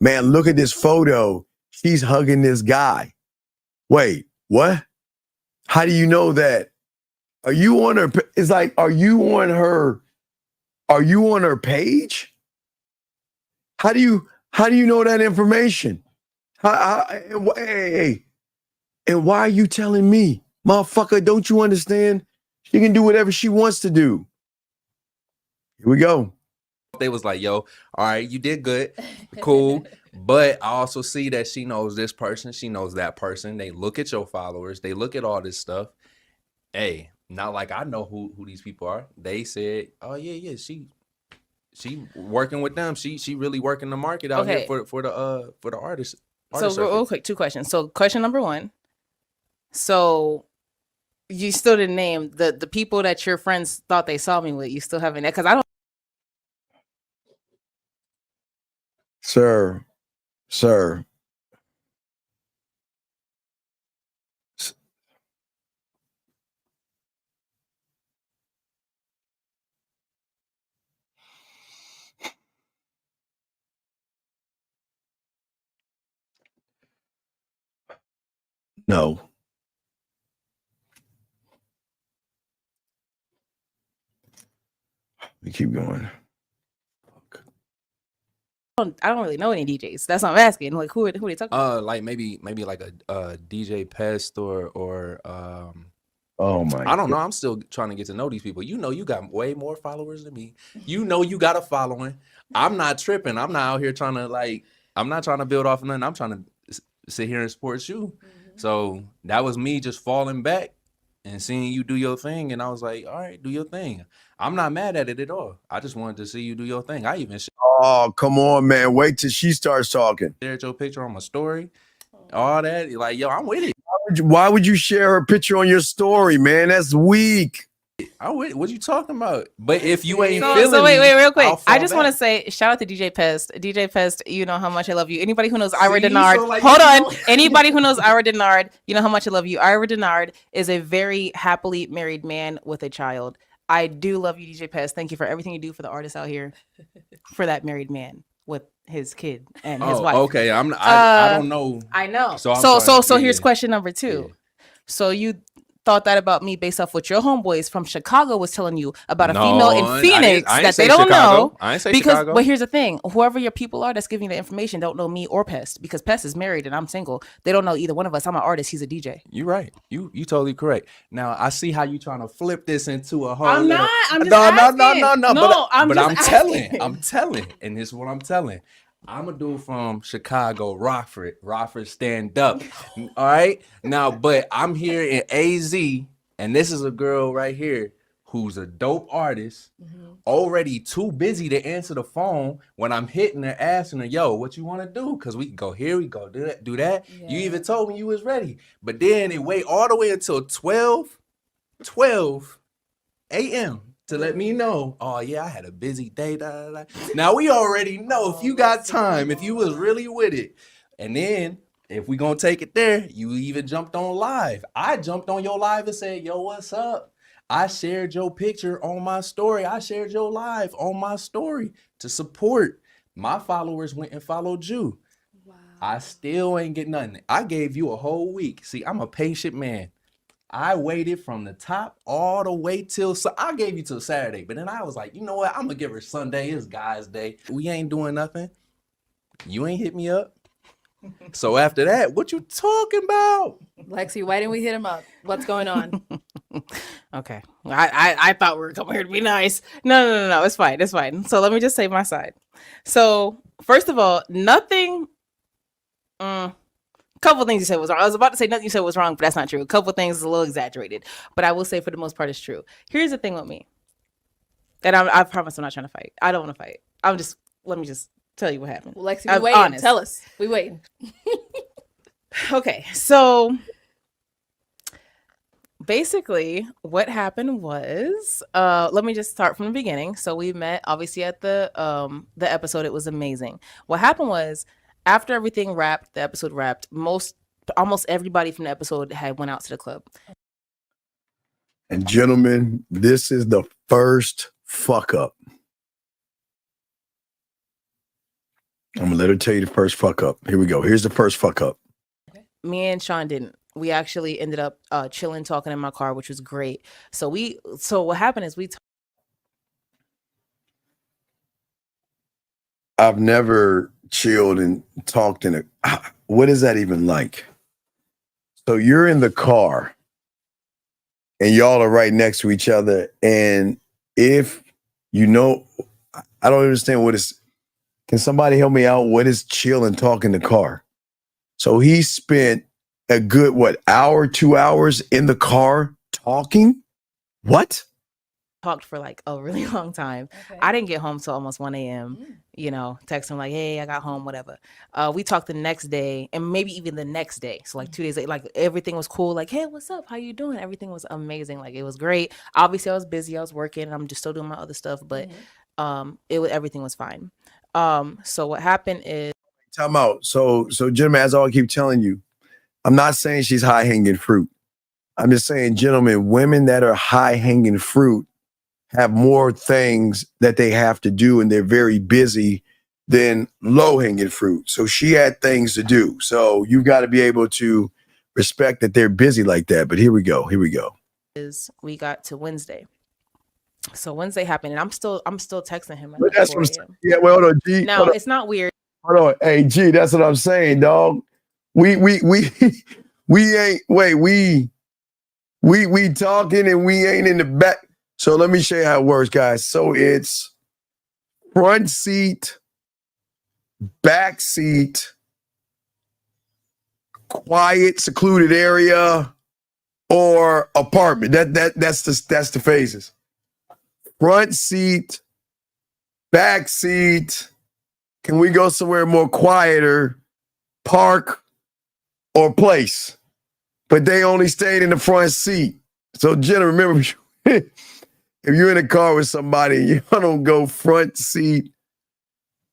Man, look at this photo. She's hugging this guy. Wait, what? How do you know that? Are you on her? It's like, are you on her page? How do you know that information? Hey, and why are you telling me? Motherfucker, don't you understand? She can do whatever she wants to do. Here we go. They was like, yo, all right, you did good. Cool. But I also see that she knows this person. She knows that person. They look at your followers. They look at all this stuff. Hey, not like I know who these people are. They said, oh, yeah, she working with them. She really working the market out here for the artists. So real quick, 2 questions. So question number 1. So you still didn't name the people that your friends thought they saw me with. You still haven't, because I don't. Sir. No. We keep going. I don't really know any DJs. That's what I'm asking. Like, who are they talking about? Like maybe like a DJ Pest or Oh my! I don't know. I'm still trying to get to know these people. You know, you got way more followers than me. You know, you got a following. I'm not tripping. I'm not out here trying to I'm not trying to build off of nothing. I'm trying to sit here and support you. So that was me just falling back and seeing you do your thing. And I was like, all right, do your thing. I'm not mad at it at all. I just wanted to see you do your thing. I even Oh, come on, man. Wait till she starts talking. shared your picture on my story. All that. Like, yo, I'm with it. Why would you share her picture on your story, man? That's weak. What you talking about? But if you ain't So wait, real quick. I just want to say shout out to DJ Pest. DJ Pest, you know how much I love you. Anybody who knows Ira Denard, hold on. Anybody who knows Ira Denard, you know how much I love you. Ira Denard is a very happily married man with a child. I do love you, DJ Pest. Thank you for everything you do for the artists out here, for that married man with his kid and his wife. Okay. I don't know. I know. So Here's question number 2. So you thought that about me based off what your homeboys from Chicago was telling you about a female in Phoenix that they don't know. I ain't say because, Chicago. But here's the thing: whoever your people are that's giving you the information don't know me or Pest, because Pest is married and I'm single. They don't know either one of us. I'm an artist. He's a DJ. You're right. You totally correct. Now I see how you trying to flip this into a whole. I'm not. I'm just asking. No. I'm telling. I'm telling, and this is what I'm telling. I'm a dude from Chicago, Rockford. Rockford, stand up. All right. Now, but I'm here in AZ, and this is a girl right here who's a dope artist, already too busy to answer the phone when I'm hitting her, asking her, yo, what you want to do? Because we can go here, we go do that. Yeah. You even told me you was ready. But then it wait all the way until 12 a.m. to let me know, oh yeah, I had a busy day. Now we already know if you got time, if you was really with it. And then if we gonna take it there, you even jumped on live. I jumped on your live and said, yo, what's up? I shared your picture on my story. I shared your live on my story to support. My followers went and followed you. Wow. I still ain't get nothing. I gave you a whole week. See, I'm a patient man. I waited from the top all the way till, so I gave you till Saturday, but then I was like, you know what? I'm gonna give her Sunday. It's God's day. We ain't doing nothing. You ain't hit me up. So after that, what you talking about? Lexi, why didn't we hit him up? What's going on? Okay. I thought we were coming here to be nice. No. It's fine. It's fine. So let me just say my side. So first of all, nothing. Couple things you said was wrong. I was about to say nothing you said was wrong, but that's not true. A couple things is a little exaggerated, but I will say for the most part it's true. Here's the thing with me, and I promise I'm not trying to fight. I don't want to fight. Let me just tell you what happened. Well, Lexi, we waiting. Honest. Tell us. We waiting. Okay, so basically what happened was, let me just start from the beginning. So we met obviously at the episode. It was amazing. What happened was, after everything wrapped, the episode wrapped, almost everybody from the episode had went out to the club. And gentlemen, this is the first fuck up. I'm gonna let her tell you the first fuck up. Here we go. Here's the first fuck up. Me and Sean didn't. We actually ended up chilling, talking in my car, which was great. So what happened is I've never chilled and talked in a, what is that even like? So you're in the car and y'all are right next to each other. And if you know, I don't understand what is, can somebody help me out? What is chill and talk in the car? So he spent a good, hour, 2 hours in the car talking? What? Talked for like a really long time. Okay. I didn't get home till almost 1 a.m. Text him like, hey, I got home, whatever. We talked the next day and maybe even the next day. So like 2 days later, like everything was cool. Like, hey, what's up? How you doing? Everything was amazing. Like it was great. Obviously I was busy. I was working and I'm just still doing my other stuff, but everything was fine. So what happened is Time out. So gentlemen, as I keep telling you, I'm not saying she's high hanging fruit. I'm just saying, gentlemen, women that are high hanging fruit have more things that they have to do, and they're very busy than low hanging fruit. So she had things to do. So you've got to be able to respect that they're busy like that. But here we go. is we got to Wednesday. So Wednesday happened, and I'm still texting him at But like that's 4 what a.m. yeah, well, hold on, G. Now Hold on. it's not weird. Hold on. Hey, G, that's what I'm saying, dog. We ain't we talking and we ain't in the back. So let me show you how it works, guys. So it's front seat, back seat, quiet, secluded area, or apartment. That's the phases. Front seat, back seat. Can we go somewhere more quieter? Park or place. But they only stayed in the front seat. So, Jenna, remember, if you're in a car with somebody, you don't go front seat,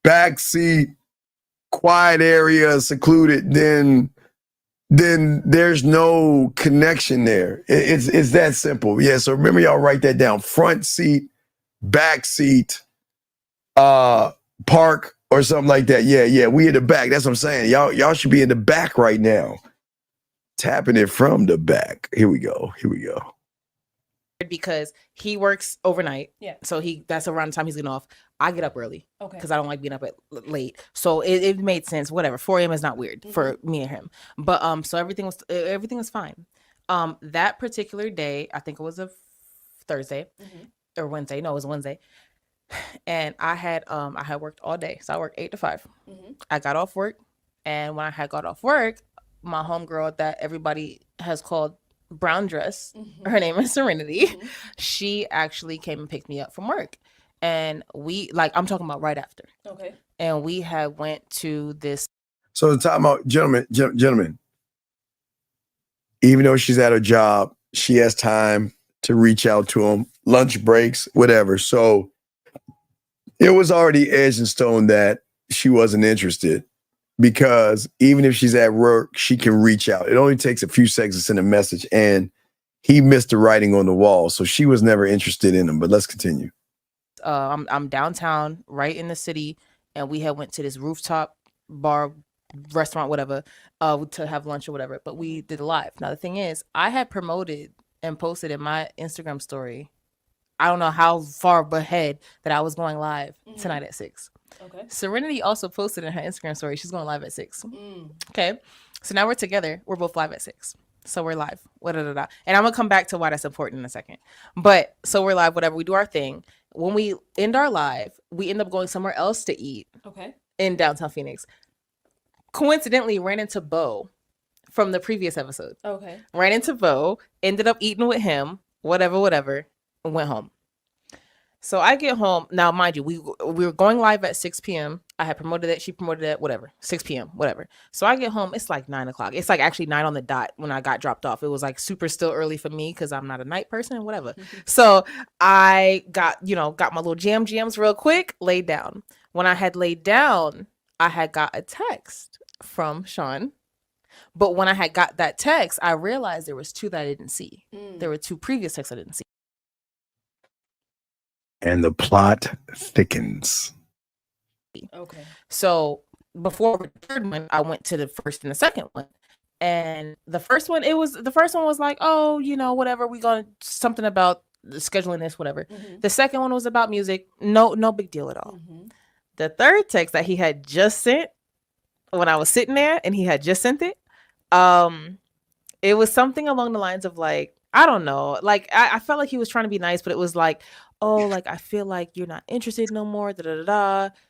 back seat, quiet area, secluded, then there's no connection there. It's that simple. Yeah, so remember, y'all write that down. Front seat, back seat, park or something like that. Yeah, we in the back. That's what I'm saying. Y'all should be in the back right now. Tapping it from the back. Here we go. Because he works overnight. Yeah. So that's around the time he's getting off. I get up early. Okay. Because I don't like being up late. So it made sense. Whatever. 4 a.m. is not weird for me and him. But so everything was fine. That particular day, I think it was a Thursday or Wednesday. No, it was Wednesday. And I had worked all day. So I worked 8 to 5. I got off work, and when I had got off work, my homegirl that everybody has called Brown Dress, her name is Serenity, she actually came and picked me up from work. And I'm talking about right after. Okay. And we had went to this. So the time out, gentlemen, even though she's at her job, she has time to reach out to him, lunch breaks, whatever. So it was already edged in stone that she wasn't interested, because even if she's at work, she can reach out. It only takes a few seconds to send a message, and he missed the writing on the wall. So she was never interested in him, but let's continue. I'm downtown, right in the city, and we had went to this rooftop bar, restaurant, whatever, to have lunch or whatever. But we did a live. Now the thing is, I had promoted and posted in my Instagram story, I don't know how far ahead, that I was going live tonight at 6. Okay. Serenity also posted in her Instagram story she's going live at 6. Okay, so now we're together. We're both live at 6. So we're live. And I'm gonna come back to why that's important in a second. But so we're live, whatever, we do our thing. When we end our live, we end up going somewhere else to eat. Okay. In downtown Phoenix. Coincidentally, ran into Bo from the previous episode. Okay. Ran into Bo, ended up eating with him, whatever, and went home. So I get home. Now, mind you, we were going live at 6 p.m. I had promoted it. She promoted it, whatever, 6 p.m., whatever. So I get home. It's like 9 o'clock. It's like actually 9 on the dot when I got dropped off. It was like super still early for me because I'm not a night person, whatever. So I got my little jams real quick, laid down. When I had laid down, I had got a text from Sean. But when I had got that text, I realized there was 2 that I didn't see. There were 2 previous texts I didn't see. And the plot thickens. Okay. So before the third one, I went to the first and the second one. And the first one was like, oh, whatever, we going to something about scheduling this, whatever. The second one was about music. No big deal at all. The third text that he had just sent when I was sitting there, and he had just sent it, it was something along the lines of like, I don't know, like I felt like he was trying to be nice, but it was like, oh, like I feel like you're not interested no more,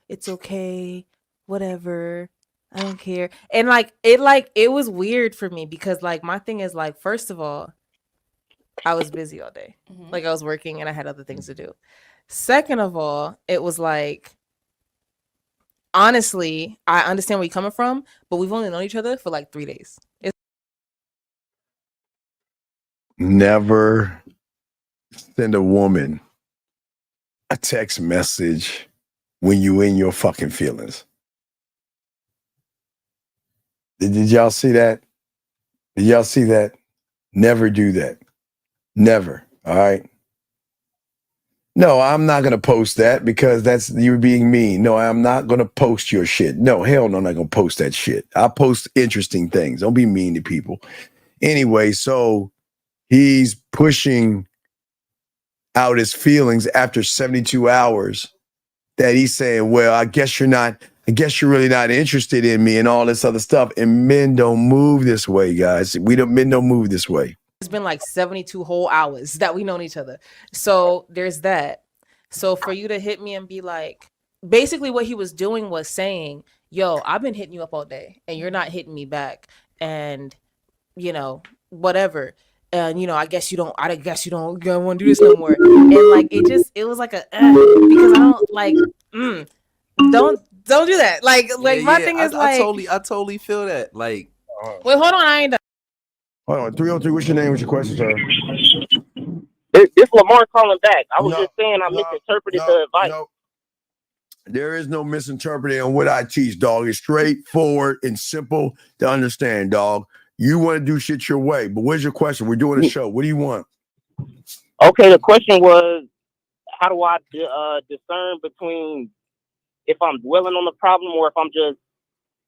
it's okay, whatever, I don't care. And it was weird for me because like my thing is like, first of all, I was busy all day. Like I was working and I had other things to do. Second of all, it was like, honestly, I understand where you're coming from, but we've only known each other for like 3 days. Never send a woman a text message when you in your fucking feelings. Did y'all see that? Did y'all see that? Never do that. Never. All right. No, I'm not going to post that because that's you being mean. No, I'm not going to post your shit. No, hell no, I'm not going to post that shit. I post interesting things. Don't be mean to people. Anyway, so he's pushing out his feelings after 72 hours that he's saying, well, I guess you're really not interested in me and all this other stuff. And men don't move this way, guys. Men don't move this way. It's been like 72 whole hours that we known each other. So there's that. So for you to hit me and be like, basically what he was doing was saying, yo, I've been hitting you up all day and you're not hitting me back. And, you know, whatever. And, you know, I guess you don't want to do this no more. And like, it was like because I don't like, don't do that. Like my thing is I totally feel that. Like, wait, hold on. I ain't done. Hold on, 303. What's your name? What's your question, sir? It's Lamar calling back. I was just saying I misinterpreted the advice. No. There is no misinterpreting on what I teach, dog. It's straightforward and simple to understand, dog. You want to do shit your way, but where's your question? We're doing a show. What do you want? Okay, the question was, how do I discern between if I'm dwelling on the problem or if I'm just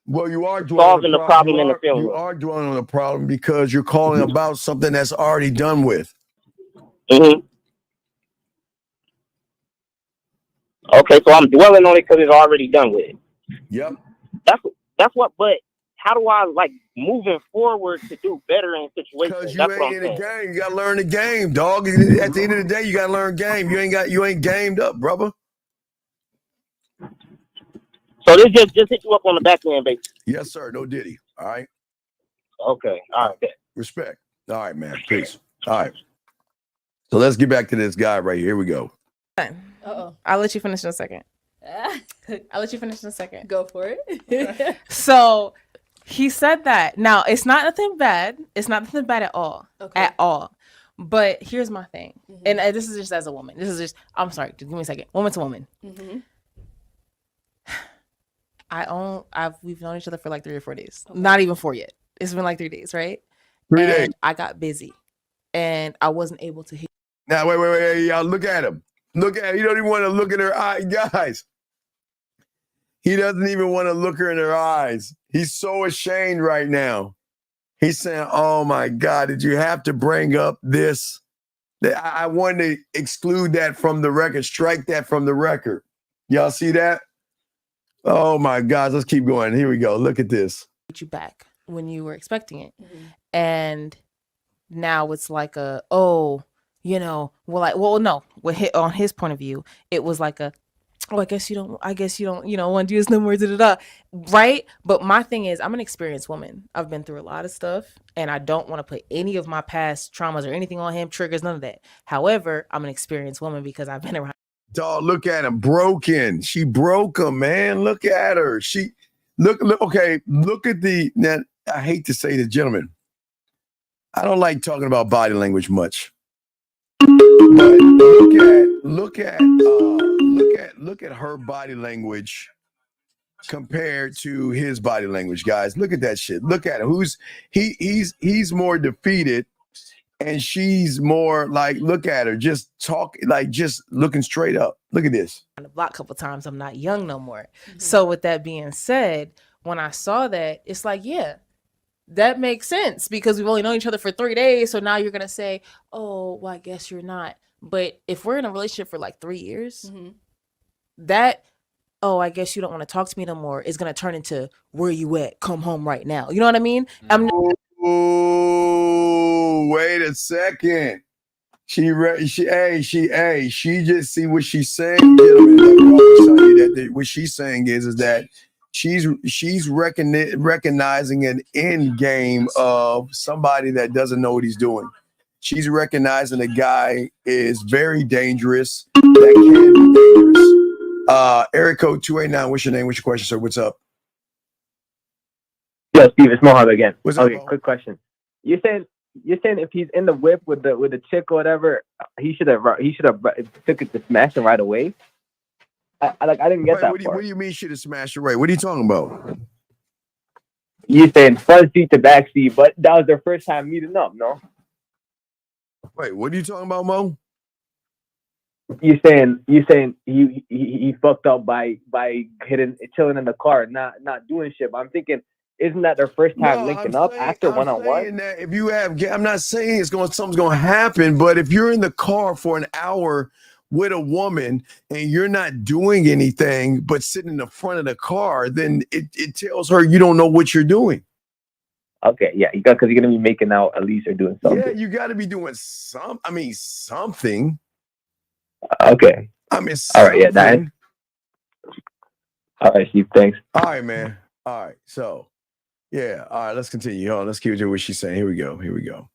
you are solving the problem in the feeling? You are dwelling on the problem because you're calling about something that's already done with. Mm-hmm. Okay, so I'm dwelling on it because it's already done with. Yep. That's what. But how do I like moving forward to do better in situations? Because you ain't in the game. You gotta learn the game, dog. At the end of the day, you gotta learn game. You ain't gamed up, brother. So this just hit you up on the back end, baby. Yes, sir. No diddy. All right. Okay. All right. Respect. All right, man. Peace. All right. So let's get back to this guy right here. Here we go. I'll let you finish in a second. Go for it. So he said that. Now, it's not nothing bad. It's not nothing bad at all. Okay. At all. But here's my thing. And this is just as a woman. I'm sorry. Give me a second. Woman to woman. Mm-hmm. We've known each other for like 3 or 4 days. Okay. Not even 4 yet. It's been like 3 days, right? 3 days. I got busy. And I wasn't able to hear. Now, wait. Y'all look at him. Look at him. He don't even want to look at her eyes. Guys. He doesn't even want to look her in her eyes. He's so ashamed right now. He's saying, oh my God, did you have to bring up this? I wanted to exclude that from the record, strike that from the record. Y'all see that? Oh my God, let's keep going. Here we go. Look at this. You back when you were expecting it. Mm-hmm. And now it's like no. On his point of view, it was like I guess you don't, want to do this no more, right? But my thing is, I'm an experienced woman. I've been through a lot of stuff, and I don't want to put any of my past traumas or anything on him, triggers, none of that. However, I'm an experienced woman because I've been around. Dog, look at him, broken. She broke him, man. Look at her. Okay, look at now, I hate to say this, gentlemen. I don't like talking about body language much. But look at her body language compared to his body language, guys. Look at that shit. Look at him. He's more defeated, and she's more like, look at her, just looking straight up. Look at this. On the block a couple times. I'm not young no more. Mm-hmm. So with that being said, when I saw that, it's like, yeah, that makes sense because we've only known each other for 3 days. So now you're gonna say, oh, well, I guess you're not. But if we're in a relationship for like 3 years, that, oh, I guess you don't want to talk to me no more, is going to turn into, where you at? Come home right now. You know what I mean? Oh, wait a second. She just see what she's saying. What she's saying is that she's recognizing an end game of somebody that doesn't know what he's doing. She's recognizing the guy is very dangerous. That can be dangerous. Area code 289. What's your name? What's your question, sir? What's up? Yo, Steve, it's Mohab again. What's up, Quick question. You're saying if he's in the whip with the chick or whatever, he should have took it to smash him right away. I didn't get Wait, that what part. do you mean she'd have smashed your way? What are you talking about? You saying front seat to back seat, but that was their first time meeting up, no? Wait, what are you talking about, Mo? You saying he fucked up by chilling in the car, not doing shit. But I'm thinking, isn't that their first time linking up after I'm one-on-one? saying that if you have, I'm not saying something's going to happen, but if you're in the car for an hour with a woman and you're not doing anything but sitting in the front of the car, then it tells her you don't know what you're doing. Okay, yeah, because you're gonna be making out at least or doing something. Yeah, you got to be doing something. Okay. I mean, all right, yeah, that. something. All right, Steve. Thanks. All right, man. All right, so yeah, all right. Let's continue. Hold on, let's keep doing what she's saying. Here we go.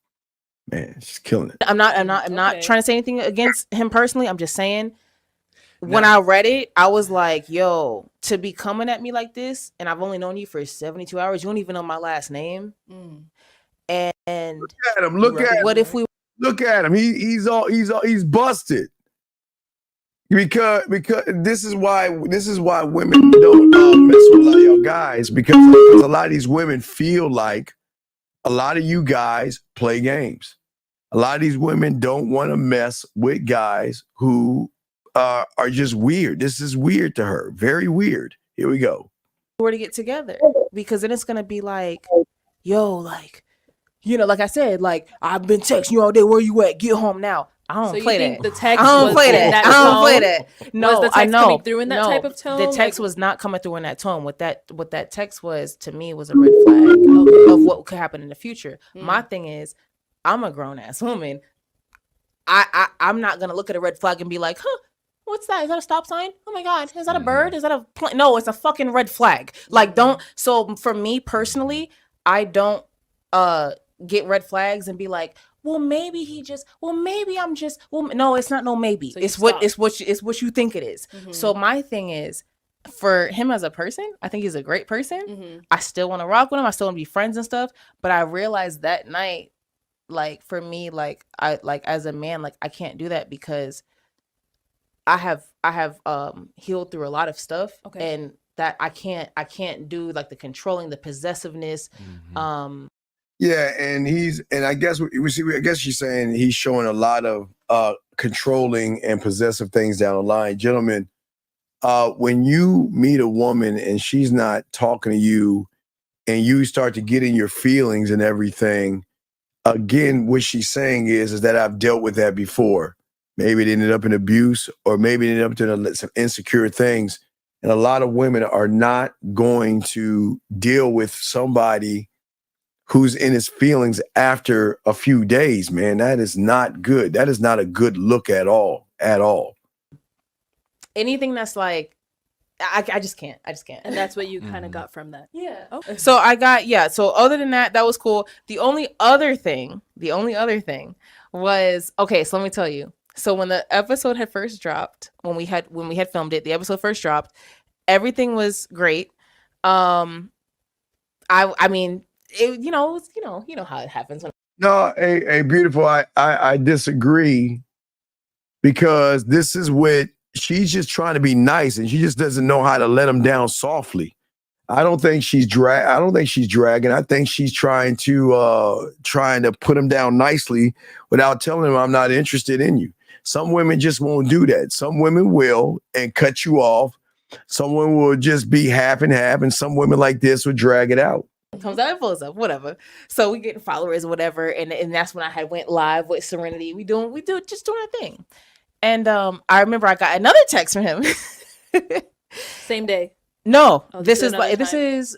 Man, she's killing it. I'm not trying to say anything against him personally. I'm just saying when I read it, I was like, yo, to be coming at me like this, and I've only known you for 72 hours, you don't even know my last name. And look at him. Look at what him. if we Look at him. He's busted. Because this is why women don't mess with a lot of y'all guys, because a lot of these women feel like a lot of you guys play games. A lot of these women don't want to mess with guys who are just weird. This is weird to her. Very weird. Here we go. were to get together, because then it's gonna be like, yo, like, like I said, like, I've been texting you all day. Where you at? Get home now. I don't So you play think that. the text I don't was play in that. that I don't play tone? that. No, Was the text I know. coming through in that No, type of tone? The text was not coming through in that tone. What that text was to me was a red flag of what could happen in the future. My thing is, I'm a grown ass woman. I'm not gonna look at a red flag and be like, huh, what's that? Is that a stop sign? Oh my God, is that a bird? Is that a plane? No, it's a fucking red flag. Like, don't. So for me personally, I don't get red flags and be like, well, maybe I'm just, no, it's not no maybe. So It's what you think it is. So my thing is, for him as a person, I think he's a great person. I still want to rock with him. I still want to be friends and stuff. But I realized that night, like, for me, like, I, like, as a man, like, I can't do that, because I have healed through a lot of stuff, and that I can't do, like, the controlling, the possessiveness. Yeah, and I guess I guess she's saying he's showing a lot of controlling and possessive things down the line. Gentlemen, when you meet a woman and she's not talking to you and you start to get in your feelings and everything, again, what she's saying is that I've dealt with that before. Maybe it ended up in abuse, or maybe it ended up doing some insecure things. And a lot of women are not going to deal with somebody who's in his feelings after a few days, man. That is not good. That is not a good look at all. Anything that's like, I just can't. And that's what you kind of got from that. Yeah. Okay. So I got, so other than that, that was cool. The only other thing was, okay, so let me tell you. So when the episode had first dropped, when we had filmed it, the episode first dropped, everything was great. I mean, it, you know how it happens. No, hey, beautiful. I disagree, because this is what she's just trying to be nice, and she just doesn't know how to let him down softly. I don't think she's dragging. I think she's trying to put him down nicely without telling him I'm not interested in you. Some women just won't do that. Some women will and cut you off. Some women will just be half and half, and some women like this would drag it out. Comes out and pulls up, whatever. So we getting followers or whatever, and that's when I had went live with Serenity. We doing our thing. And I remember I got another text from him. Same day. No, Oh, this is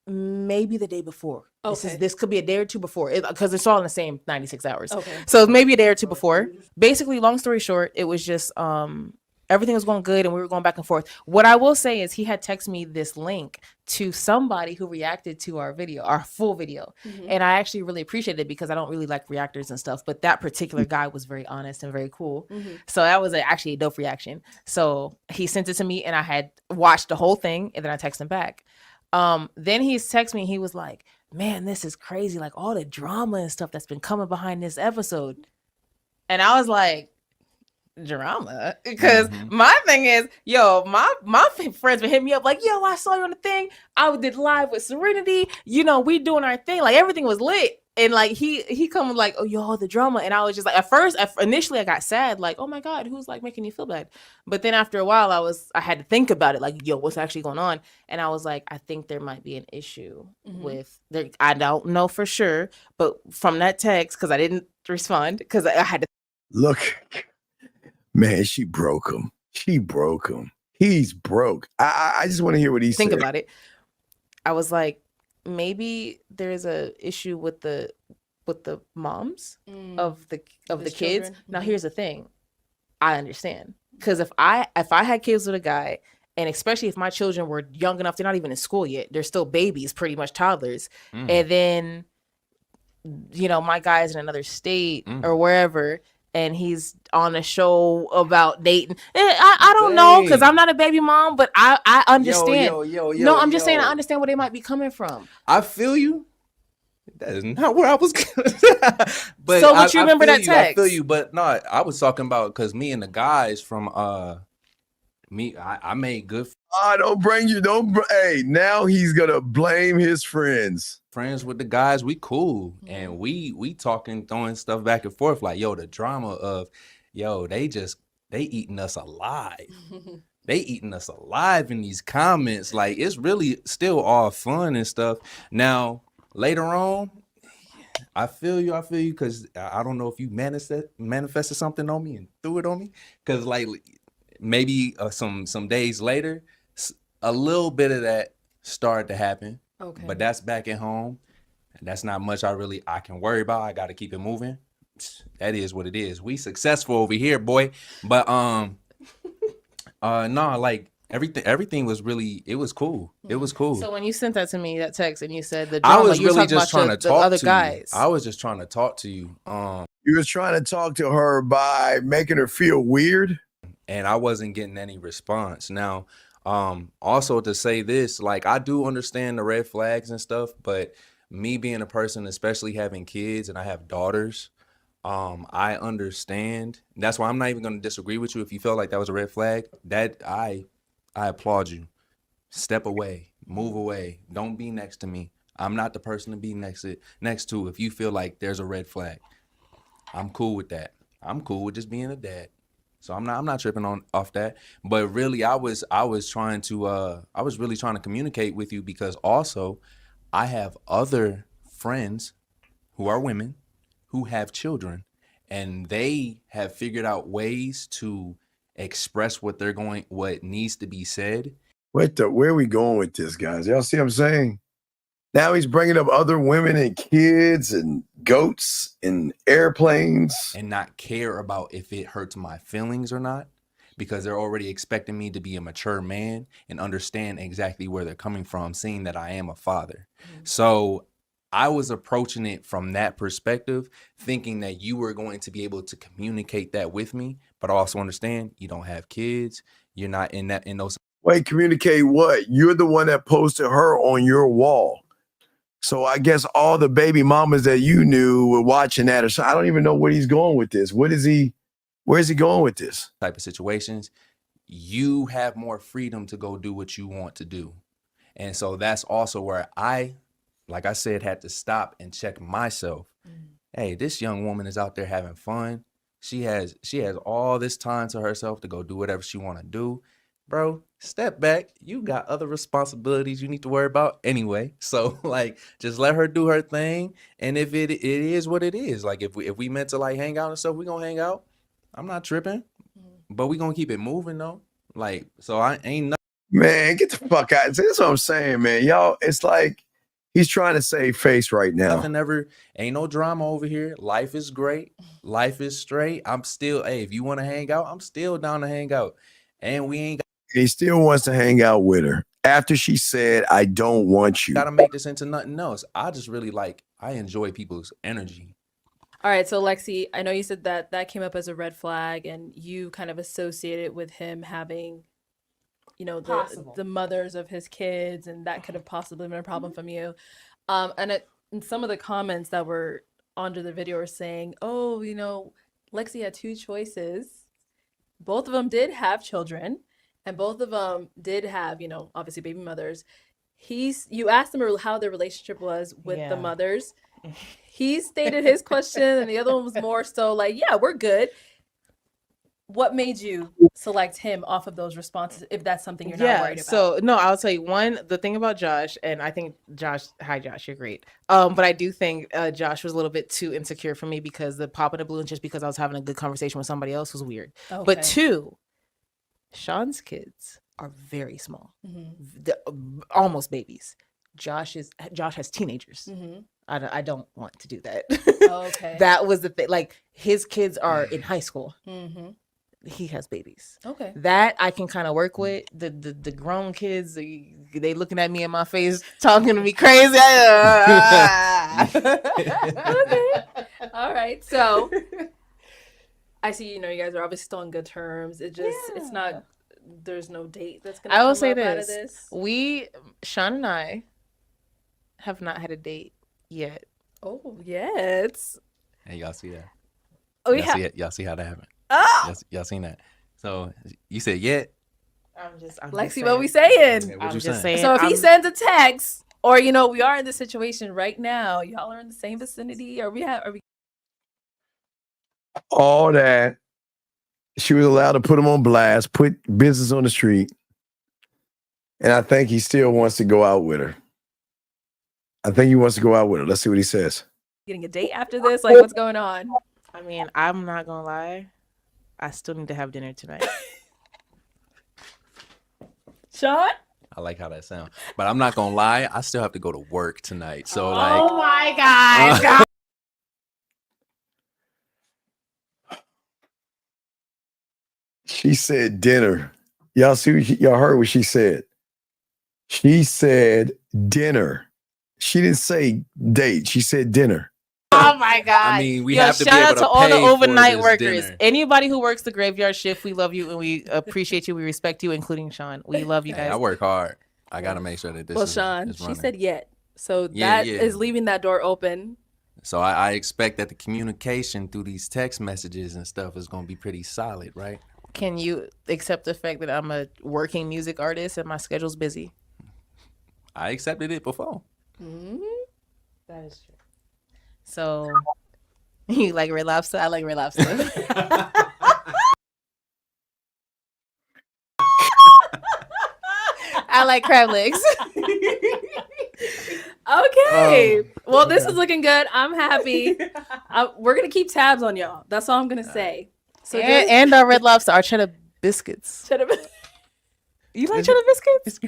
maybe the day before. Okay. This could be a day or two before, because it's all in the same 96 hours. Okay. So maybe a day or two before. Basically, long story short, it was just everything was going good and we were going back and forth. What I will say is he had texted me this link to somebody who reacted to our video, our full video. And I actually really appreciated it, because I don't really like reactors and stuff, but that particular guy was very honest and very cool. So that was actually a dope reaction. So he sent it to me and I had watched the whole thing, and then I texted him back. Then he texted me, he was like, man, this is crazy. Like, all the drama and stuff that's been coming behind this episode. And I was like, drama, because my thing is, yo, my friends would hit me up like, yo, I saw you on the thing. I did live with Serenity. You know, we doing our thing. Like everything was lit. And like he come like, oh, yo, the drama. And I was just like, initially I got sad, like, oh my God, who's like making you feel bad? But then after a while I had to think about it, like, yo, what's actually going on? And I was like, I think there might be an issue with there. I don't know for sure, but from that text, because I didn't respond, because I had to Look, man, she broke him. She broke him. He's broke. I just want to hear what he think said. about it. I was like, maybe there's a issue with the moms of the kids. children. Now here's the thing. I understand. Because if I had kids with a guy, and especially if my children were young enough, they're not even in school yet. They're still babies, pretty much toddlers. And then, you know, my guy's in another state or wherever, and he's on a show about dating. I don't know, because I'm not a baby mom, but I understand. No, I'm just saying I understand where they might be coming from. I feel you. That is not where I was but so what you remember that text? text? I feel you, but no, I was talking about because me and the guys from I made good Hey, now he's gonna blame his friends. Friends with the guys, we cool. And we talking, throwing stuff back and forth, like, yo, the drama of, yo, they eating us alive. They eating us alive in these comments. Like, it's really still all fun and stuff. Now, later on, I feel you, because I don't know if you manifested something on me and threw it on me. Because, like, maybe some days later, a little bit of that started to happen. Okay. But that's back at home. And that's not much I can worry about. I got to keep it moving. That is what it is. We successful over here, boy. But no, like everything was really, it was cool. It was cool. So when you sent that to me, that text, and you said the I drama, was you were really talking just about trying to the talk other to guys. you. I was just trying to talk to you. You was trying to talk to her by making her feel weird, and I wasn't getting any response. Now, also to say this, like, I do understand the red flags and stuff, but me being a person, especially having kids, and I have daughters, I understand. That's why I'm not even going to disagree with you. If you felt like that was a red flag, that I applaud you. Step away, move away. Don't be next to me. I'm not the person to be next to if you feel like there's a red flag. I'm cool with that. I'm cool with just being a dad. So I'm not tripping off that. But really, I was really trying to communicate with you, because also I have other friends who are women who have children, and they have figured out ways to express what needs to be said. Where are we going with this, guys? Y'all see what I'm saying? Now he's bringing up other women and kids and goats and airplanes. And not care about if it hurts my feelings or not, because they're already expecting me to be a mature man and understand exactly where they're coming from, seeing that I am a father. So I was approaching it from that perspective, thinking that you were going to be able to communicate that with me, but also understand you don't have kids. You're not in those. Wait, communicate what? You're the one that posted her on your wall. So I guess all the baby mamas that you knew were watching that. So I don't even know where he's going with this. Where's he going with this? Type of situations, you have more freedom to go do what you want to do. And so that's also where I, like I said, had to stop and check myself. Hey, this young woman is out there having fun. She has all this time to herself to go do whatever she want to do. Bro, step back. You got other responsibilities you need to worry about anyway. So, like, just let her do her thing. And if it is what it is, like, if we meant to, like, hang out and stuff, we gonna hang out. I'm not tripping, but we gonna keep it moving though. Like, so I ain't nothing. Man, get the fuck out. That's what I'm saying, man. Y'all, it's like he's trying to save face right now. Ain't no drama over here. Life is great. Life is straight. I'm still, hey, if you want to hang out, I'm still down to hang out. And we ain't got. He still wants to hang out with her after she said, I don't want you. Gotta make this into nothing else. I just really I enjoy people's energy. All right, so Lexi, I know you said that came up as a red flag, and you kind of associated with him having, you know, the mothers of his kids, and that could have possibly been a problem from you. And some of the comments that were under the video were saying, oh, you know, Lexi had two choices. both of them did have children, and both of them did have, obviously baby mothers. You asked them how their relationship was with the mothers. He stated his question, and the other one was more so like, yeah, we're good. What made you select him off of those responses, if that's something you're not worried about? So no, I'll tell you the thing about Josh, and I think hi Josh, you're great. But I do think Josh was a little bit too insecure for me, because the pop in the balloon just because I was having a good conversation with somebody else was weird. Okay. But two, Sean's kids are very small, almost babies. Josh has teenagers. I don't want to do that. Okay. That was the thing. Like, his kids are in high school. He has babies. Okay. That I can kind of work with. The grown kids, they looking at me in my face, talking to me crazy. Okay. All right. So I see, you guys are obviously still on good terms. It's not, there's no date that's going to come up out of this. Sean and I have not had a date yet. Oh, yes. Hey, y'all see that? Oh, Y'all see how that happened? Oh! Y'all seen that? So you said yet? I'm Lexi, what we saying? Okay, what you saying? So if he sends a text, or we are in this situation right now, y'all are in the same vicinity, or we all that. She was allowed to put him on blast, put business on the street, and I think he still wants to go out with her. Let's see what he says. Getting a date after this? Like, what's going on? I mean, I'm not gonna lie, I still need to have dinner tonight. Sean? I like how that sounds, but I'm not gonna lie, I still have to go to work tonight. So oh my God. She said dinner. Y'all heard what she said. She said dinner. She didn't say date. She said dinner. Oh my God. I mean, we have to be able shout out to to all the pay overnight for this workers. dinner. Anybody who works the graveyard shift, we love you and we appreciate you. We respect you, including Sean. We love you guys. Hey, I work hard. I got to make sure that this is Sean, is she running. said yet. So that is leaving that door open. So I expect that the communication through these text messages and stuff is going to be pretty solid, right? Can you accept the fact that I'm a working music artist and my schedule's busy? I accepted it before. That is true. So, you like Red Lobster? I like Red Lobster. I like crab legs. Okay. Well, this is looking good. I'm happy. We're going to keep tabs on y'all. That's all I'm going to say. So and our Red Lobster, our cheddar biscuits. You like cheddar biscuits?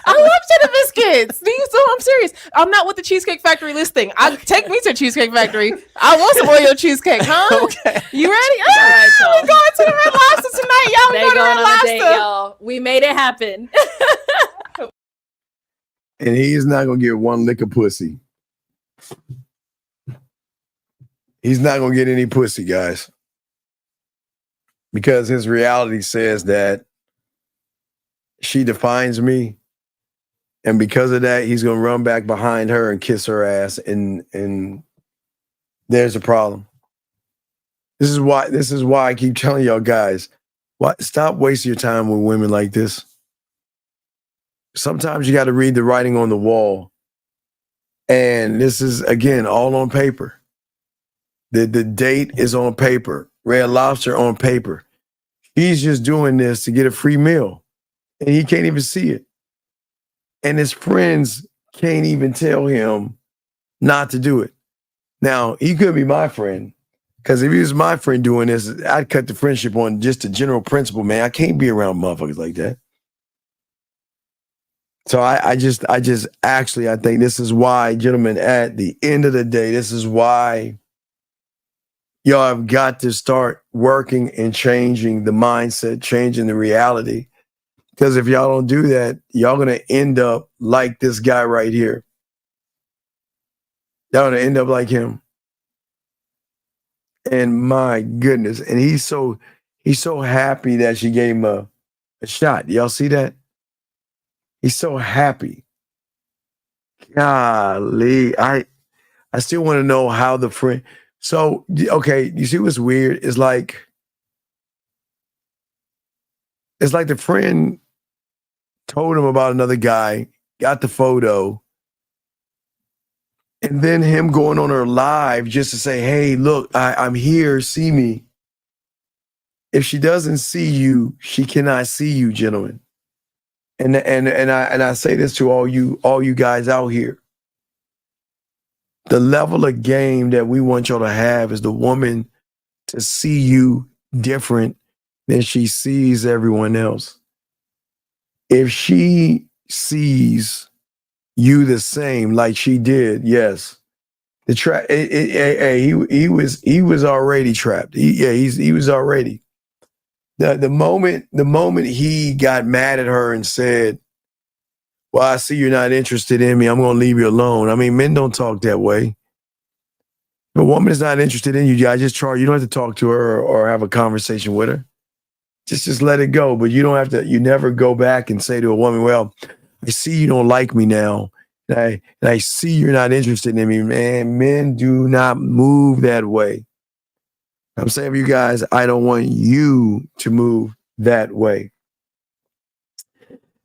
I love cheddar biscuits. I'm serious. I'm not with the Cheesecake Factory listing. Take me to Cheesecake Factory. I want some Oreo cheesecake, huh? Okay. You ready? Right, we're going to the Red Lobster tonight, y'all. They going on a date, y'all. We made it happen. And he's not going to get one lick of pussy. He's not going to get any pussy, guys. Because his reality says that she defines me. And because of that, he's going to run back behind her and kiss her ass. And there's a problem. This is why I keep telling y'all guys, stop wasting your time with women like this. Sometimes you got to read the writing on the wall. And this is, again, all on paper. The date is on paper. Red Lobster on paper. He's just doing this to get a free meal. And he can't even see it. And his friends can't even tell him not to do it. Now, he could be my friend. Because if he was my friend doing this, I'd cut the friendship on just a general principle, man. I can't be around motherfuckers like that. So I think this is why, gentlemen, at the end of the day, this is why y'all have got to start working and changing the mindset, changing the reality. Because if y'all don't do that, y'all going to end up like this guy right here. Y'all going to end up like him. And my goodness. And he's so happy that she gave him a shot. Y'all see that? He's so happy. Golly. I still want to know how the friend. So, okay, you see what's weird? It's like It's like the friend told him about another guy, got the photo, and then him going on her live just to say, hey, look, I'm here, see me. If she doesn't see you, she cannot see you, gentlemen. And I say this to all you guys out here. The level of game that we want y'all to have is the woman to see you different than she sees everyone else. If she sees you the same like she did, yes. He was already trapped. He was already. The moment he got mad at her and said, well, I see you're not interested in me, I'm going to leave you alone. I mean, men don't talk that way. If a woman is not interested in you, I just charge. You don't have to talk to her or have a conversation with her. Just let it go. But you don't have to. You never go back and say to a woman, "Well, I see you don't like me now, and I see you're not interested in me." Man, men do not move that way. I'm saying for you guys, I don't want you to move that way.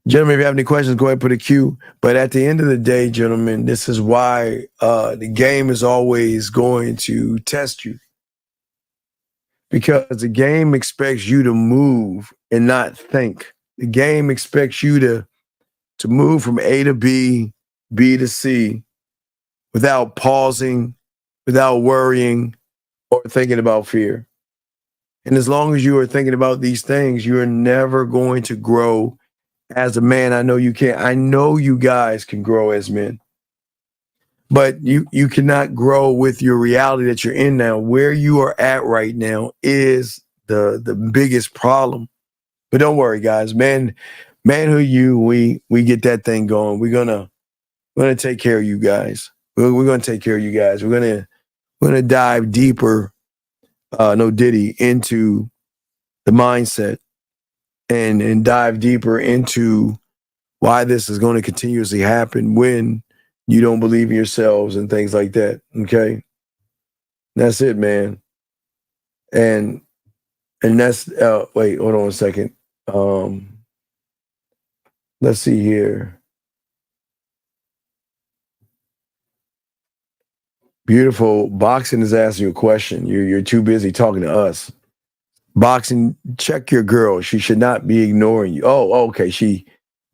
Gentlemen, if you have any questions, go ahead and put a Q. But at the end of the day, gentlemen, this is why the game is always going to test you. Because the game expects you to move and not think. The game expects you to move from A to B, B to C, without pausing, without worrying, or thinking about fear. And as long as you are thinking about these things, you are never going to grow as a man. I know you can't. I know you guys can grow as men. But you cannot grow with your reality that you're in now. Where you are at right now is the biggest problem. But don't worry, guys. Manhood, we get that thing going. We're gonna take care of you guys. We're gonna take care of you guys. We're gonna dive deeper, no diddy, into the mindset and dive deeper into why this is going to continuously happen when you don't believe in yourselves and things like that. Okay. That's it, man. And that's wait, hold on a second. Let's see here. Beautiful. Boxing is asking you a question. You're too busy talking to us. Boxing, check your girl. She should not be ignoring you. Oh, okay. She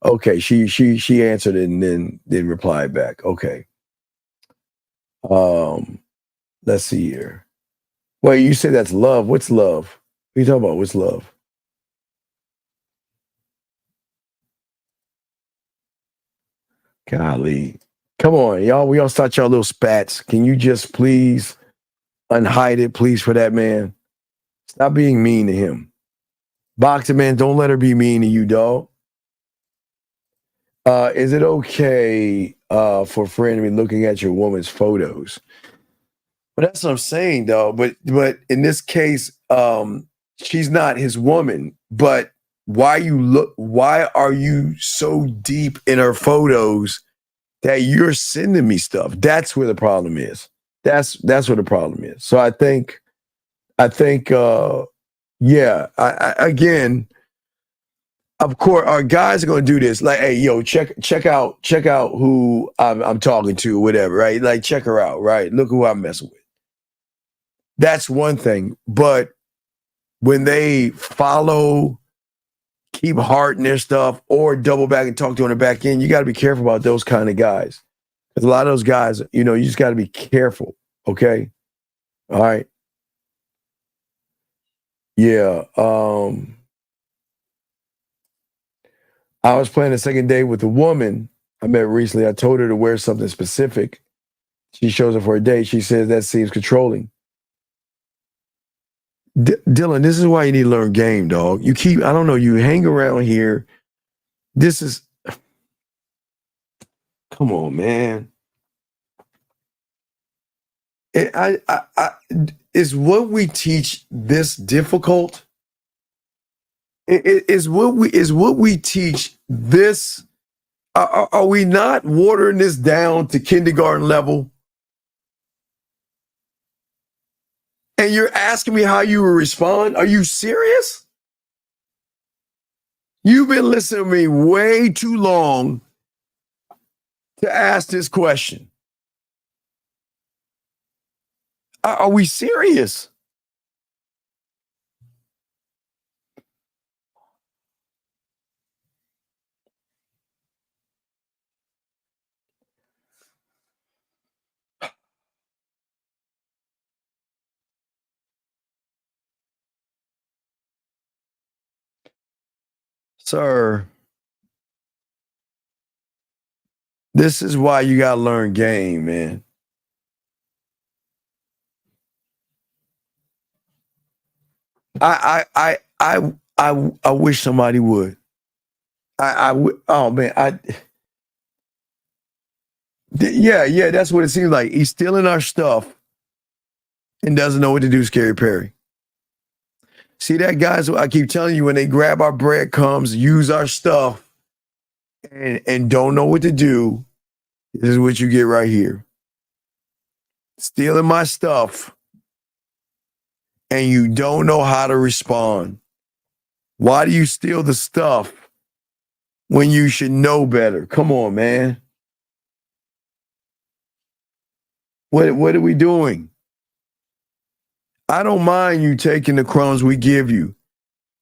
answered it and then replied back. Okay. Let's see here. Well, you say that's love. What's love? What are you talking about? What's love? Golly. Come on, y'all. We all start y'all little spats. Can you just please unhide it, please, for that man? Stop being mean to him. Boxer man, don't let her be mean to you, dog. Is it okay for a friend to be looking at your woman's photos? But that's what I'm saying, though. But in this case, she's not his woman. But why are you so deep in her photos that you're sending me stuff? That's where the problem is. That's where the problem is. So I think, yeah. Again, of course, our guys are going to do this. Like, hey, yo, check out who I'm talking to, whatever, right? Like, check her out, right? Look who I'm messing with. That's one thing. But when they follow, keep hearting their stuff, or double back and talk to her on the back end, you got to be careful about those kind of guys. Because a lot of those guys, you just got to be careful. Okay. All right. Yeah. I was playing a second date with a woman I met recently. I told her to wear something specific. She shows up for a date. She says that seems controlling. Dylan, this is why you need to learn game, dog. I don't know, you hang around here. Come on, man. Is what we teach this difficult? Is what we teach this? Are we not watering this down to kindergarten level? And you're asking me how you will respond? Are you serious? You've been listening to me way too long to ask this question. Are we serious? Sir, this is why you gotta learn game, man. I wish somebody would. Oh man, yeah, that's what it seems like. He's stealing our stuff and doesn't know what to do, Scary Perry. See that, guys? I keep telling you, when they grab our breadcrumbs, use our stuff, and don't know what to do, this is what you get right here. Stealing my stuff, and you don't know how to respond. Why do you steal the stuff when you should know better? Come on, man. What are we doing? I don't mind you taking the crumbs we give you,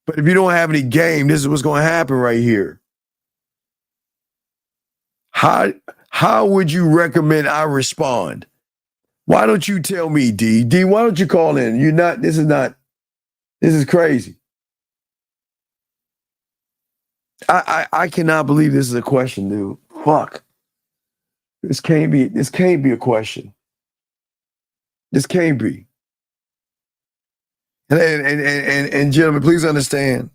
but if you don't have any game, this is what's going to happen right here. How would you recommend I respond? Why don't you tell me, D? D, why don't you call in? This is crazy. I cannot believe this is a question, dude. Fuck. This can't be a question. This can't be. And gentlemen, please understand.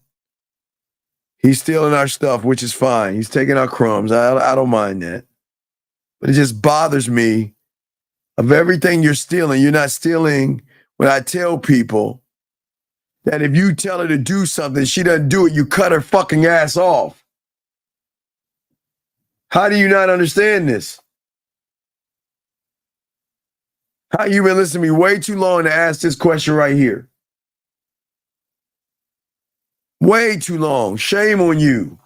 He's stealing our stuff, which is fine. He's taking our crumbs. I don't mind that. But it just bothers me. Of everything you're stealing, you're not stealing when I tell people that if you tell her to do something, she doesn't do it, you cut her fucking ass off. How do you not understand this? How you been listening to me way too long to ask this question right here? Way too long. Shame on you.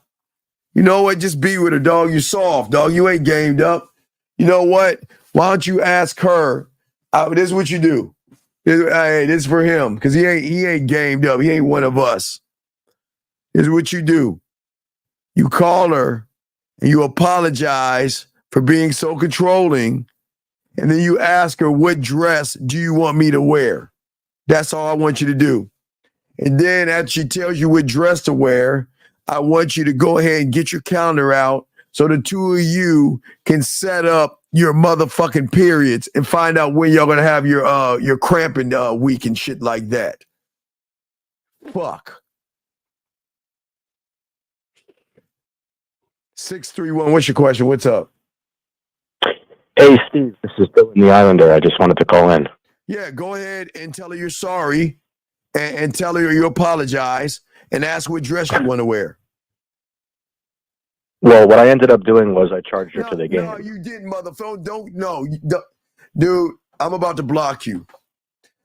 You know what? Just be with her, dog. You're soft, dog. You ain't gamed up. You know what? Why don't you ask her? This is what you do. Hey, this is for him because he ain't gamed up. He ain't one of us. This is what you do. You call her and you apologize for being so controlling, and then you ask her, what dress do you want me to wear? That's all I want you to do. And then after she tells you what dress to wear, I want you to go ahead and get your calendar out so the two of you can set up your motherfucking periods and find out when y'all gonna have your cramping week and shit like that. Fuck. 631, what's your question? What's up? Hey, Steve, this is Bill in the Islander. I just wanted to call in. Yeah, go ahead and tell her you're sorry and tell her you apologize and ask what dress you want to wear. Well, what I ended up doing was I charged her to the game. No, you didn't, motherfucker. Dude, I'm about to block you.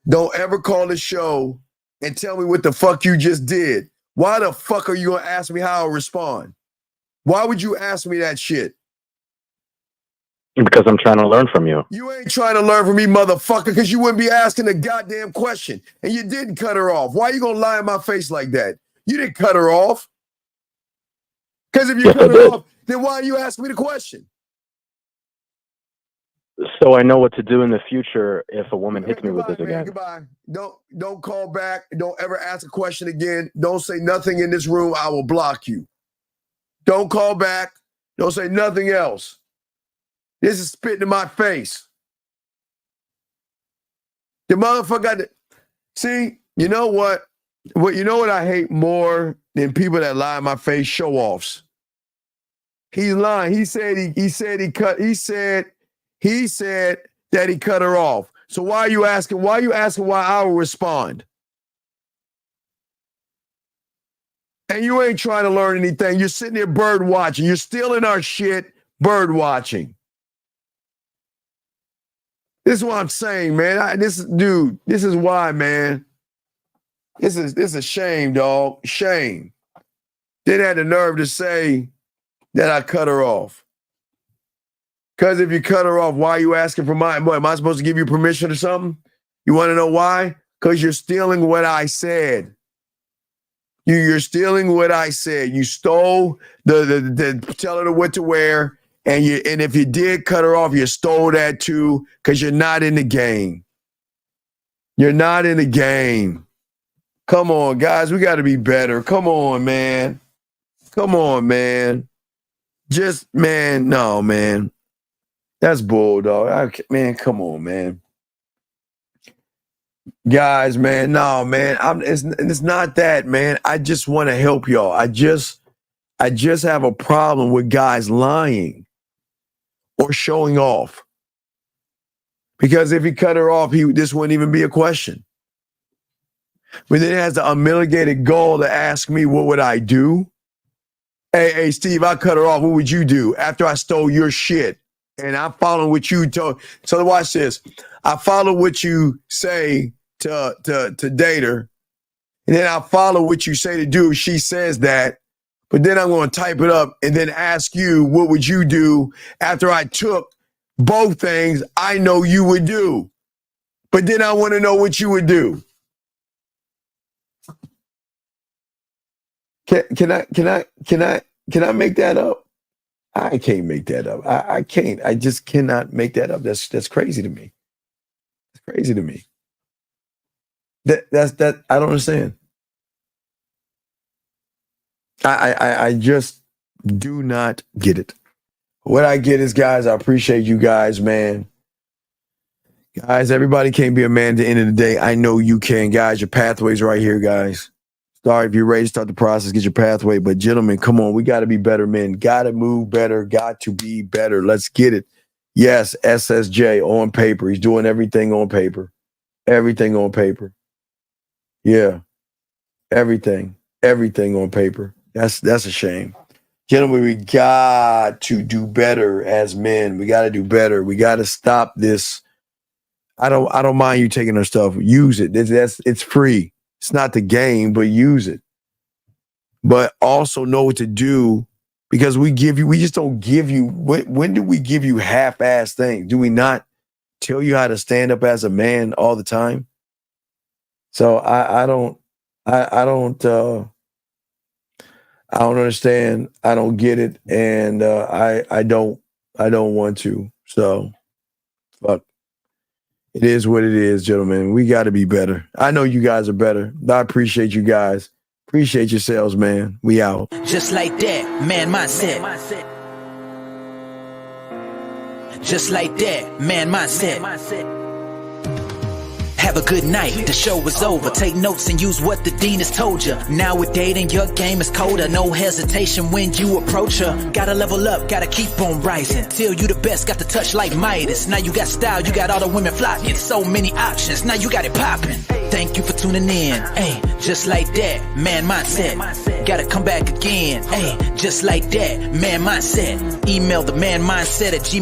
Don't ever call the show and tell me what the fuck you just did. Why the fuck are you going to ask me how I respond? Why would you ask me that shit? Because I'm trying to learn from you. You ain't trying to learn from me, motherfucker, because you wouldn't be asking the goddamn question. And you didn't cut her off. Why are you going to lie in my face like that? You didn't cut her off. Because if you cut her off, then why are you asking me the question? So I know what to do in the future if a woman hits me with this again. Goodbye. Don't call back. Don't ever ask a question again. Don't say nothing in this room. I will block you. Don't call back. Don't say nothing else. This is spitting in my face. The motherfucker got to see. You know what? You know what I hate more than people that lie in my face? Show offs. He's lying. He said that he cut her off. So why are you asking? Why are you asking why I will respond? And you ain't trying to learn anything. You're sitting there bird watching. You're stealing our shit, bird watching. This is what I'm saying, man. This is why, man. This is a shame, dog. Shame. then had the nerve to say that I cut her off. Because if you cut her off, why are you asking for mine? What, am I supposed to give you permission or something? You want to know why? Because you're stealing what I said. You're stealing what I said. You stole the tell her what to wear, and if you did cut her off, you stole that too, because you're not in the game. You're not in the game. Come on, guys, we got to be better. Come on, man. Come on, man. No, man. That's bull, dog. Man, come on, man. Guys, man, no, man. It's not that, man. I just want to help y'all. I just have a problem with guys lying or showing off. Because if he cut her off, this wouldn't even be a question. But then it has the unmitigated goal to ask me, what would I do? Hey, Steve, I cut her off. What would you do after I stole your shit? And I'm following what you told. So watch this. I follow what you say to date her. And then I follow what you say to do. She says that. But then I'm going to type it up and then ask you, what would you do after I took both things I know you would do? But then I want to know what you would do. Can I make that up? I can't make that up. I can't. I just cannot make that up. That's crazy to me. It's crazy to me. That I don't understand. I just do not get it. What I get is, guys, I appreciate you guys, man. Guys, everybody can't be a man at the end of the day. I know you can, guys. Your pathway's right here, guys. Sorry if you're ready to start the process, get your pathway. But gentlemen, come on. We got to be better men. Got to move better. Got to be better. Let's get it. Yes, SSJ on paper. He's doing everything on paper. Everything on paper. Yeah. Everything on paper. That's a shame. Gentlemen, we got to do better as men. We got to do better. We got to stop this. I don't mind you taking our stuff. Use it. It's free. It's not the game, but use it. But also know what to do, because we just don't give you. When do we give you half-ass things? Do we not tell you how to stand up as a man all the time? So I don't understand. I don't get it, and I don't want to. So, fuck. It is what it is, gentlemen. We got to be better. I know you guys are better. I appreciate you guys. Appreciate yourselves, man. We out. Just like that, man mindset. Just like that, man mindset. Have a good night, the show is over. Take notes and use what the dean has told you. Now with dating, your game is colder. No hesitation when you approach her. Gotta level up, gotta keep on rising. Till you the best, got the touch like Midas. Now you got style, you got all the women flocking. So many options, now you got it popping. Thank you for tuning in. Hey, just like that, man mindset. Gotta come back again. Hey, just like that, man mindset. Email the man mindset at gmail.com.